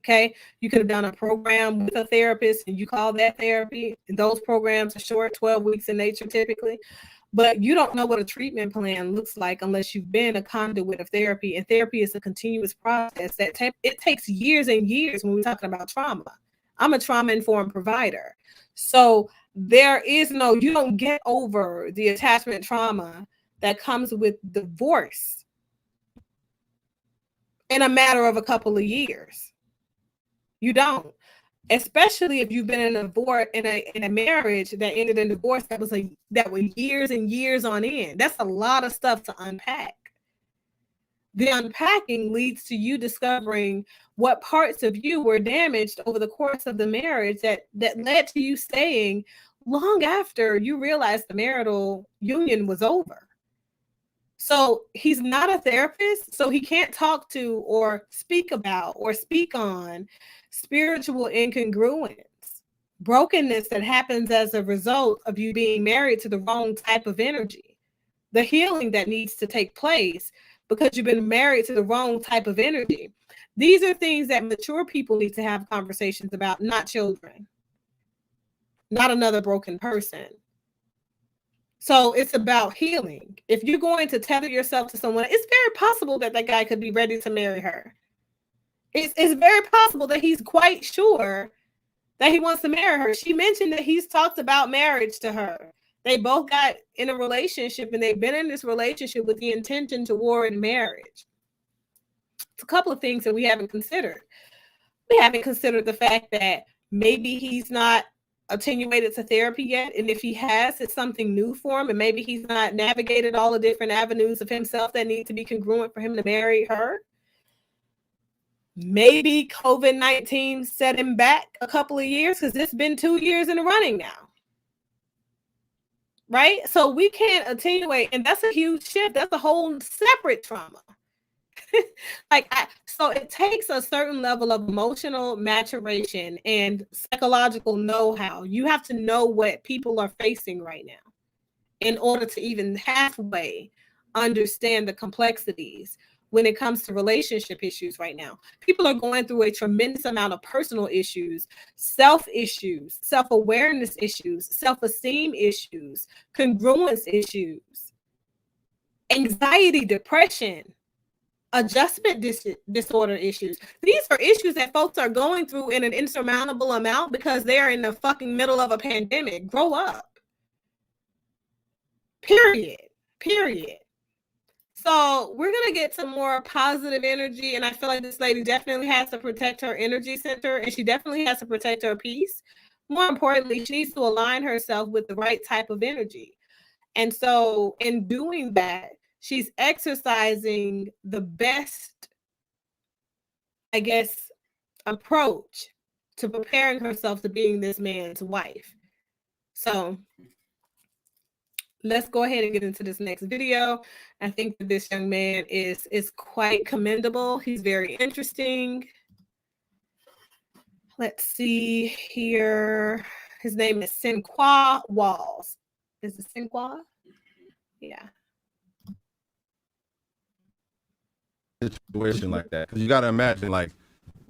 Okay, you could have done a program with a therapist and you call that therapy. And those programs are short, 12 weeks in nature typically. But you don't know what a treatment plan looks like unless you've been a conduit of therapy. And therapy is a continuous process that it takes years and years when we're talking about trauma. I'm a trauma-informed provider. So there is you don't get over the attachment trauma that comes with divorce in a matter of a couple of years. You don't. Especially if you've been in a divorce in a marriage that ended in divorce that was years and years on end. That's a lot of stuff to unpack. The unpacking leads to you discovering what parts of you were damaged over the course of the marriage that led to you staying long after you realized the marital union was over. So he's not a therapist, so he can't talk to or speak about or speak on spiritual incongruence, brokenness that happens as a result of you being married to the wrong type of energy, the healing that needs to take place because you've been married to the wrong type of energy. These are things that mature people need to have conversations about, not children, not another broken person. So it's about healing. If you're going to tether yourself to someone, it's very possible that guy could be ready to marry her. It's very possible that he's quite sure that he wants to marry her. She mentioned that he's talked about marriage to her. They both got in a relationship and they've been in this relationship with the intention toward marriage. It's a couple of things that we haven't considered. We haven't considered the fact that maybe he's not attenuated to therapy yet. And if he has, it's something new for him. And maybe he's not navigated all the different avenues of himself that need to be congruent for him to marry her. Maybe COVID-19 set him back a couple of years because it's been 2 years in the running now. Right? So we can't attenuate. And that's a huge shift. That's a whole separate trauma. So it takes a certain level of emotional maturation and psychological know-how. You have to know what people are facing right now in order to even halfway understand the complexities when it comes to relationship issues right now. People are going through a tremendous amount of personal issues, self-awareness issues, self-esteem issues, congruence issues, anxiety, depression, adjustment disorder issues. These are issues that folks are going through in an insurmountable amount because they're in the fucking middle of a pandemic. Grow up. Period. So we're going to get some more positive energy. And I feel like this lady definitely has to protect her energy center, and she definitely has to protect her peace. More importantly, she needs to align herself with the right type of energy. And so in doing that, she's exercising the best, I guess, approach to preparing herself to being this man's wife. So let's go ahead and get into this next video. I think that this young man is quite commendable. He's very interesting. Let's see here. His name is Sinqua Walls. Is it Sinqua? Yeah. Situation like that, because you got to imagine, like,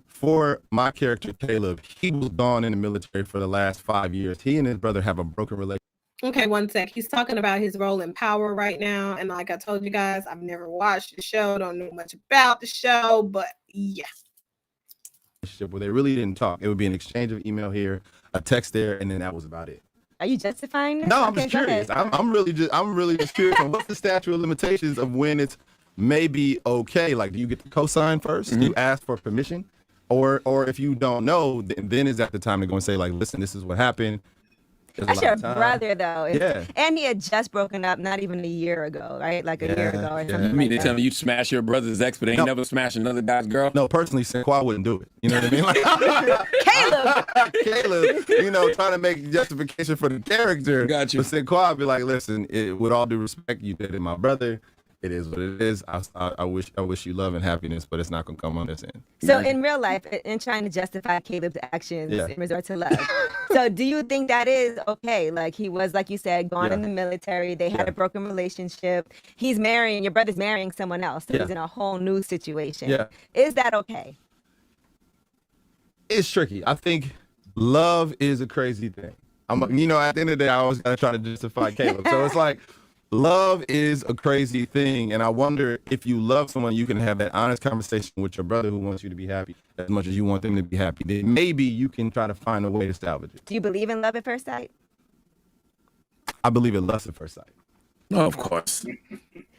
for my character Caleb, he was gone in the military for the last 5 years. He and his brother have a broken relationship. Okay, one sec. He's talking about his role in Power right now, and like I told you guys, I've never watched the show, don't know much about the show, but yeah. Where they really didn't talk. It would be an exchange of email here, a text there, and then that was about it. Are you justifying this? No, I'm just curious. I'm really just curious on what's the statute of limitations of when it's maybe okay. Like, do you get to co-sign first? Do you ask for permission? Or if you don't know, then is that the time to go and say, like, listen, this is what happened. That's your brother, though. Yeah. And he had just broken up not even a year ago, right? Like a year ago or something. I mean, they tell me you smash your brother's ex, but they ain't never smash another guy's girl. No, personally, Sinqua wouldn't do it. You know what I mean? Like, Caleb, you know, trying to make justification for the character. Got you. But Sinqua would be like, listen, with all due respect, you did it, my brother. It is what it is. I wish you love and happiness, but it's not gonna come on this end. So in real life, in trying to justify Caleb's actions in resort to love, so do you think that is okay? Like, he was, like you said, gone in the military. They had a broken relationship. He's marrying, your brother's marrying someone else. So he's in a whole new situation. Yeah. Is that okay? It's tricky. I think love is a crazy thing. You know, at the end of the day, I always gotta try to justify Caleb. So it's like, love is a crazy thing, and I wonder if you love someone, you can have that honest conversation with your brother who wants you to be happy as much as you want them to be happy. Then maybe you can try to find a way to salvage it. Do you believe in love at first sight? I believe in lust at first sight. Oh, of course.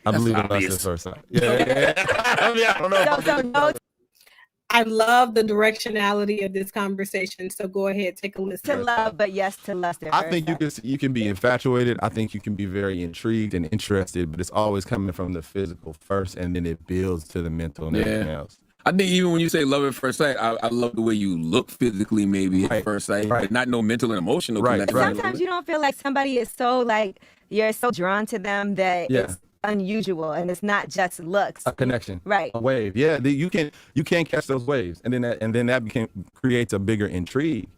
I believe in lust at first sight. Yeah. I mean, I don't know. So no. I love the directionality of this conversation. So go ahead, take a listen. To love, but yes to lust at I first think you can be infatuated. I think you can be very intrigued and interested, but it's always coming from the physical first, and then it builds to the mental and everything else. I think even when you say love at first sight, I love the way you look physically, maybe at first sight, but not no mental and emotional connection. Sometimes you don't feel like somebody is so, like, you're so drawn to them that it's unusual, and it's not just looks. A connection, right? A wave, you can catch those waves, and then that creates a bigger intrigue,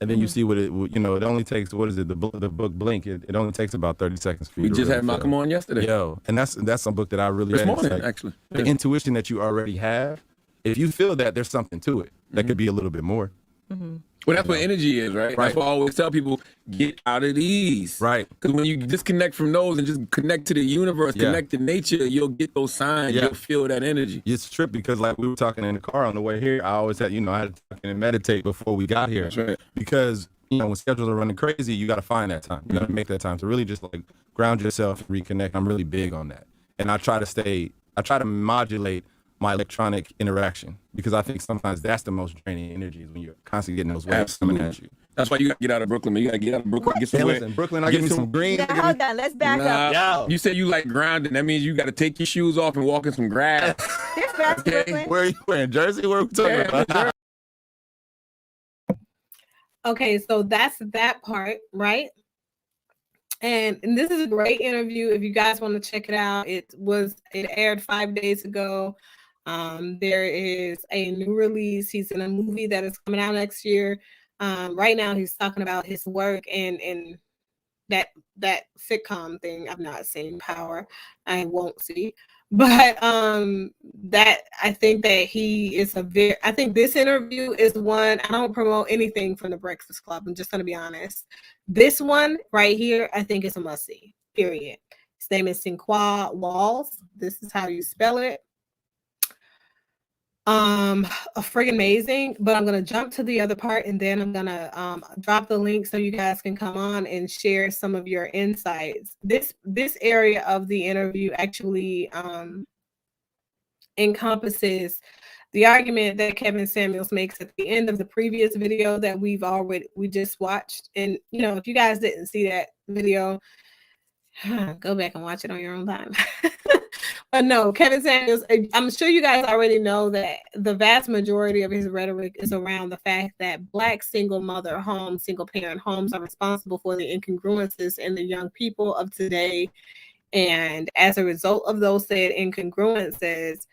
and then you see what it, you know. It only takes, what is it? The book Blink. It only takes about 30 seconds for you. We just had Malcolm on yesterday. And that's some book that I really this read. morning, like, actually. The intuition that you already have. If you feel that there's something to it, that could be a little bit more. Well, that's what energy is, right? That's what I always tell people, get out of these. Right. Because when you disconnect from those and just connect to the universe, connect to nature, you'll get those signs. You'll feel that energy. It's true, because like we were talking in the car on the way here, I always had, I had to talk and meditate before we got here. That's right. Because, when schedules are running crazy, you got to find that time. You got to make that time to really just like ground yourself and reconnect. I'm really big on that. And I try to modulate my electronic interaction, because I think sometimes that's the most draining energy, is when you're constantly getting those waves coming at you. That's why you got to get out of Brooklyn, man. You got to get out of Brooklyn. Get Hey, somewhere. listen, Brooklyn, I give me some green. Yeah, hold on. Let's back up. Nah, you said you like grounding. That means you got to take your shoes off and walk in some grass. There's grass in Brooklyn. Where are you wearing? Jersey? Where are we talking about? Okay, so that's that part, right? And this is a great interview. If you guys want to check it out, it aired 5 days ago. There is a new release. He's in a movie that is coming out next year. Right now he's talking about his work and that sitcom thing. I've not seen Power. I won't see. But that I think that he is I think this interview is one. I don't promote anything from the Breakfast Club. I'm just gonna be honest. This one right here, I think is a must-see. Period. His name is Sinqua Walls. This is how you spell it. Friggin' amazing. But I'm gonna jump to the other part, and then I'm gonna drop the link so you guys can come on and share some of your insights. This area of the interview actually encompasses the argument that Kevin Samuels makes at the end of the previous video that we just watched. And if you guys didn't see that video, go back and watch it on your own time. But no, Kevin Samuels, I'm sure you guys already know that the vast majority of his rhetoric is around the fact that Black single parent homes are responsible for the incongruences in the young people of today. And as a result of those said incongruences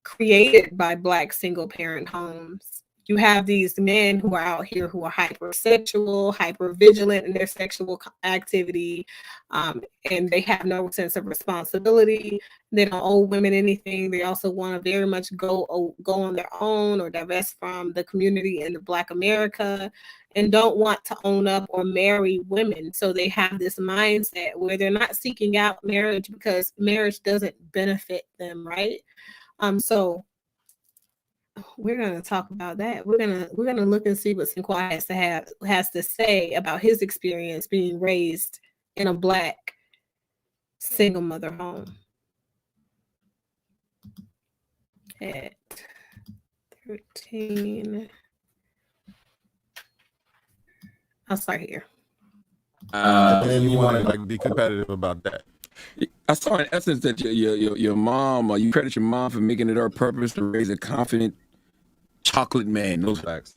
created by Black single parent homes, you have these men who are out here who are hypersexual, hypervigilant in their sexual activity, and they have no sense of responsibility. They don't owe women anything. They also want to very much go on their own or divest from the community in the Black America, and don't want to own up or marry women. So they have this mindset where they're not seeking out marriage because marriage doesn't benefit them, right? So we're gonna talk about that. We're gonna look and see what Sinqua has to say about his experience being raised in a Black single mother home. At 13, I'll start here. And you want to be competitive about that. I saw in essence that your mom, you credit your mom for making it her purpose to raise a confident chocolate man. Those facts.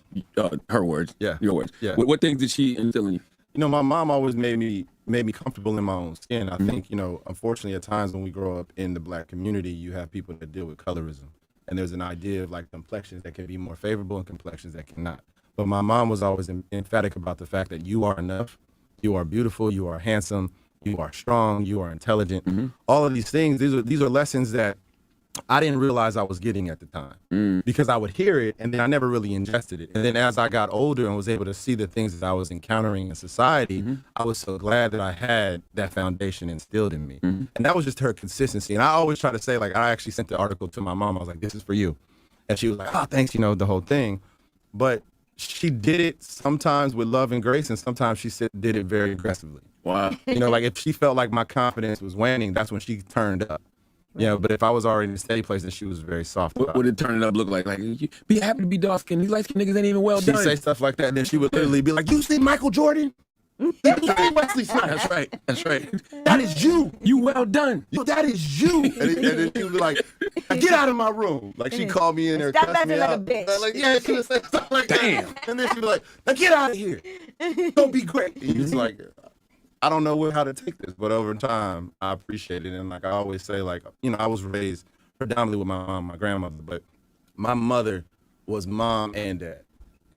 Her words. Yeah. Your words. Yeah. What things did she instill in you? My mom always made me comfortable in my own skin. I think, unfortunately at times when we grow up in the Black community, you have people that deal with colorism. And there's an idea of like complexions that can be more favorable and complexions that cannot. But my mom was always emphatic about the fact that you are enough, you are beautiful, you are handsome, you are strong, you are intelligent. Mm-hmm. All of these things, these are lessons that I didn't realize I was getting at the time because I would hear it and then I never really ingested it. And then as I got older and was able to see the things that I was encountering in society, I was so glad that I had that foundation instilled in me. And that was just her consistency. And I always try to say, like, I actually sent the article to my mom. I was like, this is for you. And she was like, oh, thanks, the whole thing. But she did it sometimes with love and grace, and sometimes she did it very aggressively. Wow. Like if she felt like my confidence was waning, that's when she turned up. Yeah, but if I was already in a steady place, then she was very soft. What did turning up look like? Like, you be happy to be dark skinned. These light skinned niggas ain't even well done. She'd say stuff like that, and then she would literally be like, you see Michael Jordan? You see Wesley Snipes? That's right. That is you. You well done. That is you. And then she would be like, get out of my room. Like she called me in there, Stop cussed me acting like out. a bitch. Like, yeah, she would say stuff like Damn. that. And then she'd be like, now get out of here. Don't be great. And it's like, I don't know how to take this, but over time, I appreciate it. And like I always say, like, I was raised predominantly with my mom, my grandmother, but my mother was mom and dad.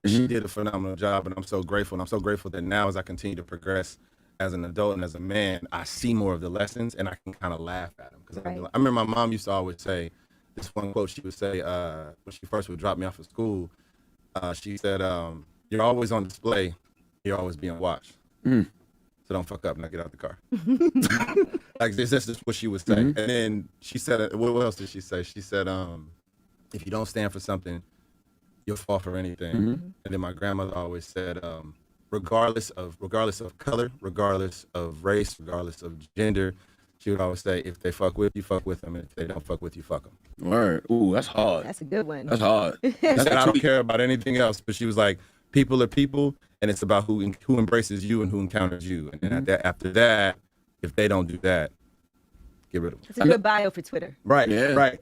She did a phenomenal job, and I'm so grateful. And I'm so grateful that now as I continue to progress as an adult and as a man, I see more of the lessons and I can kind of laugh at them. Because I remember my mom used to always say, this one quote she would say when she first would drop me off of school, she said, you're always on display, you're always being watched. So don't fuck up, now get out the car. Like this is what she would say. And then she said, what else did she say? She said, if you don't stand for something, you'll fall for anything. And then my grandmother always said, regardless of color, regardless of race, regardless of gender, she would always say, if they fuck with you, fuck with them. And if they don't fuck with you, fuck them. Word. Ooh, that's hard. That's a good one. That's hard. She said, I don't care about anything else. But she was like, People are people, and it's about who embraces you and who encounters you. And then after that, if they don't do that, get rid of them. It's a good bio for Twitter. Right. Yeah. Right.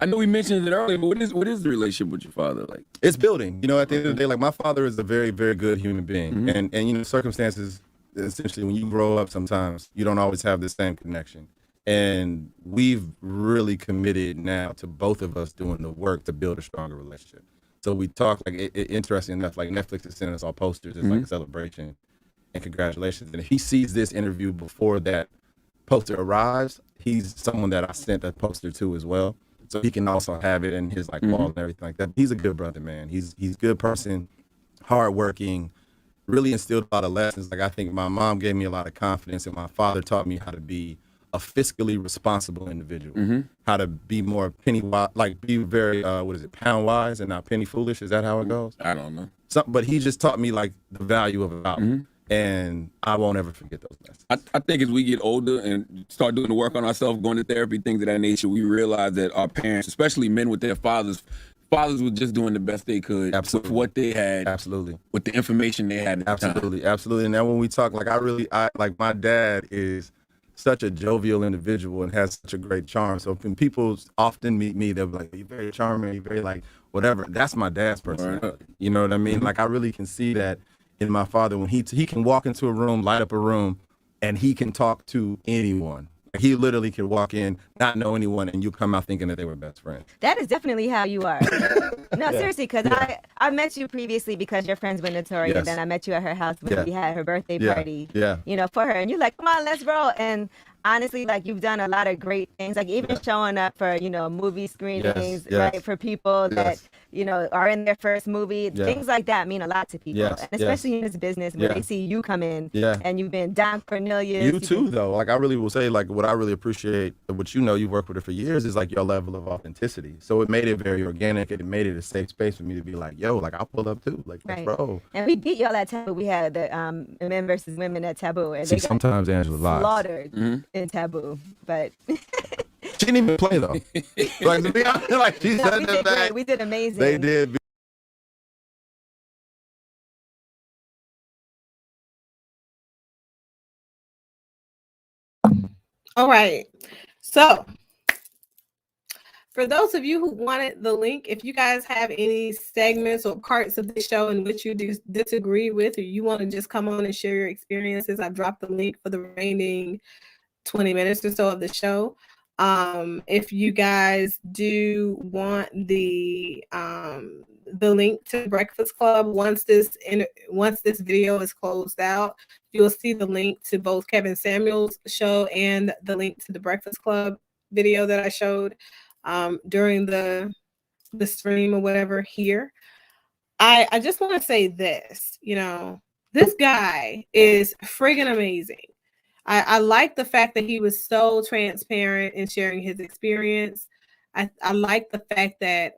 I know we mentioned it earlier, but what is the relationship with your father like? It's building. You know, at the end of the day, like my father is a very, very good human being, and you know, circumstances. Essentially, when you grow up, sometimes you don't always have the same connection. And we've really committed now to both of us doing the work to build a stronger relationship. So we talk, like, interesting enough, like Netflix is sending us all posters. It's like a celebration and congratulations. And if he sees this interview before that poster arrives, he's someone that I sent that poster to as well. So he can also have it in his like wall and everything like that. He's a good brother, man. He's a good person, hardworking, really instilled a lot of lessons. Like I think my mom gave me a lot of confidence, and my father taught me how to be a fiscally responsible individual, how to be more penny wise, like be very, pound wise and not penny foolish. Is that how it goes? I don't know. But he just taught me like the value of a dollar, and I won't ever forget those lessons. I think as we get older and start doing the work on ourselves, going to therapy, things of that nature, we realize that our parents, especially men with their fathers were just doing the best they could with what they had. Absolutely. With the information they had at the time. Absolutely. And then when we talk, like I like my dad is such a jovial individual and has such a great charm. So when people often meet me, they'll be like, "You're very charming, you're very like whatever." That's my dad's personality. Right. You know what I mean? Like I really can see that in my father when he can walk into a room, light up a room, and he can talk to anyone. He literally could walk in, not know anyone, and you come out thinking that they were best friends. That is definitely how you are. No, seriously, because I met you previously because you're friends with Notoria, and then I met you at her house when we had her birthday party, you know, for her. And you're like, come on, let's roll. And honestly, like you've done a lot of great things, like even showing up for, you know, movie screenings, right, for people that, you know, are in their first movie. Things like that mean a lot to people, and especially in this business where they see you come in and you've been Don Cornelius. You too, though. Like I really will say, like what I really appreciate, what you know, you've worked with her for years, is like your level of authenticity. So it made it very organic. It made it a safe space for me to be like, yo, like I'll pull up too, like let's roll. And we beat y'all at Taboo. We had the men versus women at Taboo, and see, sometimes Angela lies. Slaughtered in Taboo, but she didn't even play though. Like to be honest, like she said that back. We did amazing. They did. All right. So for those of you who wanted the link, if you guys have any segments or parts of the show in which you disagree with, or you want to just come on and share your experiences, I've dropped the link for the remaining 20 minutes or so of the show. If you guys do want the link to Breakfast Club, once this video is closed out, you'll see the link to both Kevin Samuel's show and the link to the Breakfast Club video that I showed during the stream or whatever here. I just want to say this, you know, this guy is friggin' amazing. I like the fact that he was so transparent in sharing his experience. I like the fact that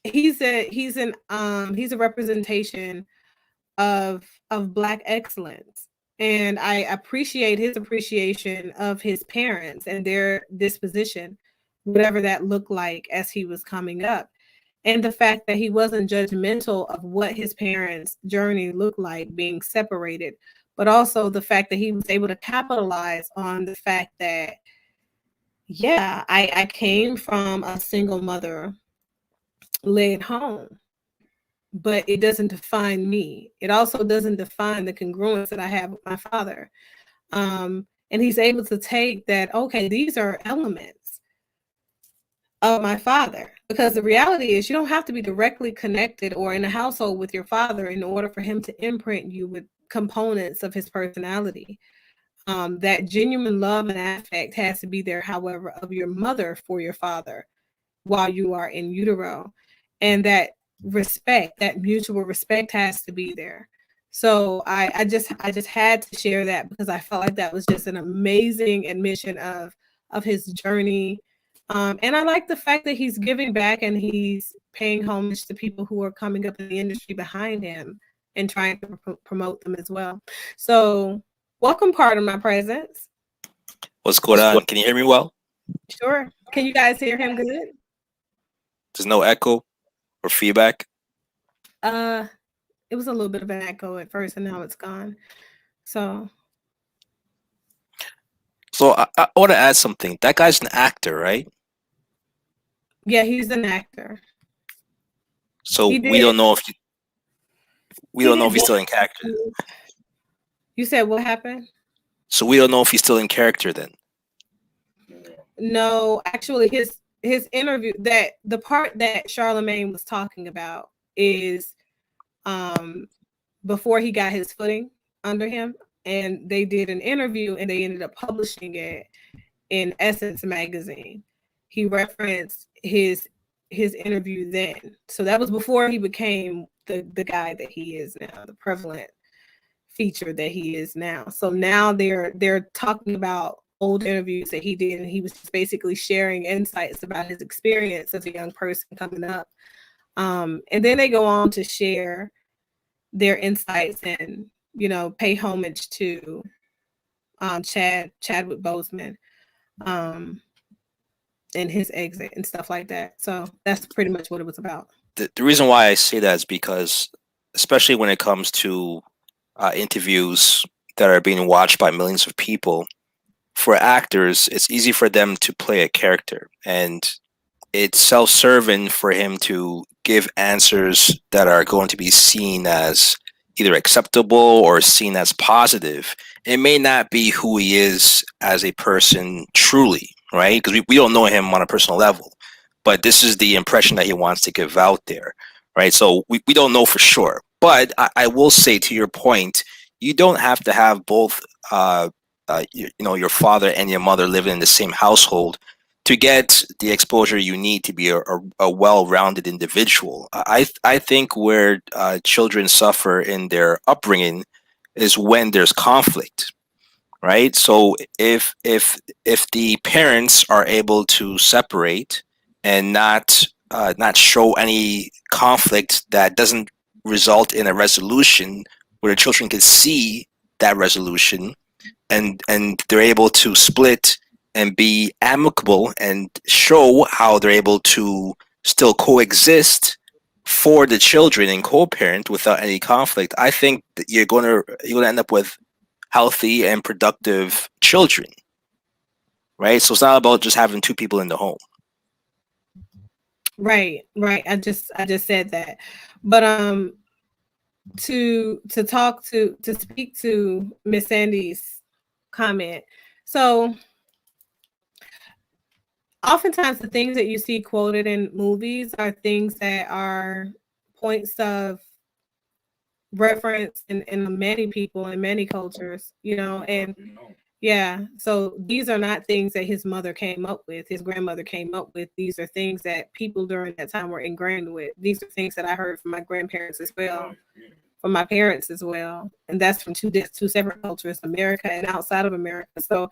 he's a representation of Black excellence. And I appreciate his appreciation of his parents and their disposition, whatever that looked like as he was coming up. And the fact that he wasn't judgmental of what his parents' journey looked like being separated, but also the fact that he was able to capitalize on the fact that, yeah, I came from a single mother led home, but it doesn't define me. It also doesn't define the congruence that I have with my father. And he's able to take that, okay, these are elements of my father, because the reality is you don't have to be directly connected or in a household with your father in order for him to imprint you with components of his personality. That genuine love and affect has to be there, however, of your mother for your father while you are in utero. And that respect, that mutual respect has to be there. So I just had to share that because I felt like that was just an amazing admission of his journey. And I like the fact that he's giving back and he's paying homage to people who are coming up in the industry behind him and trying to promote them as well. So welcome, part of my presence. What's going on? Can you hear me well? Sure. Can you guys hear him good? There's no echo or feedback? It was a little bit of an echo at first, and now it's gone. So I want to add something. That guy's an actor, right? yeah, he's an actor. So He we don't did. know if we He don't know did if he's still in character. You said what happened? So we don't know if he's still in character then. No, actually, his interview, that the part that Charlemagne was talking about is before he got his footing under him, and they did an interview and they ended up publishing it in Essence magazine. He referenced his interview then. So that was before he became the guy that he is now, the prevalent feature that he is now. So now they're talking about old interviews that he did, and he was just basically sharing insights about his experience as a young person coming up. And then they go on to share their insights and, you know, pay homage to Chadwick Boseman and his exit and stuff like that. So that's pretty much what it was about. The reason why I say that is because, especially when it comes to interviews that are being watched by millions of people, for actors, it's easy for them to play a character, and it's self-serving for him to give answers that are going to be seen as either acceptable or seen as positive. It may not be who he is as a person truly, right? Because we don't know him on a personal level, but this is the impression that he wants to give out there, right? So we don't know for sure. But I will say, to your point, you don't have to have both your father and your mother living in the same household to get the exposure you need to be a well-rounded individual. I think where children suffer in their upbringing is when there's conflict, right? So if the parents are able to separate and not show any conflict that doesn't result in a resolution where the children can see that resolution, and they're able to split and be amicable and show how they're able to still coexist for the children and co-parent without any conflict, I think that you're gonna end up with healthy and productive children, right? So it's not about just having two people in the home. Right. I just said that. But to speak to Miss Sandy's comment. So oftentimes the things that you see quoted in movies are things that are points of reference in many people in many cultures, you know, and yeah, so these are not things that his mother came up with, his grandmother came up with. These are things that people during that time were ingrained with. These are things that I heard from my grandparents as well, from my parents as well, and that's from two separate cultures, America and outside of America. So,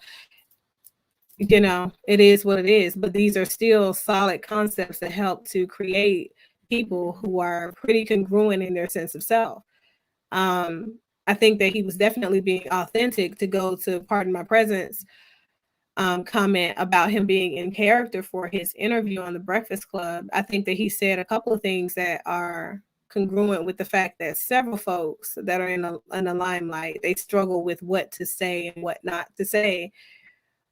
you know, it is what it is, but these are still solid concepts that help to create people who are pretty congruent in their sense of self. I think that he was definitely being authentic, to go to Pardon My Presence comment about him being in character for his interview on the Breakfast Club. I think that he said a couple of things that are congruent with the fact that several folks that are in the limelight, they struggle with what to say and what not to say.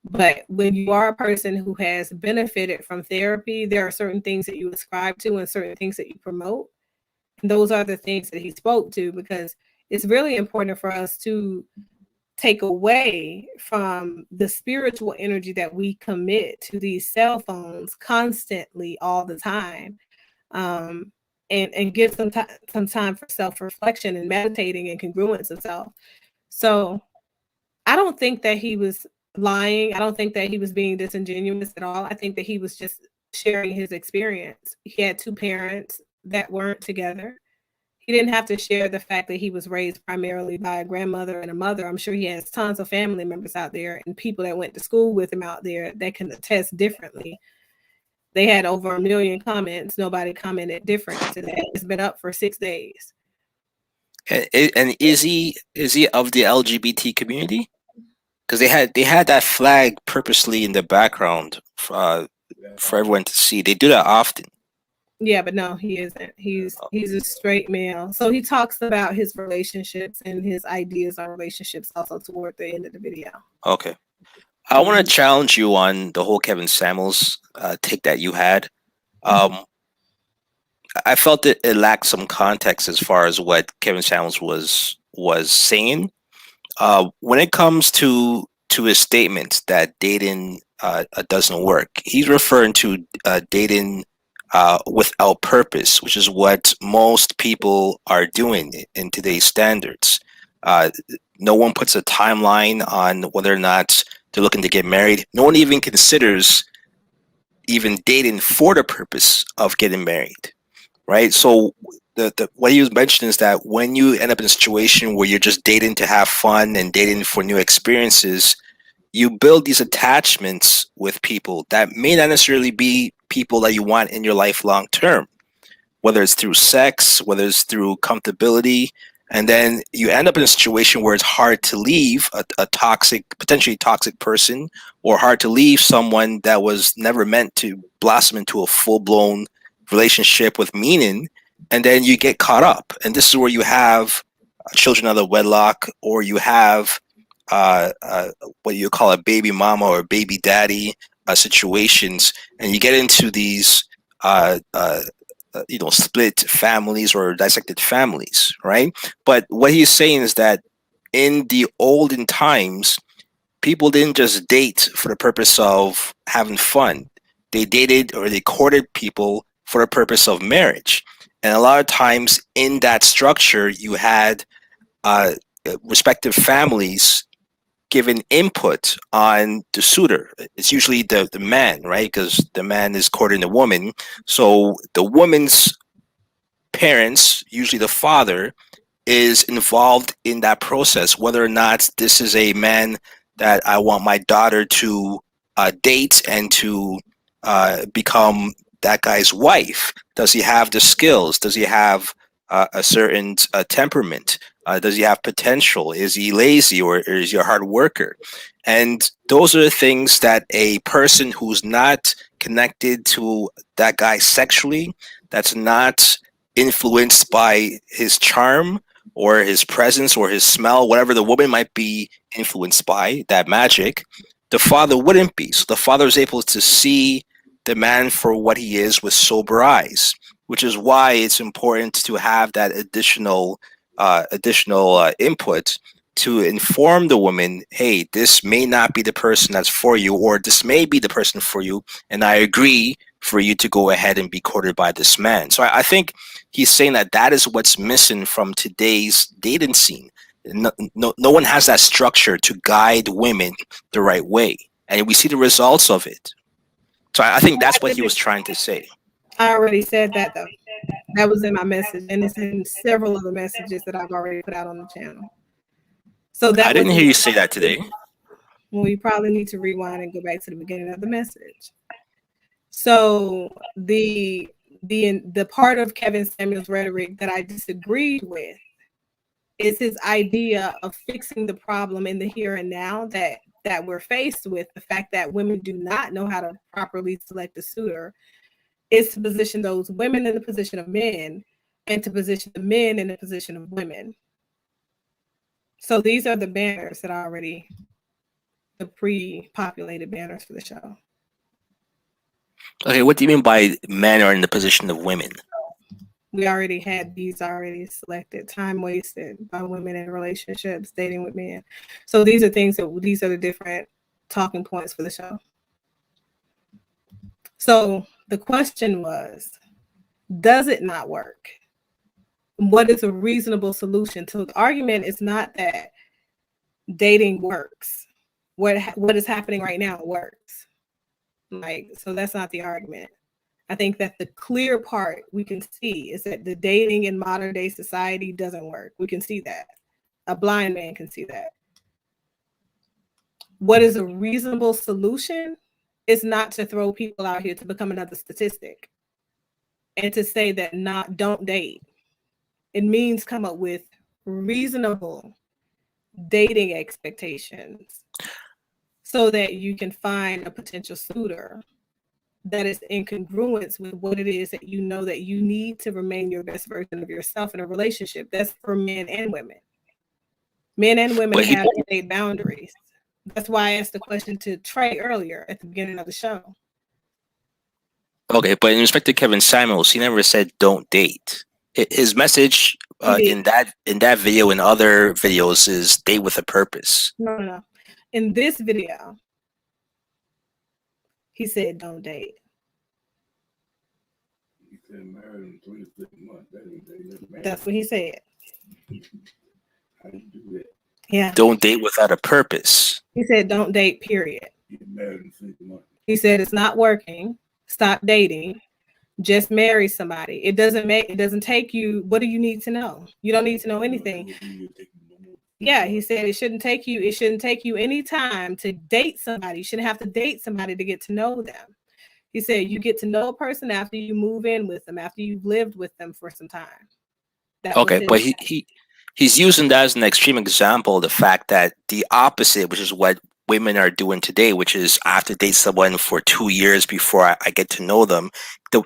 But when you are a person who has benefited from therapy, there are certain things that you ascribe to and certain things that you promote. And those are the things that he spoke to, because it's really important for us to take away from the spiritual energy that we commit to these cell phones constantly all the time, and give some time for self-reflection and meditating and congruence of self. So I don't think that he was lying. I don't think that he was being disingenuous at all. I think that he was just sharing his experience. He had two parents that weren't together. He didn't have to share the fact that he was raised primarily by a grandmother and a mother. I'm sure he has tons of family members out there and people that went to school with him out there that can attest differently. They had over 1 million comments. Nobody commented different to that. It's been up for 6 days. And is he of the LGBT community? Because they had that flag purposely in the background for everyone to see. They do that often. Yeah, but no, he isn't. He's a straight male. So he talks about his relationships and his ideas on relationships also toward the end of the video. Okay. I want to challenge you on the whole Kevin Samuels take that you had. I felt it lacked some context as far as what Kevin Samuels was saying. When it comes to his statement that dating doesn't work, he's referring to dating without purpose, which is what most people are doing in today's standards. No one puts a timeline on whether or not they're looking to get married. No one even considers even dating for the purpose of getting married, right? So the what he was mentioning is that when you end up in a situation where you're just dating to have fun and dating for new experiences, you build these attachments with people that may not necessarily be people that you want in your life long term, whether it's through sex, whether it's through comfortability. And then you end up in a situation where it's hard to leave a toxic, potentially toxic person, or hard to leave someone that was never meant to blossom into a full-blown relationship with meaning. And then you get caught up. And this is where you have children out of wedlock, or you have what you call a baby mama or baby daddy situations. And you get into these split families or dissected families, right? But what he's saying is that in the olden times, people didn't just date for the purpose of having fun. They dated or they courted people for the purpose of marriage. And a lot of times in that structure, you had respective families giving input on the suitor. It's usually the man, right? Because the man is courting the woman. So the woman's parents, usually the father, is involved in that process, whether or not this is a man that I want my daughter to date and to become that guy's wife. Does he have the skills? Does he have a certain temperament? Does he have potential? Is he lazy, or is he a hard worker? And those are the things that a person who's not connected to that guy sexually, that's not influenced by his charm or his presence or his smell, whatever the woman might be influenced by, that magic, the father wouldn't be. So the father is able to see the man for what he is with sober eyes, which is why it's important to have that additional input to inform the woman, hey, this may not be the person that's for you, or this may be the person for you, and I agree for you to go ahead and be courted by this man. So I think he's saying that is what's missing from today's dating scene. No one has that structure to guide women the right way, and we see the results of it. So I think that's what he was trying to say. I already said that, though. That was in my message, and it's in several of the messages that I've already put out on the channel. So that I didn't hear you say that today. Well, you probably need to rewind and go back to the beginning of the message. So the part of Kevin Samuels' rhetoric that I disagreed with is his idea of fixing the problem in the here and now that we're faced with. The fact that women do not know how to properly select a suitor is to position those women in the position of men and to position the men in the position of women. So these are the banners that are already the pre-populated banners for the show. Okay, what do you mean by men are in the position of women? We already had these already selected, time wasted by women in relationships, dating with men. So these are the different talking points for the show. So the question was, does it not work? What is a reasonable solution? So the argument is not that dating works. What is happening right now works. So that's not the argument. I think that the clear part we can see is that the dating in modern day society doesn't work. We can see that. A blind man can see that. What is a reasonable solution is not to throw people out here to become another statistic and to say that don't date. It means come up with reasonable dating expectations so that you can find a potential suitor that is in congruence with what it is that you know that you need to remain your best version of yourself in a relationship. That's for men and women. Men and women have innate boundaries. That's why I asked the question to Trey earlier at the beginning of the show. Okay, but in respect to Kevin Samuels, he never said don't date. His message in that video and other videos is date with a purpose. No. In this video, he said don't date. He said married in 3 to 6 months. That's what he said. How do you do that? Yeah. Don't date without a purpose. He said don't date, period. Get married in 6 months. He said it's not working. Stop dating. Just marry somebody. It doesn't take you. What do you need to know? You don't need to know anything. Yeah, he said it shouldn't take you any time to date somebody. You shouldn't have to date somebody to get to know them. He said you get to know a person after you move in with them, after you've lived with them for some time. Okay, but he's using that as an extreme example of the fact that the opposite, which is what women are doing today, which is I have to date someone for 2 years before I get to know them.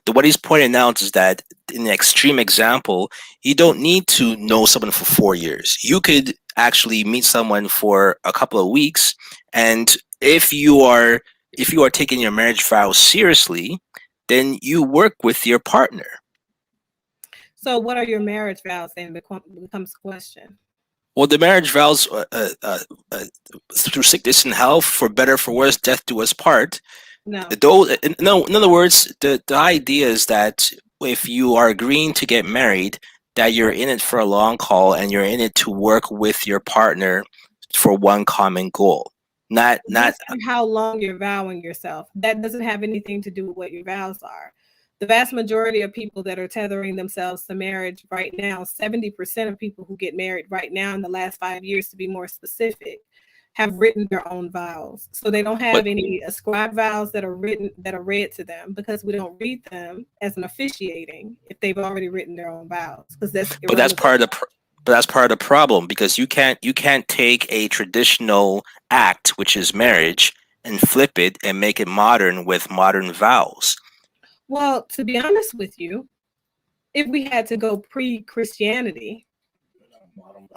What he's pointing out is that in the extreme example, you don't need to know someone for 4 years. You could actually meet someone for a couple of weeks, and if you are taking your marriage vows seriously, then you work with your partner. So what are your marriage vows then becomes a question. Well, the marriage vows, through sickness and health, for better, for worse, death do us part. No. In other words, the idea is that if you are agreeing to get married, that you're in it for a long haul and you're in it to work with your partner for one common goal. Not how long you're vowing yourself. That doesn't have anything to do with what your vows are. The vast majority of people that are tethering themselves to marriage right now, 70% of people who get married right now in the last 5 years, to be more specific, have written their own vows. So they don't have any ascribed vows that are read to them, because we don't read them as an officiating if they've already written their own vows. Because that's part of the problem, because you can't take a traditional act, which is marriage, and flip it and make it modern with modern vows. Well, to be honest with you, if we had to go pre-Christianity,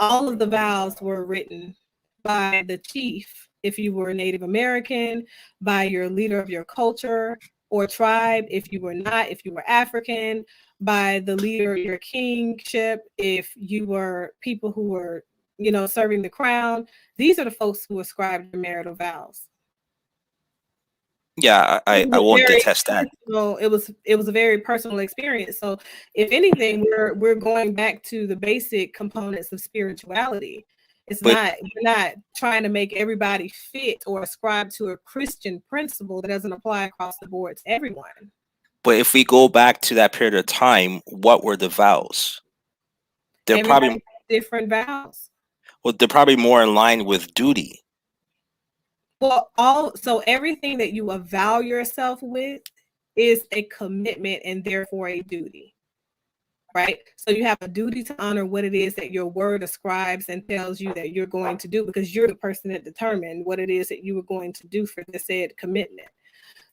all of the vows were written by the chief, if you were Native American, by your leader of your culture or tribe, if you were not, if you were African, by the leader of your kingship, if you were people who were, serving the crown. These are the folks who ascribed the marital vows. Yeah, I won't detest that. It was a very personal experience. So if anything, we're going back to the basic components of spirituality. We're not trying to make everybody fit or ascribe to a Christian principle that doesn't apply across the board to everyone. But if we go back to that period of time, what were the vows? They're probably different vows. Well, they're probably more in line with duty. Well, so everything that you avow yourself with is a commitment and therefore a duty, right? So you have a duty to honor what it is that your word ascribes and tells you that you're going to do, because you're the person that determined what it is that you were going to do for the said commitment.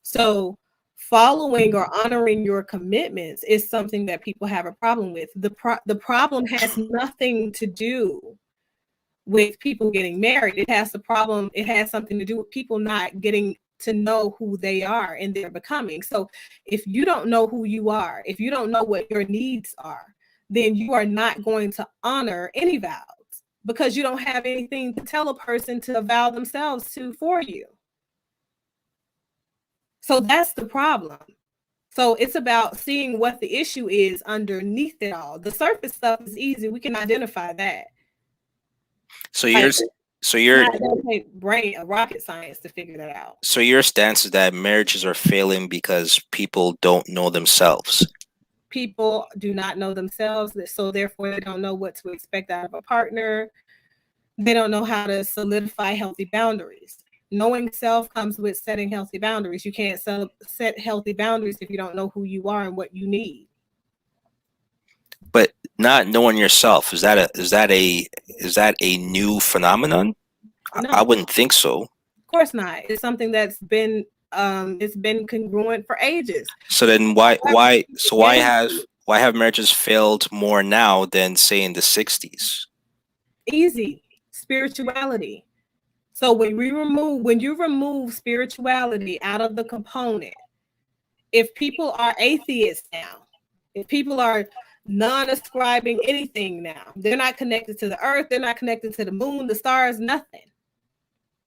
So following or honoring your commitments is something that people have a problem with. The problem has nothing to do with people getting married. It has something to do with people not getting to know who they are and their becoming. So if you don't know who you are, if you don't know what your needs are, then you are not going to honor any vows, because you don't have anything to tell a person to vow themselves to for you. So that's the problem. So it's about seeing what the issue is underneath it all. The surface stuff is easy. We can identify that. So you're brain rocket science to figure that out. So your stance is that marriages are failing because people don't know themselves. People do not know themselves, so therefore they don't know what to expect out of a partner. They don't know how to solidify healthy boundaries. Knowing self comes with setting healthy boundaries. You can't set healthy boundaries if you don't know who you are and what you need. But not knowing yourself, is that a new phenomenon? No. I wouldn't think so. Of course not. It's something that's been It's been congruent for ages. So then why have marriages failed more now than say in the 60s? Easy. Spirituality. So when you remove spirituality out of the component, if people are atheists now, if people are non-ascribing anything now, they're not connected to the earth, they're not connected to the moon, the stars, nothing.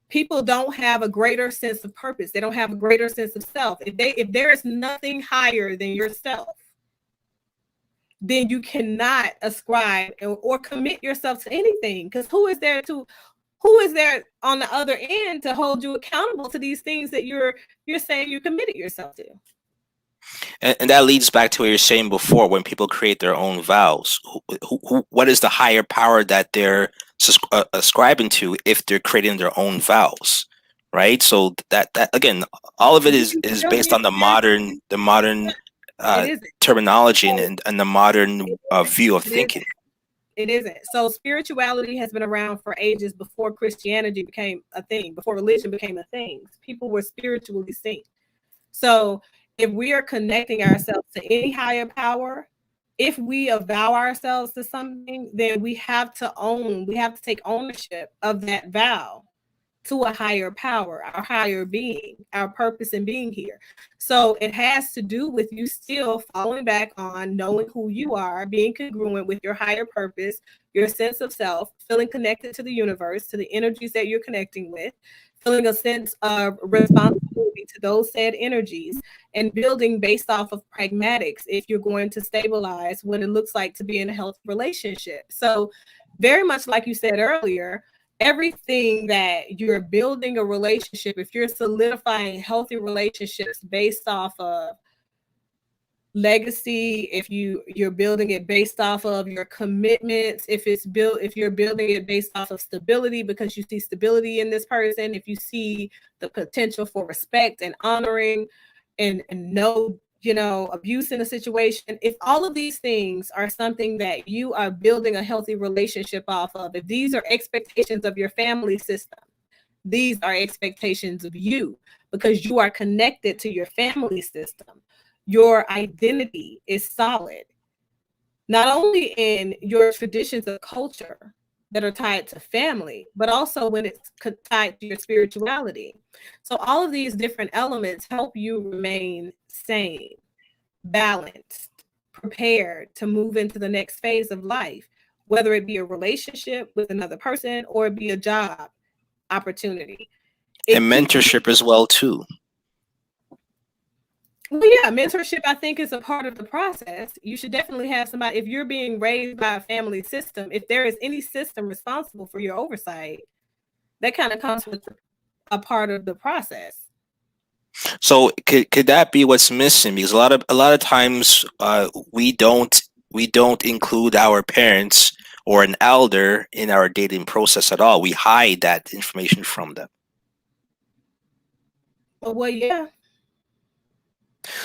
People don't have a greater sense of purpose. They don't have a greater sense of self. If there is nothing higher than yourself, then you cannot ascribe or commit yourself to anything. Because who is there on the other end to hold you accountable to these things that you're saying you committed yourself to? And that leads back to what you're saying before, when people create their own vows. What is the higher power that they're ascribing to if they're creating their own vows, right? So that again, all of it is based on the modern terminology and the modern view of thinking. It isn't. So spirituality has been around for ages before Christianity became a thing, before religion became a thing. People were spiritually seen. So if we are connecting ourselves to any higher power, if we avow ourselves to something, then we have to take ownership of that vow to a higher power, our higher being, our purpose in being here. So it has to do with you still falling back on knowing who you are, being congruent with your higher purpose, your sense of self, feeling connected to the universe, to the energies that you're connecting with, feeling a sense of responsibility to those said energies, and building based off of pragmatics if you're going to stabilize what it looks like to be in a healthy relationship. So very much like you said earlier, everything that you're building a relationship, if you're solidifying healthy relationships based off of legacy, if you're building it based off of your commitments, if you're building it based off of stability because you see stability in this person, if you see the potential for respect and honoring and no abuse in a situation, if all of these things are something that you are building a healthy relationship off of, if these are expectations of your family system, these are expectations of you because you are connected to your family system. Your identity is solid, not only in your traditions of culture that are tied to family, but also when it's tied to your spirituality. So all of these different elements help you remain sane, balanced, prepared to move into the next phase of life, whether it be a relationship with another person or it be a job opportunity. And mentorship as well too. Well, yeah, mentorship, I think, is a part of the process. You should definitely have somebody, if you're being raised by a family system, if there is any system responsible for your oversight, that kind of comes with a part of the process. So could that be what's missing? Because a lot of times we don't include our parents or an elder in our dating process at all. We hide that information from them. Well, yeah.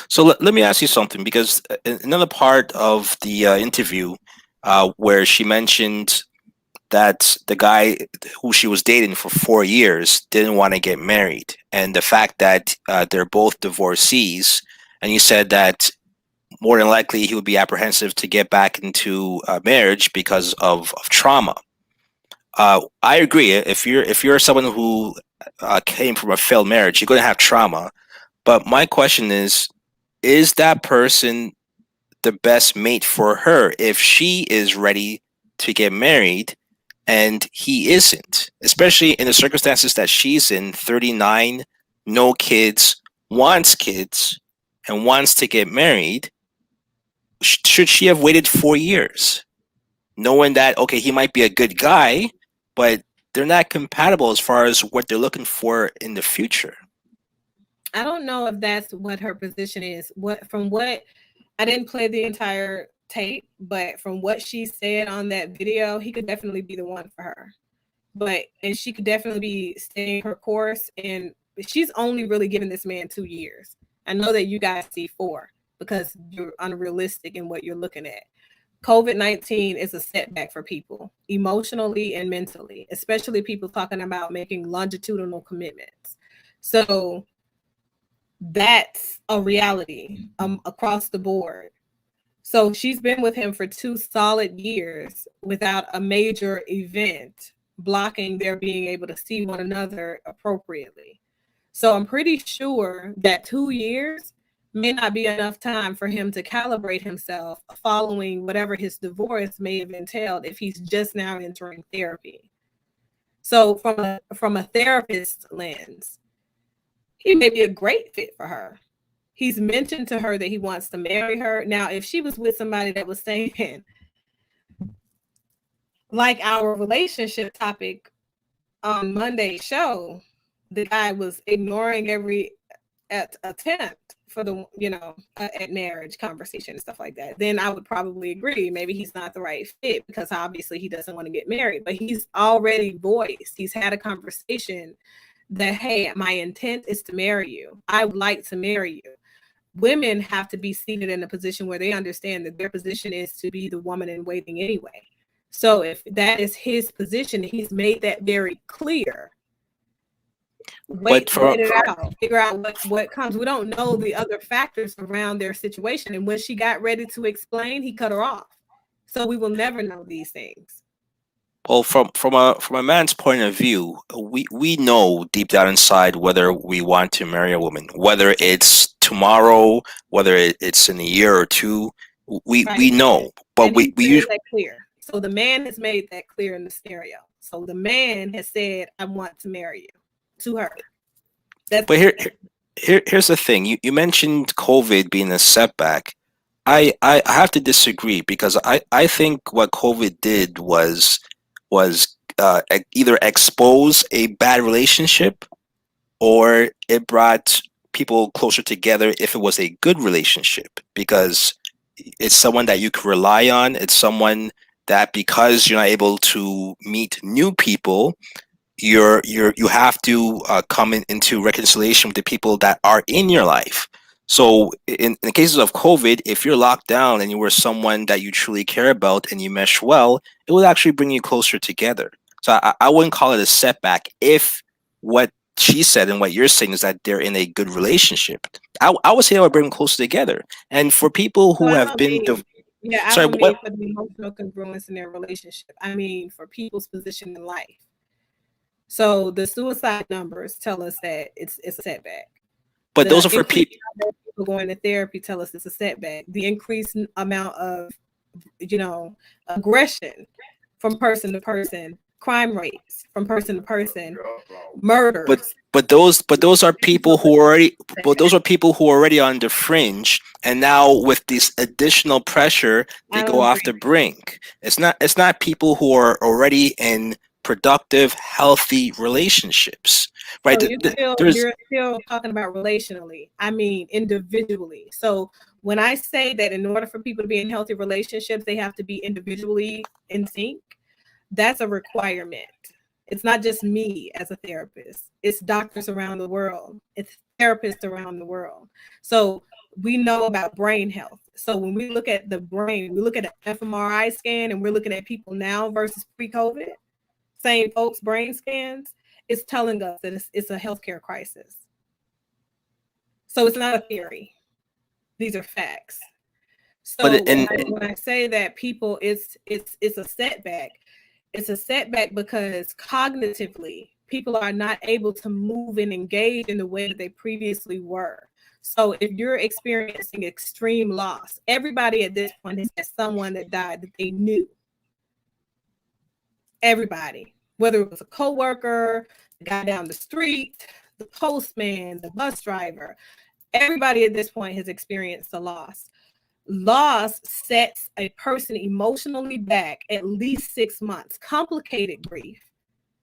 So let me ask you something, because another part of the interview where she mentioned that the guy who she was dating for 4 years didn't want to get married, and the fact that they're both divorcees, and you said that more than likely he would be apprehensive to get back into marriage because of trauma. I agree. If you're someone who came from a failed marriage, you're going to have trauma. But my question is that person the best mate for her if she is ready to get married and he isn't, especially in the circumstances that she's in, 39, no kids, wants kids, and wants to get married? Should she have waited 4 years, knowing that, okay, he might be a good guy, but they're not compatible as far as what they're looking for in the future? I don't know if that's what her position is. I didn't play the entire tape, but from what she said on that video, he could definitely be the one for her. And she could definitely be staying her course, and she's only really given this man 2 years. I know that you guys see 4 because you're unrealistic in what you're looking at. COVID-19 is a setback for people emotionally and mentally, especially people talking about making longitudinal commitments. So That's a reality across the board. So she's been with him for 2 solid years without a major event blocking their being able to see one another appropriately. So I'm pretty sure that 2 years may not be enough time for him to calibrate himself following whatever his divorce may have entailed if he's just now entering therapy. So from a therapist lens, he may be a great fit for her. He's mentioned to her that he wants to marry her. Now, if she was with somebody that was saying, like our relationship topic on Monday's show, the guy was ignoring every attempt for the, at marriage conversation and stuff like that, then I would probably agree. Maybe he's not the right fit because obviously he doesn't want to get married, but he's already voiced, he's had a conversation that, hey, my intent is to marry you. I would like to marry you. Women have to be seated in a position where they understand that their position is to be the woman in waiting anyway. So if that is his position, he's made that very clear. Wait it out, figure out what comes. We don't know the other factors around their situation. And when she got ready to explain, he cut her off. So we will never know these things. Well, from a man's point of view, we know deep down inside whether we want to marry a woman, whether it's tomorrow, whether it's in a year or two. We know, but we usually that clear. So the man has made that clear in the scenario. So the man has said, "I want to marry you," to her. But here's the thing. You mentioned COVID being a setback. I have to disagree because I think what COVID did was either expose a bad relationship or it brought people closer together if it was a good relationship, because it's someone that you can rely on. It's someone that, because you're not able to meet new people, you have to come into reconciliation with the people that are in your life. So in the cases of COVID, if you're locked down and you were someone that you truly care about and you mesh well, it will actually bring you closer together. So I wouldn't call it a setback if what she said and what you're saying is that they're in a good relationship. I would say I would bring them closer together. And for people who have been for the emotional congruence in their relationship. I mean for people's position in life. So the suicide numbers tell us that it's a setback. But those are for people going to therapy tell us it's a setback. The increased amount of, aggression from person to person, crime rates from person to person, murders. But those are people who are already on the fringe, and now with this additional pressure, they go off the brink. It's not people who are already in productive, healthy relationships, right? So you're still talking about relationally. I mean, individually. So when I say that in order for people to be in healthy relationships, they have to be individually in sync, that's a requirement. It's not just me as a therapist. It's doctors around the world. It's therapists around the world. So we know about brain health. So when we look at the brain, we look at an fMRI scan and we're looking at people now versus pre-COVID, same folks' brain scans, it's telling us that it's a healthcare crisis. So it's not a theory. These are facts. So when I say that people, it's a setback. It's a setback because cognitively, people are not able to move and engage in the way that they previously were. So if you're experiencing extreme loss, everybody at this point has had someone that died that they knew. Everybody, whether it was a coworker, the guy down the street, the postman, the bus driver, everybody at this point has experienced a loss. Loss sets a person emotionally back at least 6 months. Complicated grief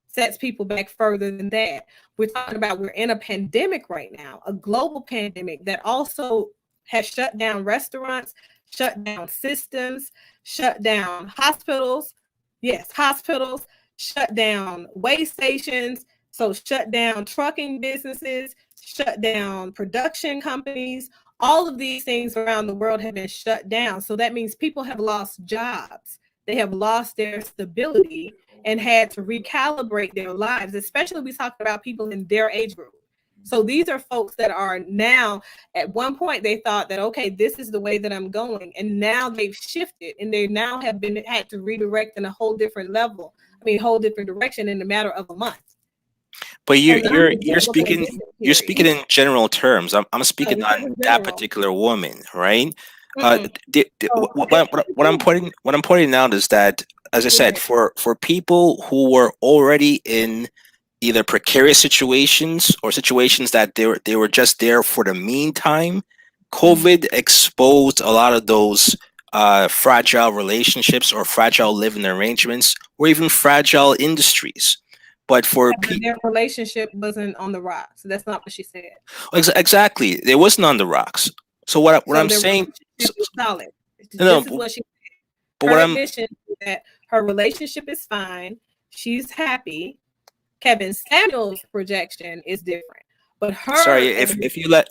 sets people back further than that. We're talking about, we're in a pandemic right now, a global pandemic that also has shut down restaurants, shut down systems, shut down hospitals. Yes, hospitals, shut down way stations. So shut down trucking businesses, shut down production companies. All of these things around the world have been shut down. So that means people have lost jobs. They have lost their stability and had to recalibrate their lives, especially we talk about people in their age group. So these are folks that are now, at one point they thought that, okay, this is the way that I'm going. And now they've shifted and they now have had to redirect in a whole different level. I mean, whole different direction in a matter of a month. But And you're speaking in general terms. I'm speaking this on is that general. particular woman, right? Mm-mm. What I'm pointing out is that, as I said, for people who were already in either precarious situations or situations that they were just there for the meantime, COVID exposed a lot of those fragile relationships or fragile living arrangements or even fragile industries. But for people, their relationship wasn't on the rocks. That's not what she said. exactly, it wasn't on the rocks. So what I'm their saying, relationship is solid. no, This is what she said. but Her what I'm admission is that her relationship is fine. She's happy. Kevin Samuels' projection is different. But her sorry, if you let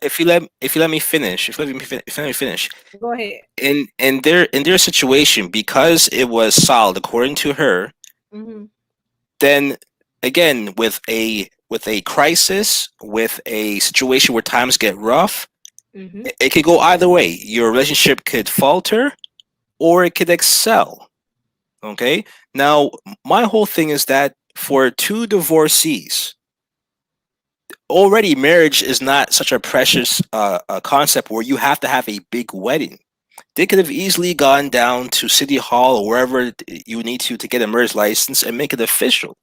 me finish, if you let me finish. Go ahead. In their situation, because it was solid according to her, then again with a crisis, with a situation where times get rough, it could go either way. Your relationship could falter or it could excel. Okay, now my whole thing is that for two divorcees, already marriage is not such a precious concept where you have to have a big wedding. They could have easily gone down to City Hall or wherever you need to get a marriage license and make it official.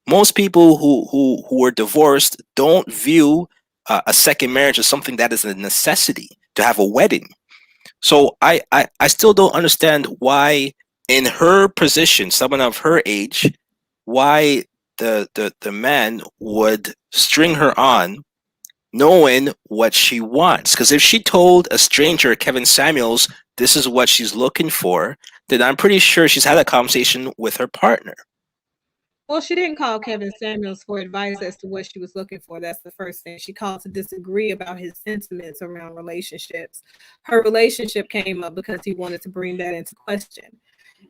Most people who are divorced don't view a second marriage as something that is a necessity to have a wedding. So I still don't understand why, in her position, someone of her age, why the man would string her on knowing what she wants. Because if she told a stranger, Kevin Samuels, this is what she's looking for, then I'm pretty sure she's had a conversation with her partner. Well, she didn't call Kevin Samuels for advice as to what she was looking for. That's the first thing. She called to disagree about his sentiments around relationships. Her relationship came up because he wanted to bring that into question.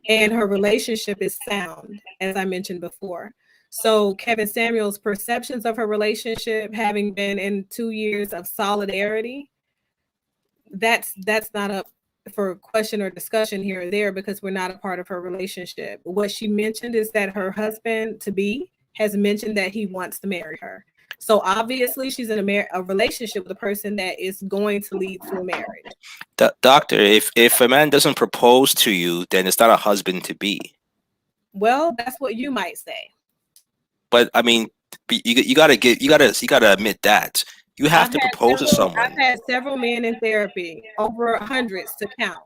And her relationship is sound, as I mentioned before. So Kevin Samuels' perceptions of her relationship, having been in 2 years of solidarity, that's not up for question or discussion here or there because we're not a part of her relationship. What she mentioned is that her husband to be has mentioned that he wants to marry her. So obviously she's in a relationship with a person that is going to lead to a marriage. Doctor, if a man doesn't propose to you, then it's not a husband to be. Well, that's what you might say. But I mean, you gotta admit that you have to propose to someone. I've had several men in therapy, over hundreds to count,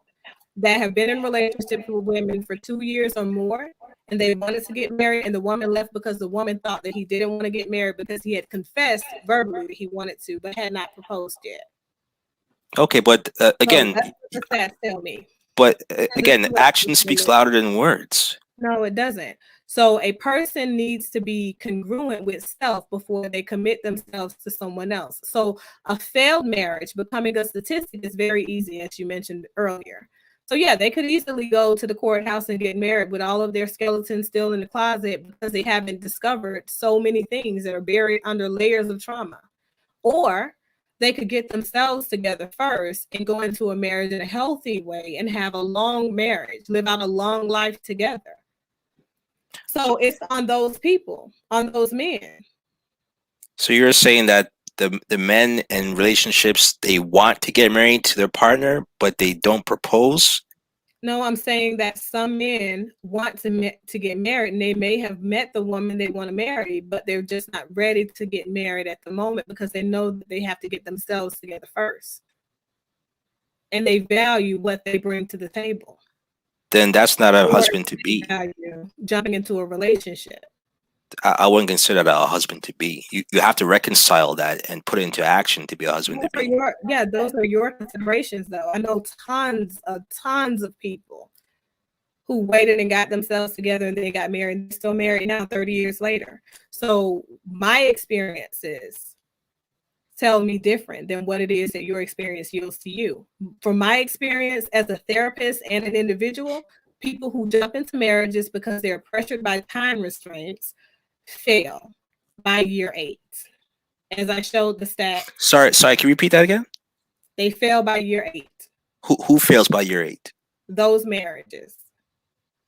that have been in relationships with women for 2 years or more, and they wanted to get married, and the woman left because the woman thought that he didn't want to get married because he had confessed verbally that he wanted to, but had not proposed yet. Okay, but again, that's what the stats tell me. But again, action speaks louder than words. No, it doesn't. So a person needs to be congruent with self before they commit themselves to someone else. So a failed marriage, becoming a statistic, is very easy, as you mentioned earlier. So yeah, they could easily go to the courthouse and get married with all of their skeletons still in the closet because they haven't discovered so many things that are buried under layers of trauma. Or they could get themselves together first and go into a marriage in a healthy way and have a long marriage, live out a long life together. So it's on those people, on those men. So you're saying that the men in relationships, they want to get married to their partner, but they don't propose? No, I'm saying that some men want to get married, and they may have met the woman they want to marry, but they're just not ready to get married at the moment because they know that they have to get themselves together first. And they value what they bring to the table. Then that's not a husband to be. Jumping into a relationship. I wouldn't consider that a husband to be. You have to reconcile that and put it into action to be a husband to be. Those are your considerations, though. I know tons of people who waited and got themselves together and they got married. They're still married now, 30 years later. So my experiences tell me different than what it is that your experience yields to you. From my experience as a therapist and an individual, people who jump into marriages because they're pressured by time restraints fail by year 8. As I showed the stat, Sorry, can you repeat that again? they fail by year 8. Who fails by year 8? Those marriages.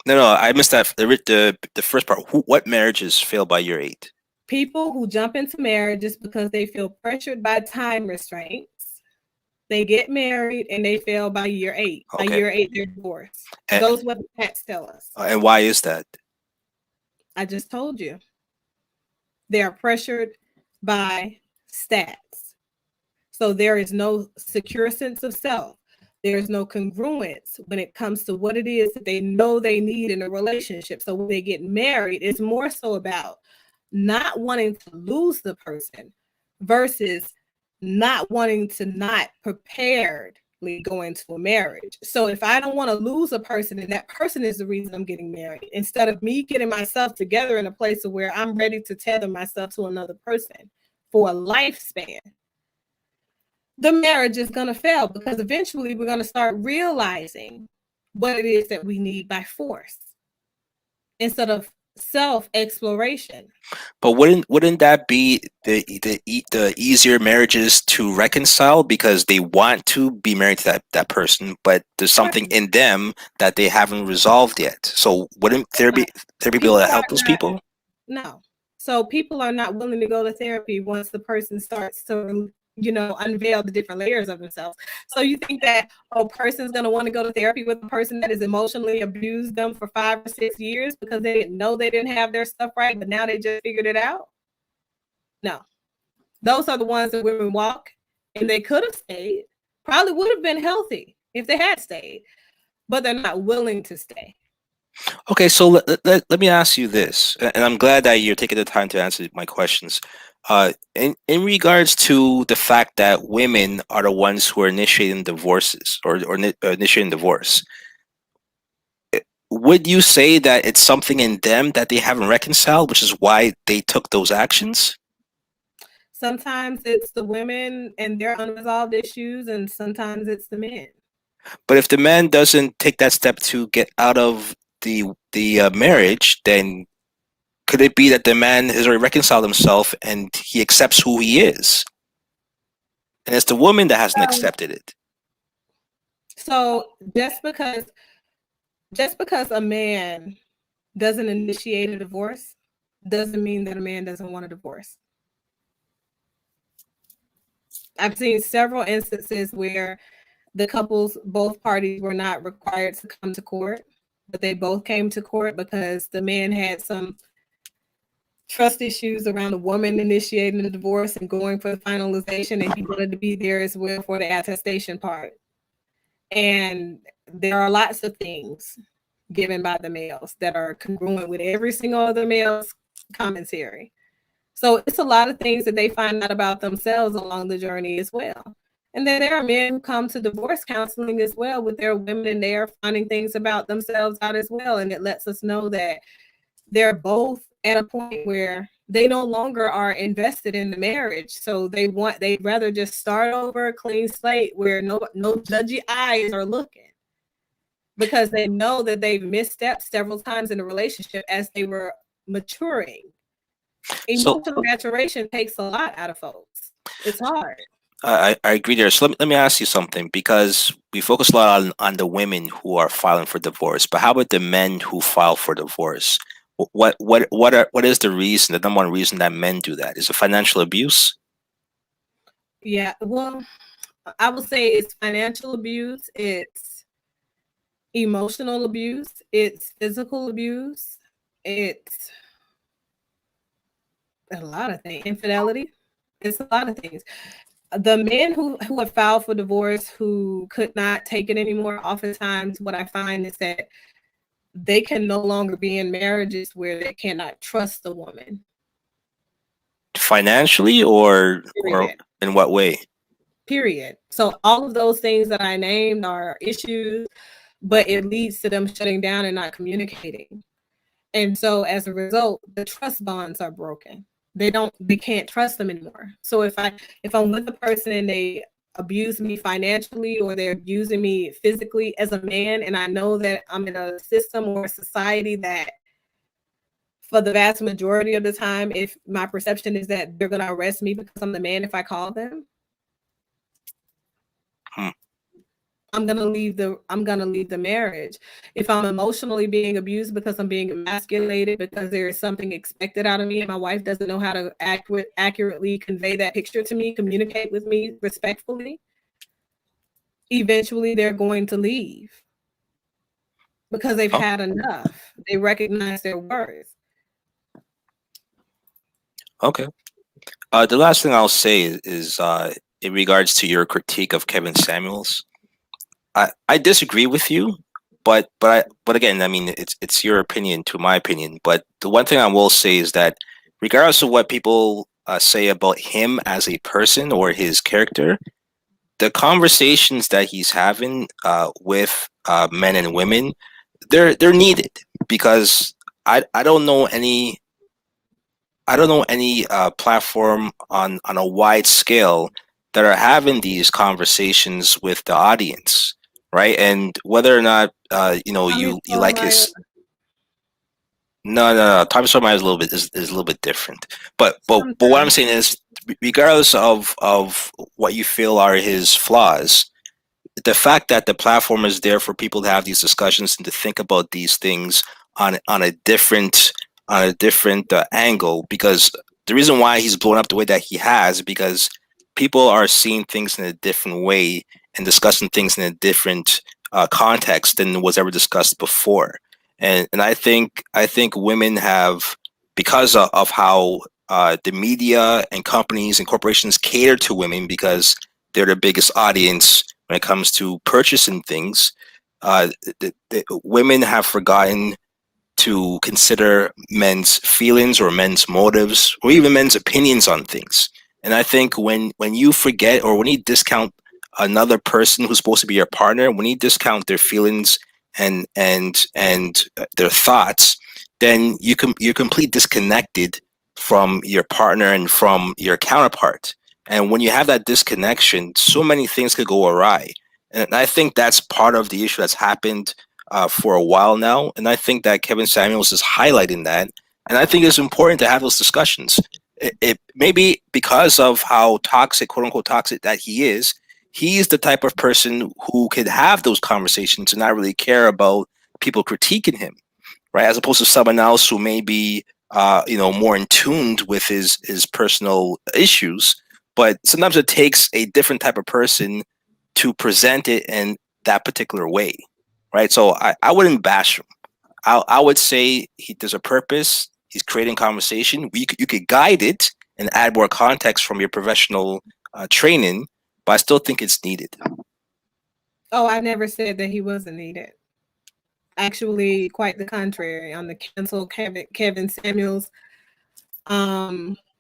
No, I missed that. The first part. What marriages fail by year 8? People who jump into marriages because they feel pressured by time restraints. They get married and they fail by year 8. Okay. By year 8, they're divorced. And, those what the facts tell us. And why is that? I just told you. They are pressured by stats. So there is no secure sense of self. There's no congruence when it comes to what it is that they know they need in a relationship. So when they get married, it's more so about not wanting to lose the person versus not wanting to not preparedly go into a marriage. So if I don't want to lose a person and that person is the reason I'm getting married, instead of me getting myself together in a place where I'm ready to tether myself to another person for a lifespan, the marriage is going to fail because eventually we're going to start realizing what it is that we need by force instead of self-exploration. But wouldn't that be the easier marriages to reconcile because they want to be married to that person, but there's something in them that they haven't resolved yet. So wouldn't therapy be able to help those people? No. So people are not willing to go to therapy once the person starts to unveil the different layers of themselves. So you think that a person's going to want to go to therapy with a person that has emotionally abused them for 5 or 6 years because they didn't know they didn't have their stuff right, but now they just figured it out? No. Those are the ones that women walk, and they could have stayed. Probably would have been healthy if they had stayed, but they're not willing to stay. Okay, so let me ask you this, and I'm glad that you're taking the time to answer my questions. In regards to the fact that women are the ones who are initiating divorces or initiating divorce, would you say that it's something in them that they haven't reconciled, which is why they took those actions? Sometimes it's the women and their unresolved issues, and sometimes it's the men. But if the man doesn't take that step to get out of the marriage, then could it be that the man has already reconciled himself and he accepts who he is? And it's the woman that hasn't accepted it. So just because a man doesn't initiate a divorce doesn't mean that a man doesn't want a divorce. I've seen several instances where the couples, both parties, were not required to come to court, but they both came to court because the man had some trust issues around the woman initiating the divorce and going for the finalization, and he wanted to be there as well for the attestation part. And there are lots of things given by the males that are congruent with every single other male's commentary. So it's a lot of things that they find out about themselves along the journey as well. And then there are men who come to divorce counseling as well with their women, and they are finding things about themselves out as well. And it lets us know that they're both at a point where they no longer are invested in the marriage. So they'd rather just start over a clean slate where no judgy eyes are looking, because they know that they've misstepped several times in the relationship as they were maturing. Emotional maturation takes a lot out of folks. It's hard. I agree there. So let me ask you something, because we focus a lot on the women who are filing for divorce, but how about the men who file for divorce? What is the reason, the number one reason that men do that? Is it financial abuse? Yeah, well, I would say it's financial abuse, it's emotional abuse, it's physical abuse, it's a lot of things. Infidelity, it's a lot of things. The men who have filed for divorce who could not take it anymore, oftentimes what I find is that they can no longer be in marriages where they cannot trust the woman. Financially or in what way? Period. So all of those things that I named are issues, but it leads to them shutting down and not communicating. And so as a result, the trust bonds are broken. They can't trust them anymore. So if I'm with a person and they abuse me financially or they're abusing me physically as a man, and I know that I'm in a system or a society that for the vast majority of the time, if my perception is that they're going to arrest me because I'm the man if I call them, I'm gonna leave the marriage. If I'm emotionally being abused because I'm being emasculated, because there is something expected out of me and my wife doesn't know how to accurately convey that picture to me, communicate with me respectfully, eventually they're going to leave because they've had enough. They recognize their worth. Okay. The last thing I'll say is in regards to your critique of Kevin Samuels. I disagree with you, but again, I mean, it's your opinion to my opinion. But the one thing I will say is that regardless of what people say about him as a person or his character, the conversations that he's having with men and women, they're needed, because I don't know any platform on a wide scale that are having these conversations with the audience, right? And whether or not you like his. No. Tommy Sotomayor is a little bit different. But what I'm saying is, regardless of what you feel are his flaws, the fact that the platform is there for people to have these discussions and to think about these things on a different angle, because the reason why he's blown up the way that he has, because people are seeing things in a different way and discussing things in a different context than was ever discussed before. And I think women have, because of how the media and companies and corporations cater to women, because they're the biggest audience when it comes to purchasing things, the women have forgotten to consider men's feelings or men's motives or even men's opinions on things. And I think when you forget, or when you discount another person who's supposed to be your partner, when you discount their feelings and their thoughts, then you're completely disconnected from your partner and from your counterpart. And when you have that disconnection, so many things could go awry. And I think that's part of the issue that's happened for a while now. And I think that Kevin Samuels is highlighting that. And I think it's important to have those discussions. It maybe because of how toxic, quote unquote toxic, that he's the type of person who could have those conversations and not really care about people critiquing him, right? As opposed to someone else who may be more in tune with his personal issues. But sometimes it takes a different type of person to present it in that particular way, right? So I wouldn't bash him. I would say there's a purpose. He's creating conversation. You could guide it and add more context from your professional training, but I still think it's needed. Oh, I never said that he wasn't needed. Actually, quite the contrary. On the cancel Kevin Samuels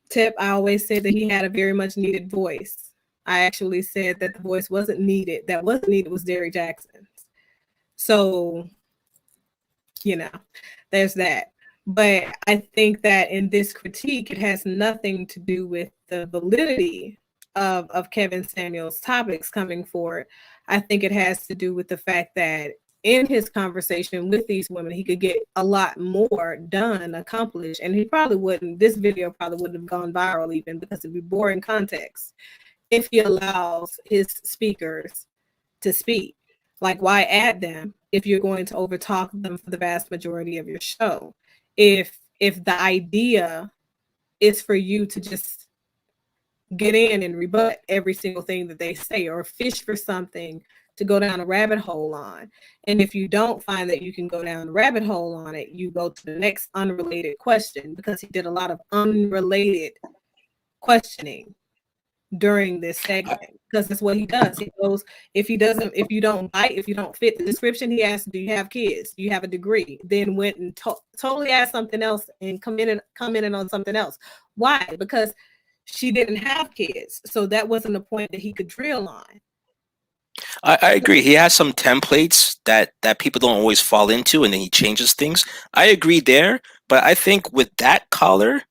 tip, I always said that he had a very much needed voice. I actually said that the voice wasn't needed. That wasn't needed was Derrick Jackson's. So, there's that. But I think that in this critique, it has nothing to do with the validity of Kevin Samuels' topics coming forward. I think it has to do with the fact that in his conversation with these women, he could get a lot more done, accomplished, and this video probably wouldn't have gone viral even, because it'd be boring context if he allows his speakers to speak. Like, why add them if you're going to overtalk them for the vast majority of your show? If the idea is for you to just get in and rebut every single thing that they say, or fish for something to go down a rabbit hole on. And if you don't find that you can go down the rabbit hole on it, you go to the next unrelated question, because he did a lot of unrelated questioning during this segment, because that's what he does. He goes, if you don't fit the description, he asks, do you have kids? Do you have a degree? Then went and totally asked something else and commented on something else. Why? Because she didn't have kids. So that wasn't a point that he could drill on. I agree. He has some templates that people don't always fall into, and then he changes things. I agree there, but I think with that caller,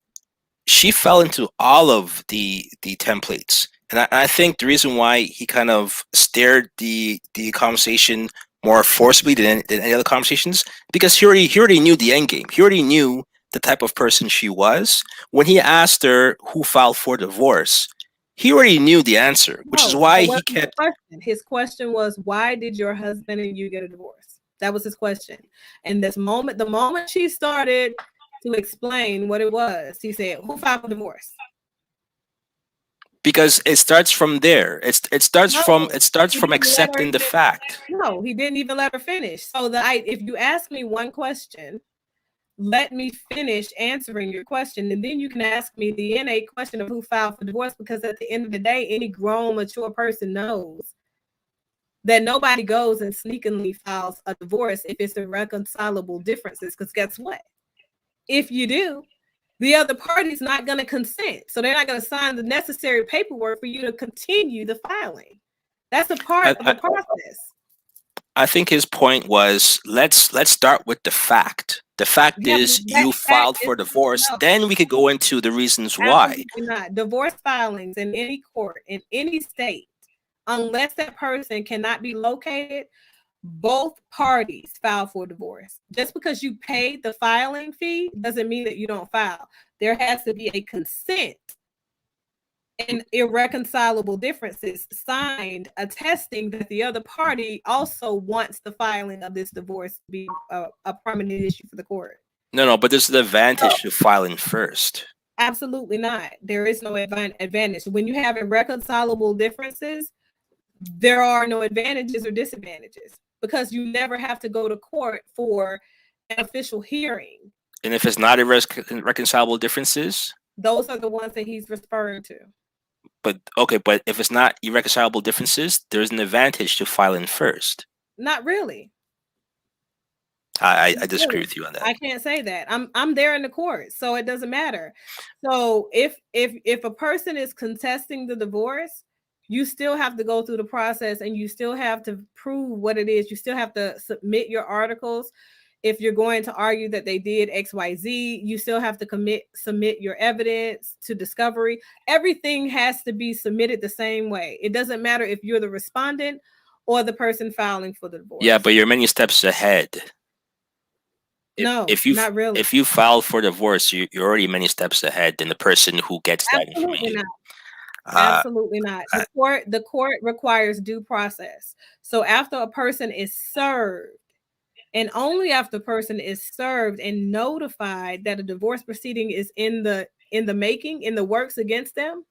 she fell into all of the templates. And I think the reason why he kind of steered the conversation more forcibly than any other conversations, because he already knew the end game. He already knew the type of person she was, when he asked her who filed for divorce, he already knew the answer, which is why he kept. His question was, why did your husband and you get a divorce? That was his question. And the moment she started to explain what it was, he said, who filed for divorce? Because it starts from there. It starts from accepting the fact. No, he didn't even let her finish. So if you ask me one question, let me finish answering your question, and then you can ask me the innate question of who filed for divorce, because at the end of the day, any grown, mature person knows that nobody goes and sneakily files a divorce if it's irreconcilable differences, because guess what? If you do, the other party's not going to consent. So they're not going to sign the necessary paperwork for you to continue the filing. That's a part of the process. I think his point was, let's start with the fact. The fact is you filed for divorce. Then we could go into the reasons why. Absolutely not. Divorce filings in any court, in any state, unless that person cannot be located, both parties file for divorce. Just because you paid the filing fee doesn't mean that you don't file. There has to be a consent and irreconcilable differences signed attesting that the other party also wants the filing of this divorce to be a permanent issue for the court. No, but there's an advantage to filing first. Absolutely not. There is no advantage. When you have irreconcilable differences, there are no advantages or disadvantages, because you never have to go to court for an official hearing. And if it's not irreconcilable differences? Those are the ones that he's referring to. But if it's not irreconcilable differences, there's an advantage to filing first. Not really. I disagree with you on that. I can't say that. I'm there in the court, so it doesn't matter. So if a person is contesting the divorce, you still have to go through the process, and you still have to prove what it is. You still have to submit your articles. If you're going to argue that they did XYZ, you still have to submit your evidence to discovery. Everything has to be submitted the same way. It doesn't matter if you're the respondent or the person filing for the divorce. Yeah, but you're many steps ahead. Not really. If you file for divorce, you're already many steps ahead than the person who gets that information. Absolutely not. The court requires due process. So after a person is served, and only after a person is served and notified that a divorce proceeding is in the making, in the works against them,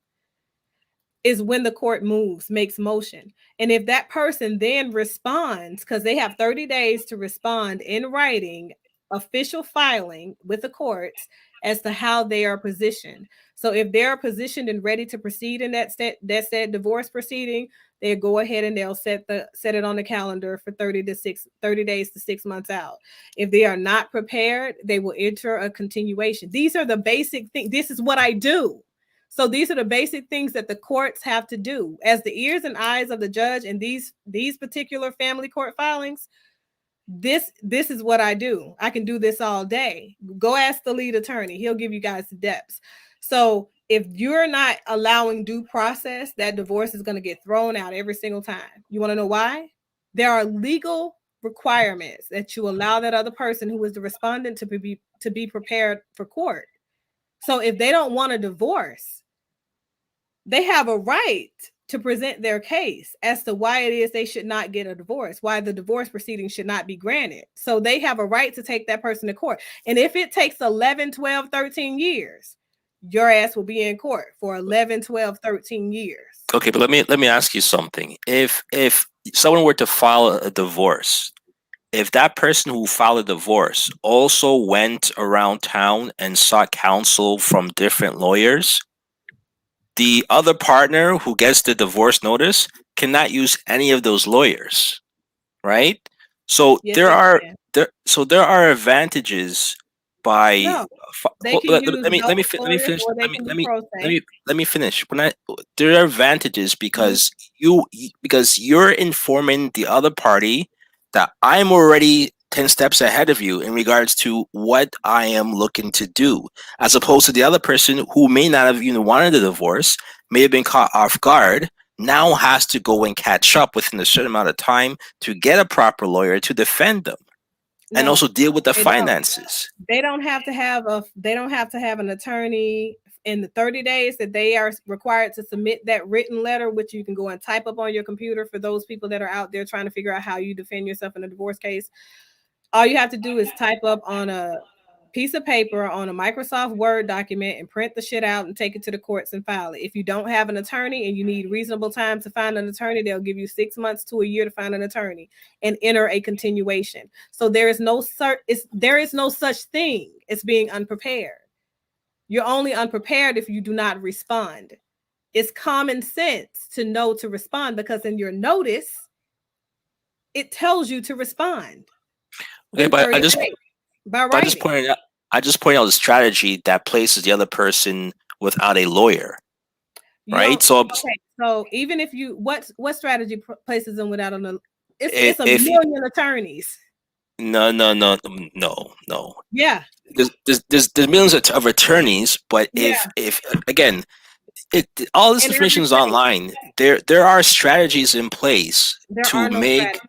is when the court makes motion. And if that person then responds, because they have 30 days to respond in writing, official filing with the courts as to how they are positioned. So if they're positioned and ready to proceed in that said divorce proceeding, they go ahead and they'll set it on the calendar for 30 days to 6 months out. If they are not prepared, they will enter a continuation. These are the basic things. This is what I do. So these are the basic things that the courts have to do as the ears and eyes of the judge in these particular family court filings. This is what I do. I can do this all day. Go ask the lead attorney. He'll give you guys the depths. So if you're not allowing due process, that divorce is going to get thrown out every single time. You want to know why? There are legal requirements that you allow that other person who is the respondent to be prepared for court. So if they don't want a divorce, they have a right to present their case as to why it is they should not get a divorce, why the divorce proceeding should not be granted. So they have a right to take that person to court. And if it takes 11, 12, 13 years, your ass will be in court for 11, 12, 13 years. Okay, but let me ask you something. If someone were to file a divorce, if that person who filed a divorce also went around town and sought counsel from different lawyers, the other partner who gets the divorce notice cannot use any of those lawyers, right? So Yes, there are advantages by. Let me finish. There are advantages because you're informing the other party that I'm already 10 steps ahead of you in regards to what I am looking to do, as opposed to the other person who may not have even wanted a divorce, may have been caught off guard, now has to go and catch up within a certain amount of time to get a proper lawyer to defend them. and No, also deal with the they don't. finances. They don't have to have an attorney in the 30 days that they are required to submit that written letter, which you can go and type up on your computer for those people that are out there trying to figure out how you defend yourself in a divorce case. All you have to do is type up on a piece of paper on a Microsoft Word document and print the shit out and take it to the courts and file it. If you don't have an attorney and you need reasonable time to find an attorney, they'll give you 6 months to a year to find an attorney and enter a continuation. So there is no such thing as being unprepared. You're only unprepared if you do not respond. It's common sense to know to respond, because in your notice, it tells you to respond. Okay, but I just pointed out the strategy that places the other person without a lawyer, right? So even if you what strategy places them without a it's a million attorneys. No. Yeah. There's millions of attorneys, but if again, all this information is online. There are strategies in place to make.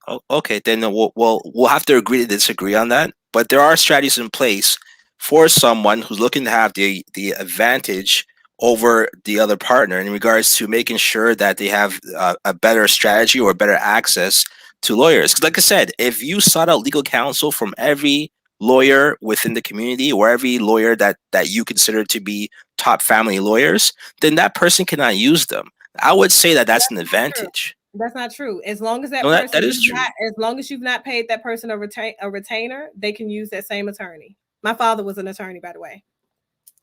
Oh, okay, then we'll have to agree to disagree on that. But there are strategies in place for someone who's looking to have the advantage over the other partner in regards to making sure that they have a better strategy or better access to lawyers. Because like I said, if you sought out legal counsel from every lawyer within the community or every lawyer that you consider to be top family lawyers, then that person cannot use them. I would say that's an advantage. That's not true. As long as that is true. As long as you've not paid that person a retainer, they can use that same attorney. My father was an attorney, by the way.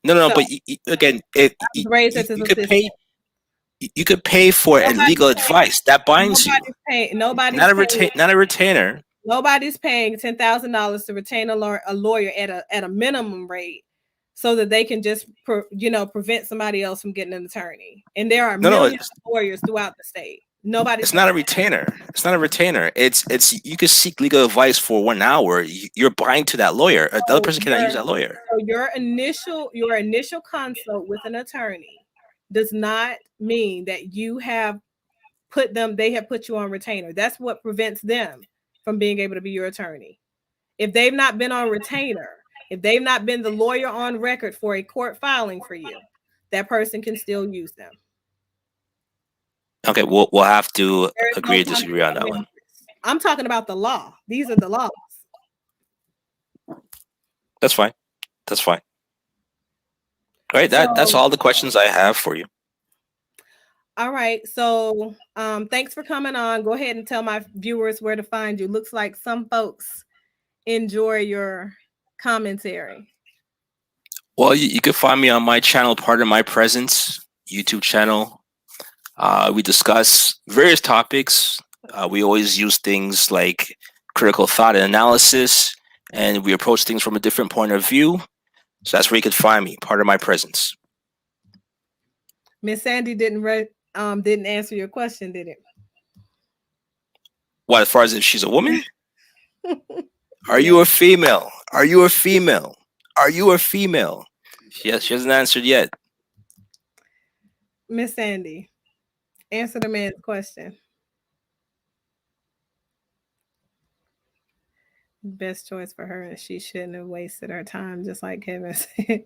No, but again, you could pay for legal advice that binds you. Nobody's not a retainer. Nobody's paying $10,000 to retain a lawyer at a minimum rate, so that they can just prevent somebody else from getting an attorney. And there are millions of lawyers throughout the state. It's not a retainer. It's not a retainer. It's you can seek legal advice for 1 hour. You're buying to that lawyer. The other person cannot use that lawyer. So your initial consult with an attorney does not mean that they have put you on retainer. That's what prevents them from being able to be your attorney. If they've not been on retainer, if they've not been the lawyer on record for a court filing for you, that person can still use them. Okay, we'll have to agree or disagree on that one. I'm talking about the law. These are the laws. That's fine. All right, that's all the questions I have for you. All right, so thanks for coming on. Go ahead and tell my viewers where to find you. Looks like some folks enjoy your commentary. Well, you can find me on my channel, Part of My Presence YouTube channel. We discuss various topics. We always use things like critical thought and analysis, and we approach things from a different point of view. So that's where you can find me, Part of My Presence. Miss Sandy didn't answer your question, did it? What, as far as if she's a woman? Are you a female? Are you a female? Are you a female? She hasn't answered yet. Miss Sandy, answer the man's question. Best choice for her, and she shouldn't have wasted her time, just like Kevin said.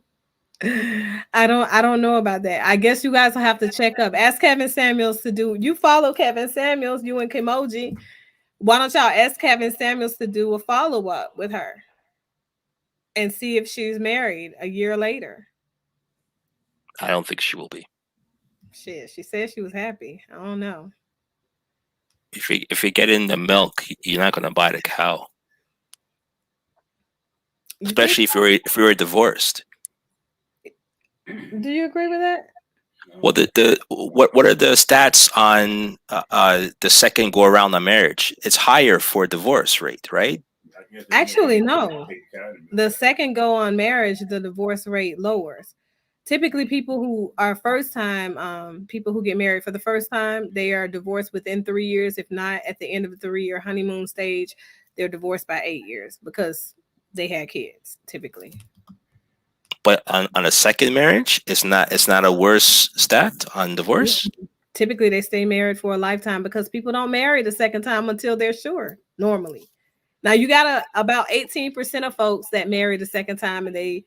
I don't know about that. I guess you guys will have to check up. Ask Kevin Samuels to do. You follow Kevin Samuels, you and Kimoji. Why don't y'all ask Kevin Samuels to do a follow-up with her and see if she's married a year later? I don't think she will be. Shit, she said she was happy. I don't know. If you get in the milk, you're not gonna buy the cow. Especially if you're divorced. Do you agree with that? Well, what are the stats on the second go around on marriage? It's higher for divorce rate, right? Actually, no. The second go on marriage, the divorce rate lowers. Typically, people who are first time, people who get married for the first time, they are divorced within 3 years. If not, at the end of the 3-year honeymoon stage, they're divorced by 8 years because they had kids, typically. But on a second marriage, it's not a worse stat on divorce. Typically, they stay married for a lifetime because people don't marry the second time until they're sure. Normally, Now you got about 18% of folks that marry the second time and they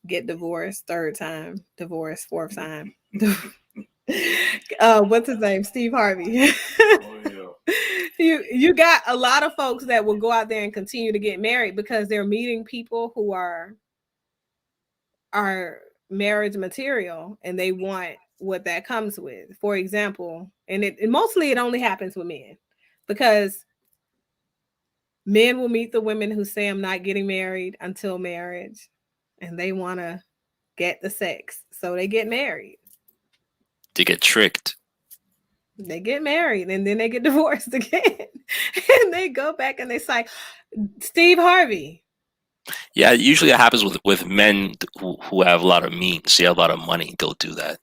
get divorced, third time, divorced, fourth time. What's his name? Steve Harvey. You got a lot of folks that will go out there and continue to get married because they're meeting people who are marriage material and they want what that comes with. For example, and mostly it only happens with men because men will meet the women who say I'm not getting married until marriage and they want to get the sex. So they get married. They get tricked. They get married and then they get divorced again. And they go back and they say, Steve Harvey. Yeah, usually it happens with men who have a lot of means. They have a lot of money. They'll do that.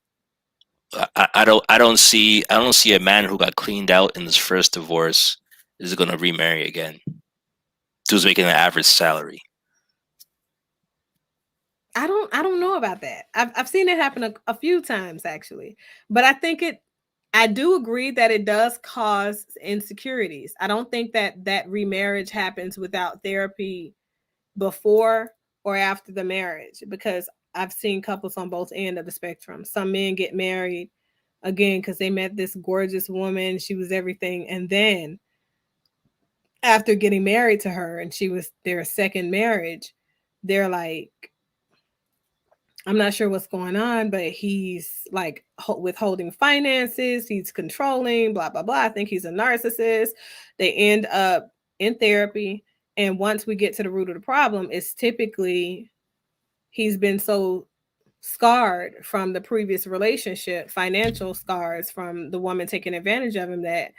I don't see a man who got cleaned out in his first divorce is going to remarry again. Who's making an average salary. I don't know about that. I've seen it happen a few times actually, but I do agree that it does cause insecurities. I don't think that remarriage happens without therapy before or after the marriage, because I've seen couples on both ends of the spectrum. Some men get married again because they met this gorgeous woman. She was everything. And then after getting married to her and she was their second marriage, they're like, I'm not sure what's going on, but he's like withholding finances. He's controlling, blah, blah, blah. I think he's a narcissist. They end up in therapy. And once we get to the root of the problem, it's typically he's been so scarred from the previous relationship, financial scars from the woman taking advantage of him, that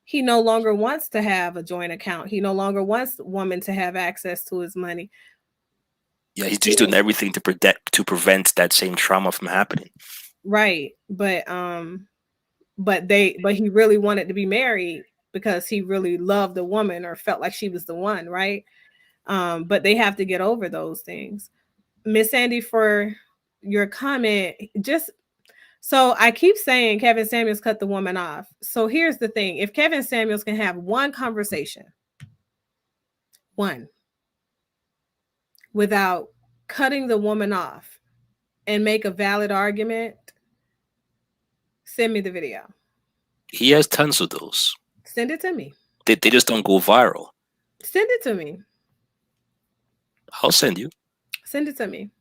he no longer wants to have a joint account. He no longer wants the woman to have access to his money. Yeah, he's doing everything to prevent that same trauma from happening. Right, but he really wanted to be married because he really loved the woman or felt like she was the one, right? But they have to get over those things. Miss Sandy, for your comment, so I keep saying Kevin Samuels cut the woman off. So here's the thing: if Kevin Samuels can have one conversation, without cutting the woman off and make a valid argument, send me the video. He has tons of those. Send it to me. They just don't go viral. Send it to me. I'll send you. Send it to me.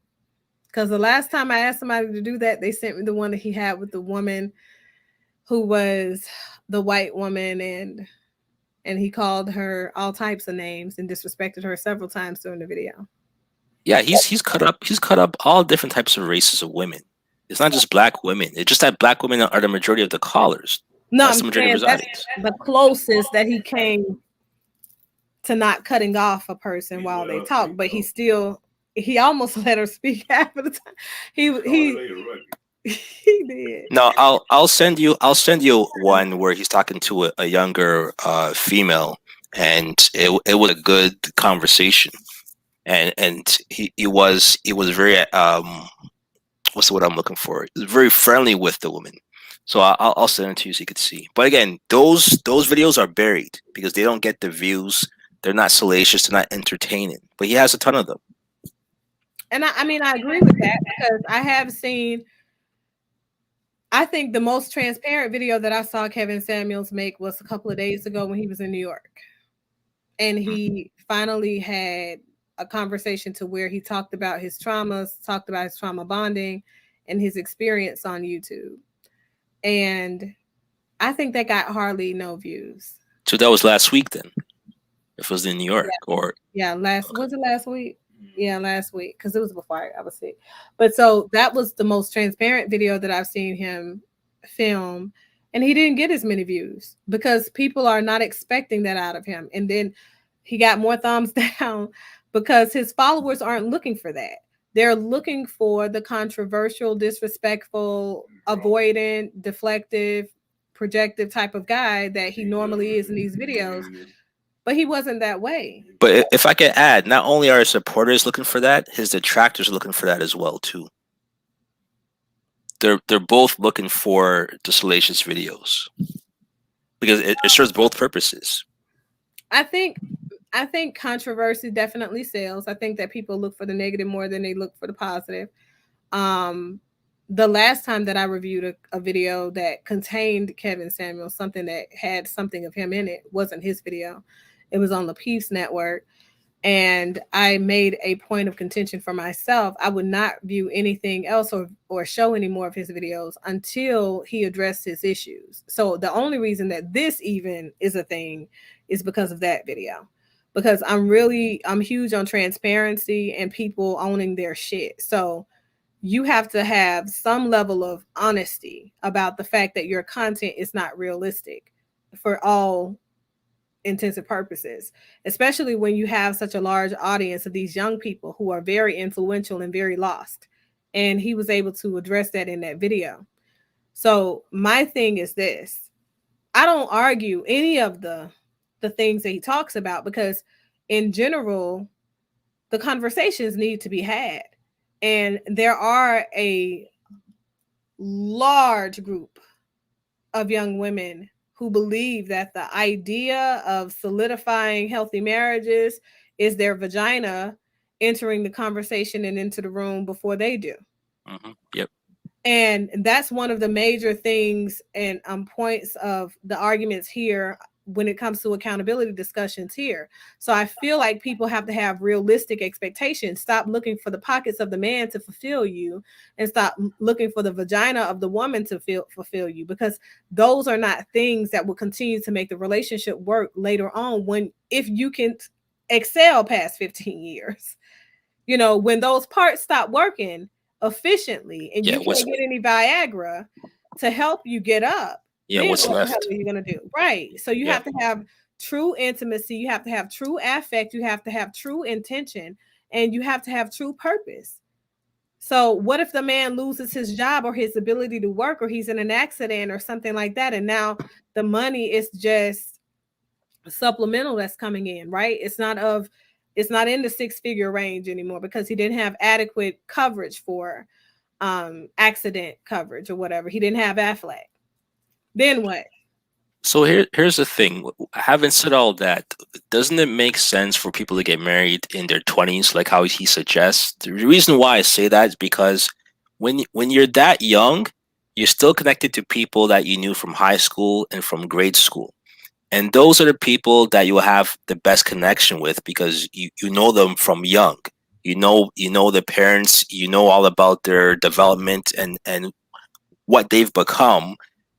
Because the last time I asked somebody to do that, they sent me the one that he had with the woman who was the white woman, and he called her all types of names and disrespected her several times during the video. Yeah, he's cut up all different types of races of women. It's not just black women. It's just that black women are the majority of the callers. No, that's the majority of his that's the closest that he came to not cutting off a person while they talk, but he almost let her speak half of the time. He did. No, I'll send you one where he's talking to a younger female, and it was a good conversation, and he was very what's the word I'm looking for? He was very friendly with the woman. So I'll send it to you so you can see. But again, those videos are buried because they don't get the views. They're not salacious. They're not entertaining. But he has a ton of them. And I mean, I agree with that because I have seen, I think the most transparent video that I saw Kevin Samuels make was a couple of days ago when he was in New York. And he finally had a conversation to where he talked about his traumas, talked about his trauma bonding and his experience on YouTube. And I think that got hardly no views. So that was last week then? If it was in New York was it last week? Yeah, last week, because it was before I was sick. But so that was the most transparent video that I've seen him film, and he didn't get as many views because people are not expecting that out of him. And then he got more thumbs down because his followers aren't looking for that. They're looking for the controversial, disrespectful, avoidant, deflective, projective type of guy that he normally is in these videos. But he wasn't that way. But if I can add, not only are his supporters looking for that, his detractors are looking for that as well too. They're both looking for the salacious videos because it serves both purposes. I think controversy definitely sells. I think that people look for the negative more than they look for the positive. The last time that I reviewed a video that contained Kevin Samuels, something that had something of him in it, wasn't his video. It was on the Peace Network. And I made a point of contention for myself. I would not view anything else or show any more of his videos until he addressed his issues. So the only reason that this even is a thing is because of that video. Because I'm huge on transparency and people owning their shit. So you have to have some level of honesty about the fact that your content is not realistic for all intents and purposes, especially when you have such a large audience of these young people who are very influential and very lost. And he was able to address that in that video. So my thing is this: I don't argue any of the things that he talks about, because in general, the conversations need to be had. And there are a large group of young women who believe that the idea of solidifying healthy marriages is their vagina entering the conversation and into the room before they do. Yep. And that's one of the major things and points of the arguments here when it comes to accountability discussions here. So I feel like people have to have realistic expectations. Stop looking for the pockets of the man to fulfill you, and stop looking for the vagina of the woman to fulfill you, because those are not things that will continue to make the relationship work later on, if you can excel past 15 years. You know, when those parts stop working efficiently and you can't get any Viagra to help you get up, then what's what left? the hell are you going to do? Right. So you have to have true intimacy. You have to have true affect. You have to have true intention, and you have to have true purpose. So what if the man loses his job or his ability to work, or he's in an accident or something like that, and now the money is just supplemental that's coming in, right? It's not in the 6-figure range anymore because he didn't have adequate coverage for accident coverage or whatever. He didn't have Affleck. Then what? So here's the thing. Having said all that, doesn't it make sense for people to get married in their 20s, like how he suggests? The reason why I say that is because when you're that young, you're still connected to people that you knew from high school and from grade school. And those are the people that you'll have the best connection with, because you know them from young. You know the parents, you know all about their development and what they've become,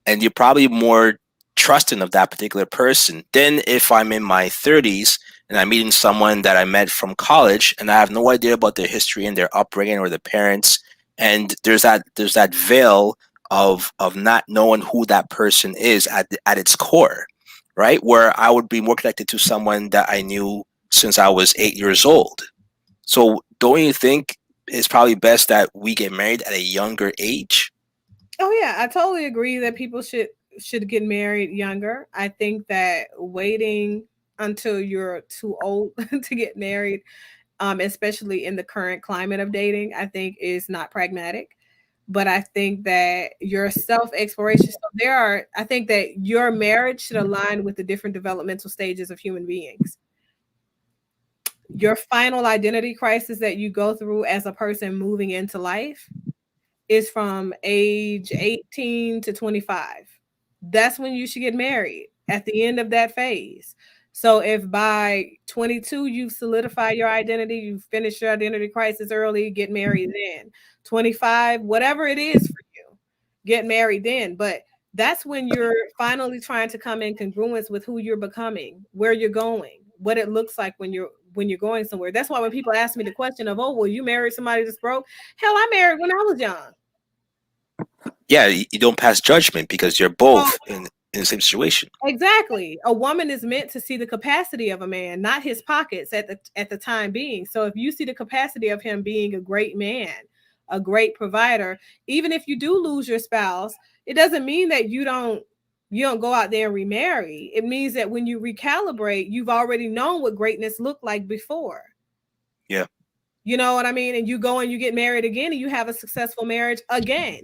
and you're probably more trusting of that particular person. Then if I'm in my 30s and I'm meeting someone that I met from college and I have no idea about their history and their upbringing or their parents, and there's that veil of not knowing who that person is at its core, right? Where I would be more connected to someone that I knew since I was 8 years old. So don't you think it's probably best that we get married at a younger age? Oh yeah, I totally agree that people should get married younger. I think that waiting until you're too old to get married, especially in the current climate of dating, I think is not pragmatic. But I think that your self-exploration, I think that your marriage should align with the different developmental stages of human beings. Your final identity crisis that you go through as a person moving into life is from age 18 to 25. That's when you should get married, at the end of that phase. So if by 22 you solidify your identity, you finish your identity crisis early, get married then. 25, whatever it is for you, get married then. But that's when you're finally trying to come in congruence with who you're becoming, where you're going, what it looks like when you're going somewhere. That's why when people ask me the question of, oh, well, you married somebody that's broke? Hell, I married when I was young. Yeah, you don't pass judgment because you're both in the same situation. Exactly. A woman is meant to see the capacity of a man, not his pockets at the time being. So if you see the capacity of him being a great man, a great provider, even if you do lose your spouse, it doesn't mean that you don't go out there and remarry. It means that when you recalibrate, you've already known what greatness looked like before. Yeah. You know what I mean? And you go and you get married again and you have a successful marriage again.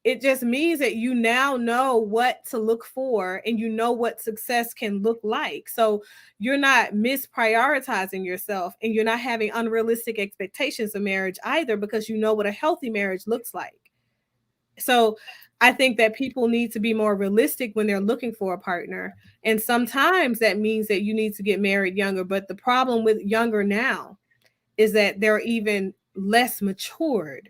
It just means that you now know what to look for and you know what success can look like. So you're not misprioritizing yourself and you're not having unrealistic expectations of marriage either, because you know what a healthy marriage looks like. So I think that people need to be more realistic when they're looking for a partner. And sometimes that means that you need to get married younger. But the problem with younger now is that they're even less matured.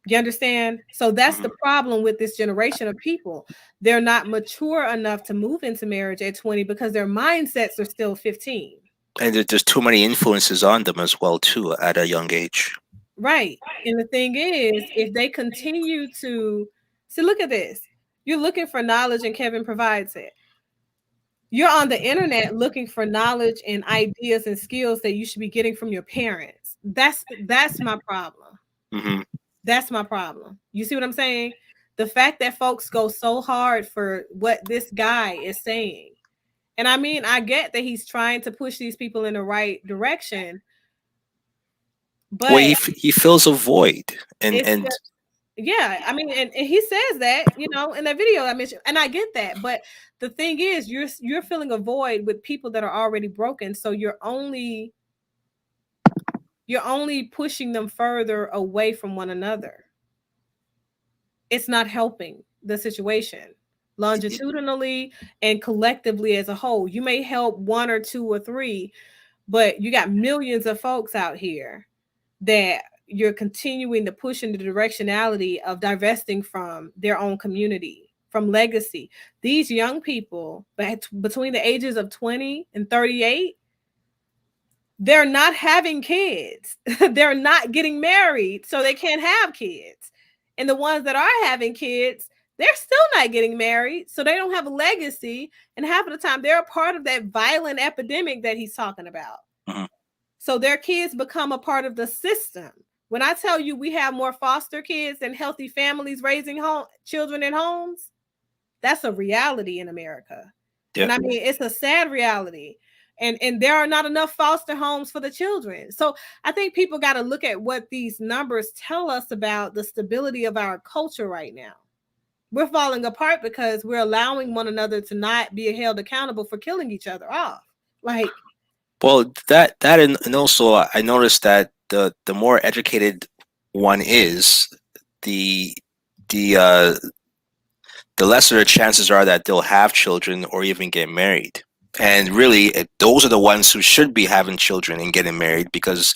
You understand? So that's the problem with this generation of people. They're not mature enough to move into marriage at 20 because their mindsets are still 15. And there's too many influences on them as well, too, at a young age. Right. And the thing is, if they continue to see, look at this. You're looking for knowledge and Kevin provides it. You're on the internet looking for knowledge and ideas and skills that you should be getting from your parents. That's my problem. Mm-hmm. That's my problem. You see what I'm saying? The fact that folks go so hard for what this guy is saying. And I mean, I get that he's trying to push these people in the right direction. But Well, he fills a void. And just, yeah, I mean, and he says that, you know, in that video I mentioned, and I get that. But the thing is, you're filling a void with people that are already broken. So you're only pushing them further away from one another. It's not helping the situation longitudinally and collectively as a whole. You may help one or two or three, but you got millions of folks out here that you're continuing to push in the directionality of divesting from their own community, from legacy. These young people between the ages of 20 and 38, they're not having kids. They're not getting married, so they can't have kids. And the ones that are having kids, they're still not getting married, so they don't have a legacy. And half of the time, they're a part of that violent epidemic that he's talking about. Mm-hmm. So their kids become a part of the system. When I tell you we have more foster kids than healthy families raising children in homes, that's a reality in America. Yeah. And I mean, it's a sad reality. And there are not enough foster homes for the children. So I think people got to look at what these numbers tell us about the stability of our culture right now. We're falling apart because we're allowing one another to not be held accountable for killing each other off. Like, well, that and also I noticed that the more educated one is, the lesser the chances are that they'll have children or even get married. And really, those are the ones who should be having children and getting married, because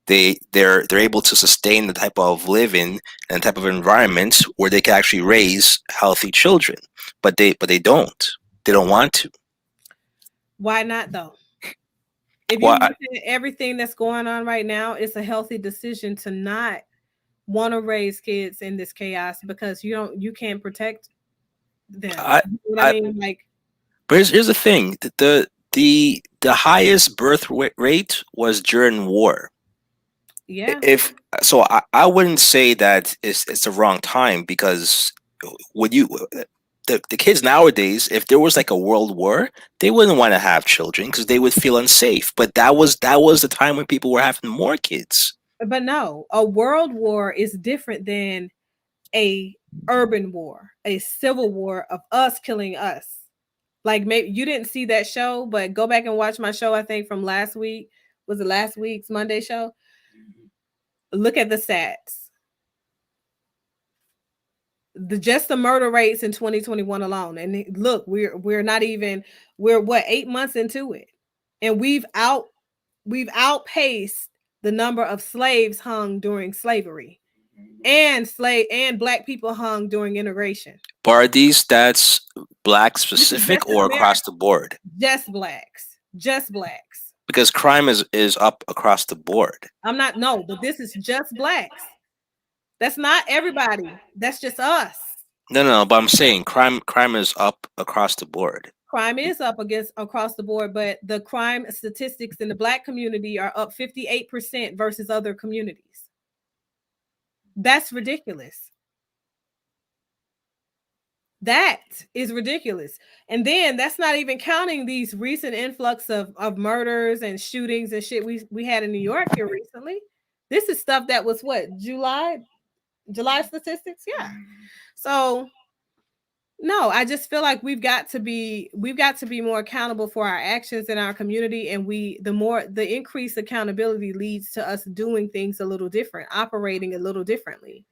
they're able to sustain the type of living and type of environment where they can actually raise healthy children. But they don't. They don't want to. Why not though? If you look at everything that's going on right now, it's a healthy decision to not want to raise kids in this chaos, because you can't protect them. You know what I mean? Like, but here's the thing: the highest birth rate was during war. Yeah. If so, I wouldn't say that it's the wrong time, because would you? The kids nowadays, if there was like a world war, they wouldn't want to have children because they would feel unsafe. But that was the time when people were having more kids. But no, a world war is different than a urban war, a civil war of us killing us. Like, maybe you didn't see that show, but go back and watch my show, I think from last week. Was it last week's Monday show? Look at the stats. Just the murder rates in 2021 alone. And look, we're 8 months into it. And we've outpaced the number of slaves hung during slavery and Black people hung during integration. But are these stats Black specific or across the board? Just Blacks. Because crime is up across the board. But this is just Blacks. That's not everybody. That's just us. No, but I'm saying crime is up across the board. Crime is up across the board, but the crime statistics in the Black community are up 58% versus other communities. That's ridiculous. That is ridiculous. And then that's not even counting these recent influx of murders and shootings and shit we had in New York here recently. This is stuff that was July? July statistics, yeah. So no, I just feel like we've got to be more accountable for our actions in our community, and the increased accountability leads to us doing things a little different, operating a little differently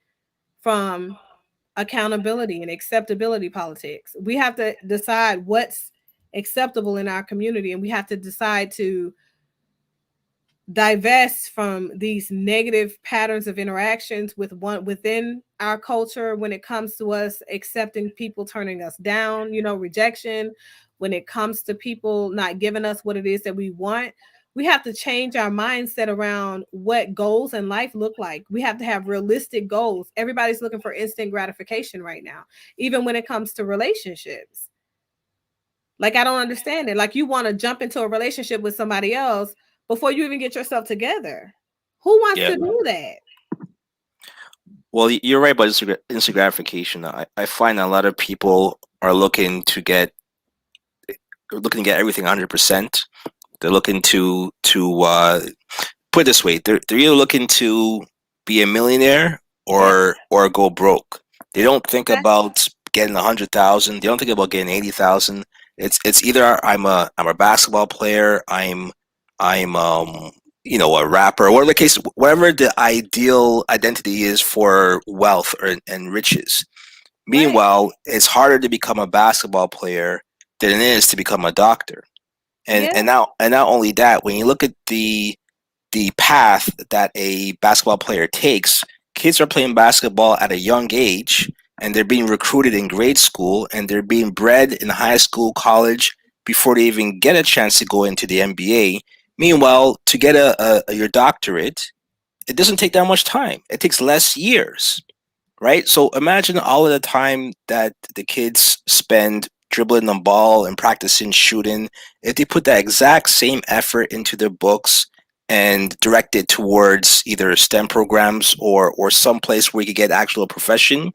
from accountability and acceptability politics. We have to decide what's acceptable in our community, and we have to decide to divest from these negative patterns of interactions within our culture when it comes to us accepting people turning us down, rejection, when it comes to people not giving us what it is that we want. We have to change our mindset around what goals in life look like. We have to have realistic goals. Everybody's looking for instant gratification right now, even when it comes to relationships. Like, I don't understand it. Like, you want to jump into a relationship with somebody else before you even get yourself together. Who wants to do that? Well, you're right about instant gratification. I find a lot of people are looking to get everything 100%. They're looking to put it this way: they're either looking to be a millionaire or go broke. They don't think about getting 100,000. They don't think about getting 80,000. It's either I'm a basketball player, I'm a rapper, whatever the case, whatever the ideal identity is for wealth and riches. Meanwhile, it's harder to become a basketball player than it is to become a doctor. And not only that, when you look at the path that a basketball player takes, kids are playing basketball at a young age, and they're being recruited in grade school, and they're being bred in high school, college, before they even get a chance to go into the NBA. Meanwhile, to get your doctorate, it doesn't take that much time. It takes less years, right? So imagine all of the time that the kids spend dribbling the ball and practicing shooting. If they put that exact same effort into their books and direct it towards either STEM programs or some place where you could get actual profession,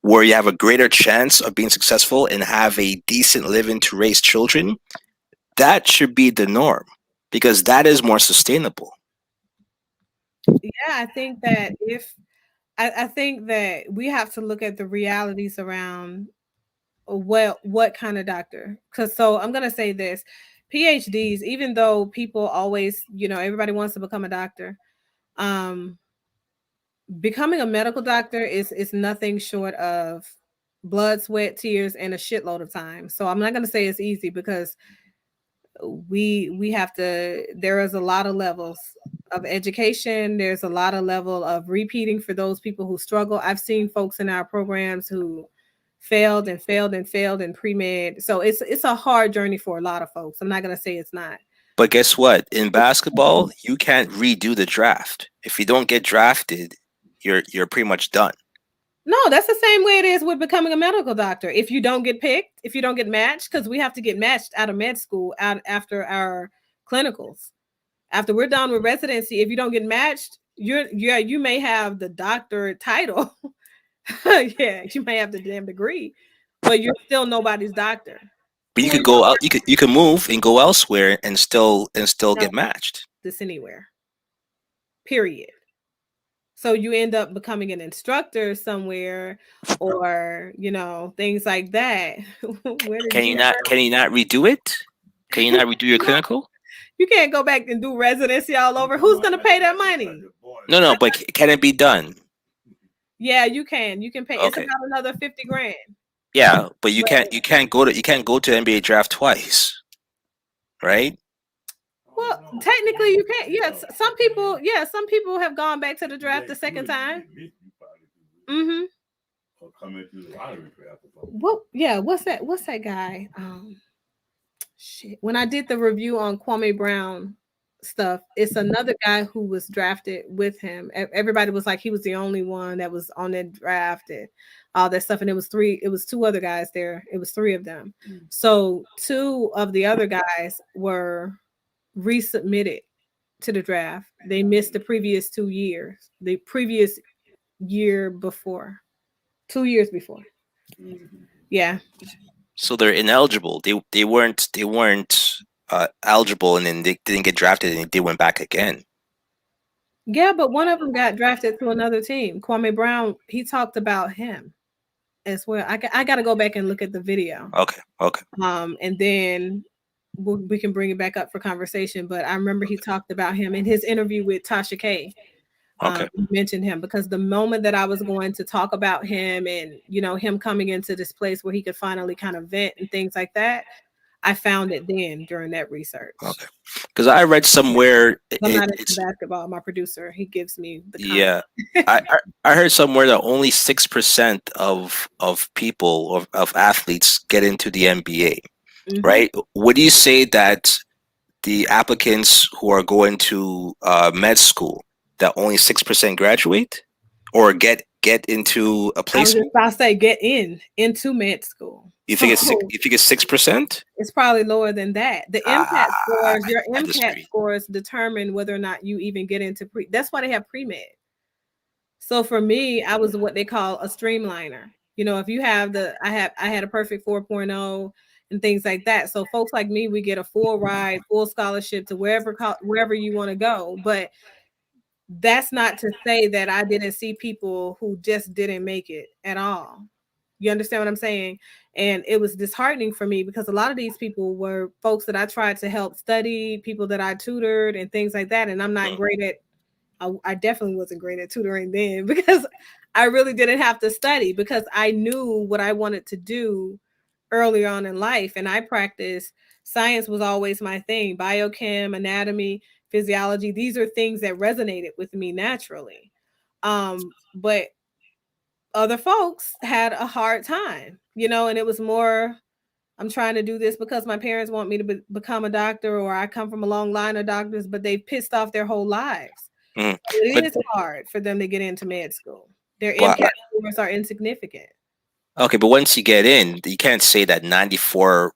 where you have a greater chance of being successful and have a decent living to raise children, that should be the norm, because that is more sustainable. Yeah, I think that I think that we have to look at the realities around what kind of doctor. So I'm gonna say this: PhDs, even though people always, everybody wants to become a doctor, becoming a medical doctor is nothing short of blood, sweat, tears, and a shitload of time. So I'm not gonna say it's easy, because we have to, there is a lot of levels of education. There's a lot of level of repeating for those people who struggle. I've seen folks in our programs who failed and failed and failed in pre-med. So it's a hard journey for a lot of folks. I'm not going to say it's not. But guess what? In basketball, you can't redo the draft. If you don't get drafted, you're pretty much done. No, that's the same way it is with becoming a medical doctor. If you don't get picked, if you don't get matched, because we have to get matched out of med school out after our clinicals. After we're done with residency, if you don't get matched, you may have the doctorate title. Yeah, you may have the damn degree, but you're still nobody's doctor. But you could go out. You could move and go elsewhere and still get matched. This anywhere. Period. So you end up becoming an instructor somewhere, or things like that. Can you not redo it? Can you not redo your clinical? You can't go back and do residency all over. Who's gonna pay that money? No, but can it be done? Yeah, you can. You can pay. Okay. It's about another $50,000. Yeah, but you can't go to NBA draft twice, right? Well, technically you can't. Yes, some people have gone back to the draft the second time. Mm-hmm. Well, yeah. What's that guy? Shit. When I did the review on Kwame Brown stuff, it's another guy who was drafted with him. Everybody was like he was the only one that was on that draft and all that stuff. And it was two other guys there. It was three of them. So two of the other guys were resubmitted to the draft. They missed the previous 2 years. The previous year before. 2 years before. Yeah. So they're ineligible. They weren't eligible, and then they didn't get drafted, and they went back again. Yeah, but one of them got drafted to another team. Kwame Brown, he talked about him as well. I got to go back and look at the video. Okay. Okay. And then we can bring it back up for conversation. But I remember he talked about him in his interview with Tasha K. Okay. He mentioned him because the moment that I was going to talk about him and, you know, him coming into this place where he could finally kind of vent and things like that, I found it then during that research. Okay. Because I read somewhere I'm not into basketball. My producer, he gives me the yeah. I heard somewhere that only 6% of people of athletes get into the NBA, right? Would you say that the applicants who are going to med school, that only 6% graduate or get into a I was placement? just about to say get into med school. You think it's 6%? It's probably lower than that. The MCAT scores, your I MCAT disagree. scores determine whether or not you even get into pre. That's why they have pre-med. So for me, I was what they call a streamliner. You know, if you have I had a perfect 4.0 and things like that. So folks like me, we get a full ride, full scholarship to wherever you want to go. But that's not to say that I didn't see people who just didn't make it at all. You understand what I'm saying? And it was disheartening for me because a lot of these people were folks that I tried to help study, people that I tutored and things like that. And I'm not great at, I definitely wasn't great at tutoring then because I really didn't have to study because I knew what I wanted to do early on in life. And I practiced, science was always my thing, biochem, anatomy, physiology. These are things that resonated with me naturally. But other folks had a hard time, you know, and it was more, I'm trying to do this because my parents want me to become a doctor, or I come from a long line of doctors, but they pissed off their whole lives. It is hard for them to get into med school. Their MCAT scores are insignificant. Okay, but once you get in, you can't say that 94%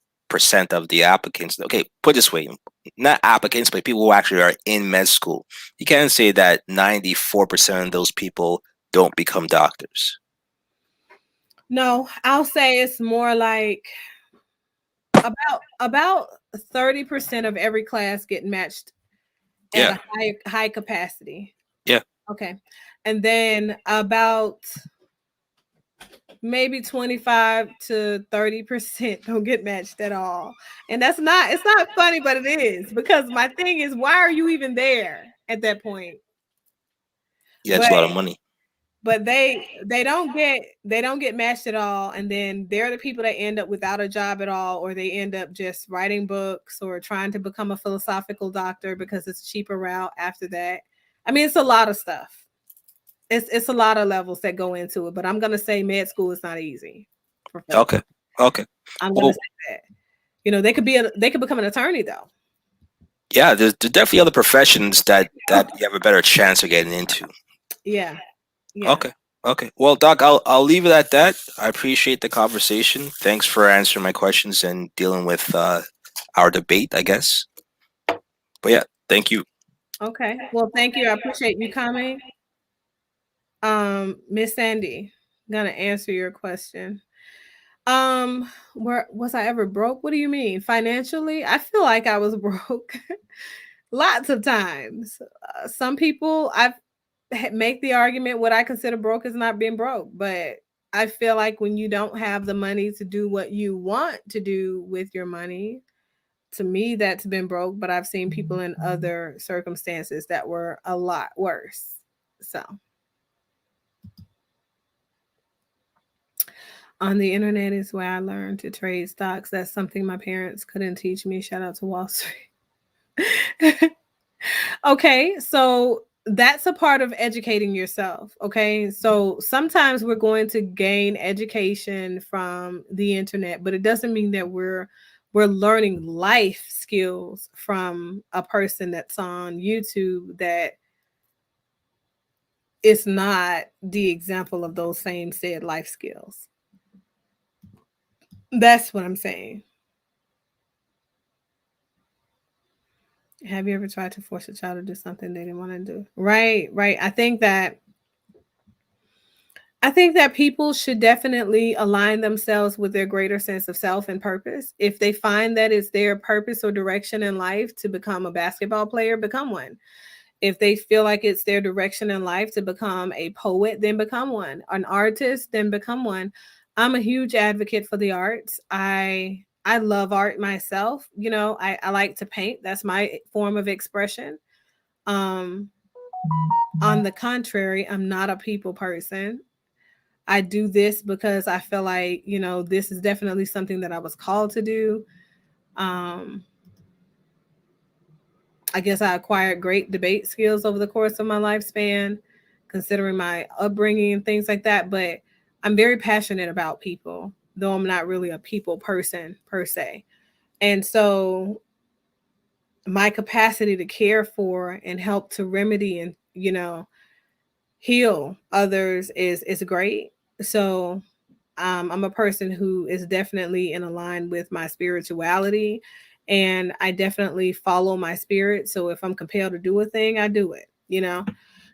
of the applicants, okay, put it this way, not applicants, but people who actually are in med school, you can't say that 94% of those people don't become doctors. No, I'll say it's more like about 30% of every class get matched at a high capacity. Yeah. Okay. And then about maybe 25 to 30% don't get matched at all. And it's not funny, but it is, because my thing is, why are you even there at that point? Yeah, it's a lot of money. But they don't get matched at all, and then they're the people that end up without a job at all, or they end up just writing books or trying to become a philosophical doctor because it's a cheaper route after that. I mean, it's a lot of stuff. It's a lot of levels that go into it, but I'm gonna say med school is not easy. Okay. I'm gonna say that. You know, they could become an attorney though. Yeah, there's definitely other professions that you have a better chance of getting into. Yeah. Okay. Well, Doc, I'll leave it at that. I appreciate the conversation. Thanks for answering my questions and dealing with our debate, I guess. But yeah, thank you. Okay. Well, thank you. I appreciate you coming. Miss Sandy, I'm gonna answer your question. Where was I ever broke? What do you mean? Financially? I feel like I was broke lots of times. Some people make the argument what I consider broke is not being broke, but I feel like when you don't have the money to do what you want to do with your money, to me that's been broke. But I've seen people in other circumstances that were a lot worse. So on the internet is where I learned to trade stocks. That's something my parents couldn't teach me. Shout out to Wall Street. Okay, so that's a part of educating yourself. Okay, so sometimes we're going to gain education from the internet, but it doesn't mean that we're learning life skills from a person that's on YouTube that is not the example of those same said life skills. That's what I'm saying. Have you ever tried to force a child to do something they didn't want to do? Right. I think that people should definitely align themselves with their greater sense of self and purpose. If they find that it's their purpose or direction in life to become a basketball player, become one. If they feel like it's their direction in life to become a poet, then become one. An artist, then become one. I'm a huge advocate for the arts. I love art myself. You know, I like to paint. That's my form of expression. On the contrary, I'm not a people person. I do this because I feel like, you know, this is definitely something that I was called to do. I guess I acquired great debate skills over the course of my lifespan, considering my upbringing and things like that. But I'm very passionate about people, though I'm not really a people person per se. And so my capacity to care for and help to remedy and, you know, heal others is great. So I'm a person who is definitely in line with my spirituality, and I definitely follow my spirit. So if I'm compelled to do a thing, I do it, you know.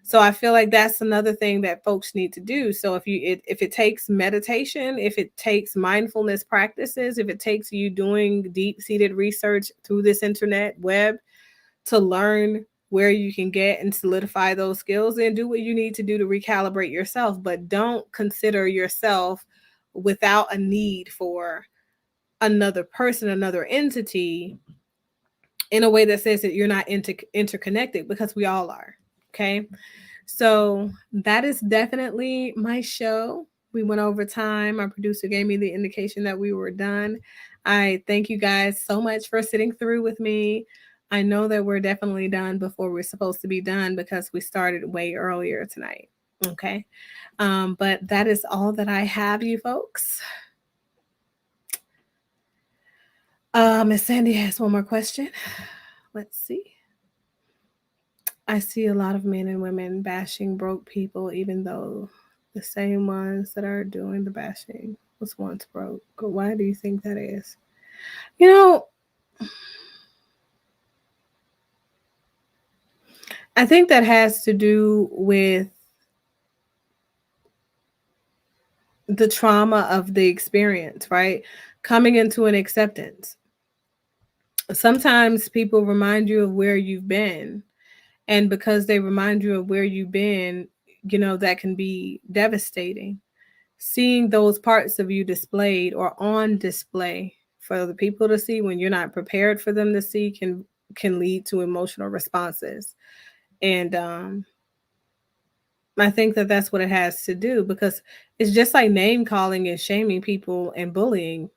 So I feel like that's another thing that folks need to do. So if it takes meditation, if it takes mindfulness practices, if it takes you doing deep-seated research through this internet web to learn where you can get and solidify those skills, then do what you need to do to recalibrate yourself. But don't consider yourself without a need for another person, another entity, in a way that says that you're not interconnected, because we all are. Okay. So that is definitely my show. We went over time. Our producer gave me the indication that we were done. I thank you guys so much for sitting through with me. I know that we're definitely done before we're supposed to be done because we started way earlier tonight. Okay. But that is all that I have, you folks. Miss Sandy has one more question. Let's see. I see a lot of men and women bashing broke people, even though the same ones that are doing the bashing was once broke. Why do you think that is? You know, I think that has to do with the trauma of the experience, right? Coming into an acceptance. Sometimes people remind you of where you've been. And because they remind you of where you've been, you know, that can be devastating. Seeing those parts of you displayed or on display for other people to see when you're not prepared for them to see can lead to emotional responses. And I think that that's what it has to do, because it's just like name calling and shaming people and bullying.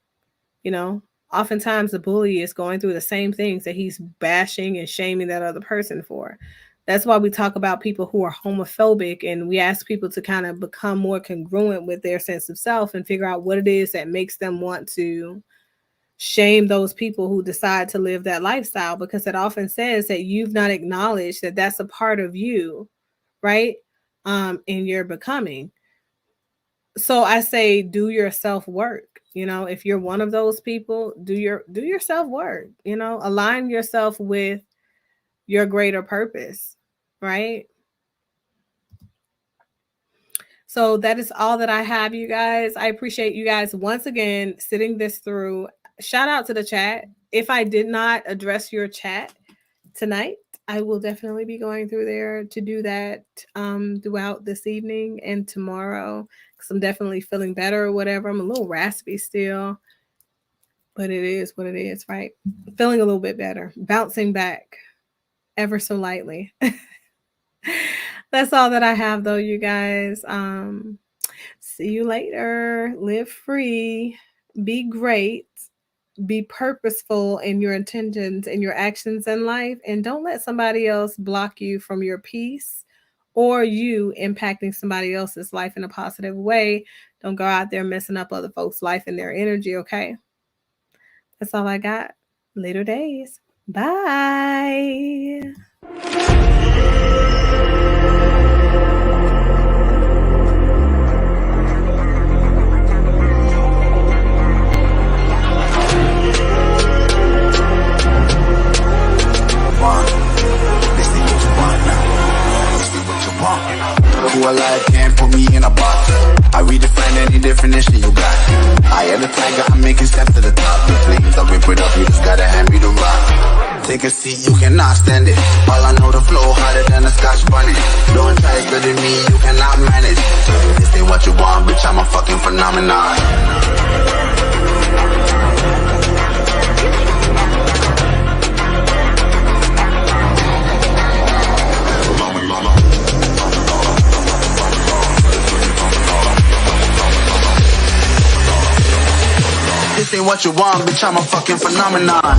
You know, oftentimes the bully is going through the same things that he's bashing and shaming that other person for. That's why we talk about people who are homophobic, and we ask people to kind of become more congruent with their sense of self and figure out what it is that makes them want to shame those people who decide to live that lifestyle, because it often says that you've not acknowledged that that's a part of you, right? In your becoming. So I say, do your self-work. You know, if you're one of those people, do your self-work, you know, align yourself with your greater purpose, right? So that is all that I have, you guys. I appreciate you guys once again sitting this through. Shout out to the chat. If I did not address your chat tonight, I will definitely be going through there to do that throughout this evening and tomorrow, because I'm definitely feeling better or whatever. I'm a little raspy still, but it is what it is, right? Feeling a little bit better, bouncing back ever so lightly. That's all that I have, though, you guys. See you later. Live free. Be great. Be purposeful in your intentions and your actions in life. And don't let somebody else block you from your peace or you impacting somebody else's life in a positive way. Don't go out there messing up other folks' life and their energy, okay? That's all I got. Later days. Bye. Who alive can't put me in a box. I redefine any definition you got. I am the tiger, I'm making steps to the top. The flames, I rip it up, you just gotta hand me the rock. Take a seat, you cannot stand it. All I know, the flow harder than a Scotch bunny. Don't try studying me, you cannot manage. This ain't what you want, bitch, I'm a fucking phenomenon. This ain't what you want, bitch, I'm a fucking phenomenon.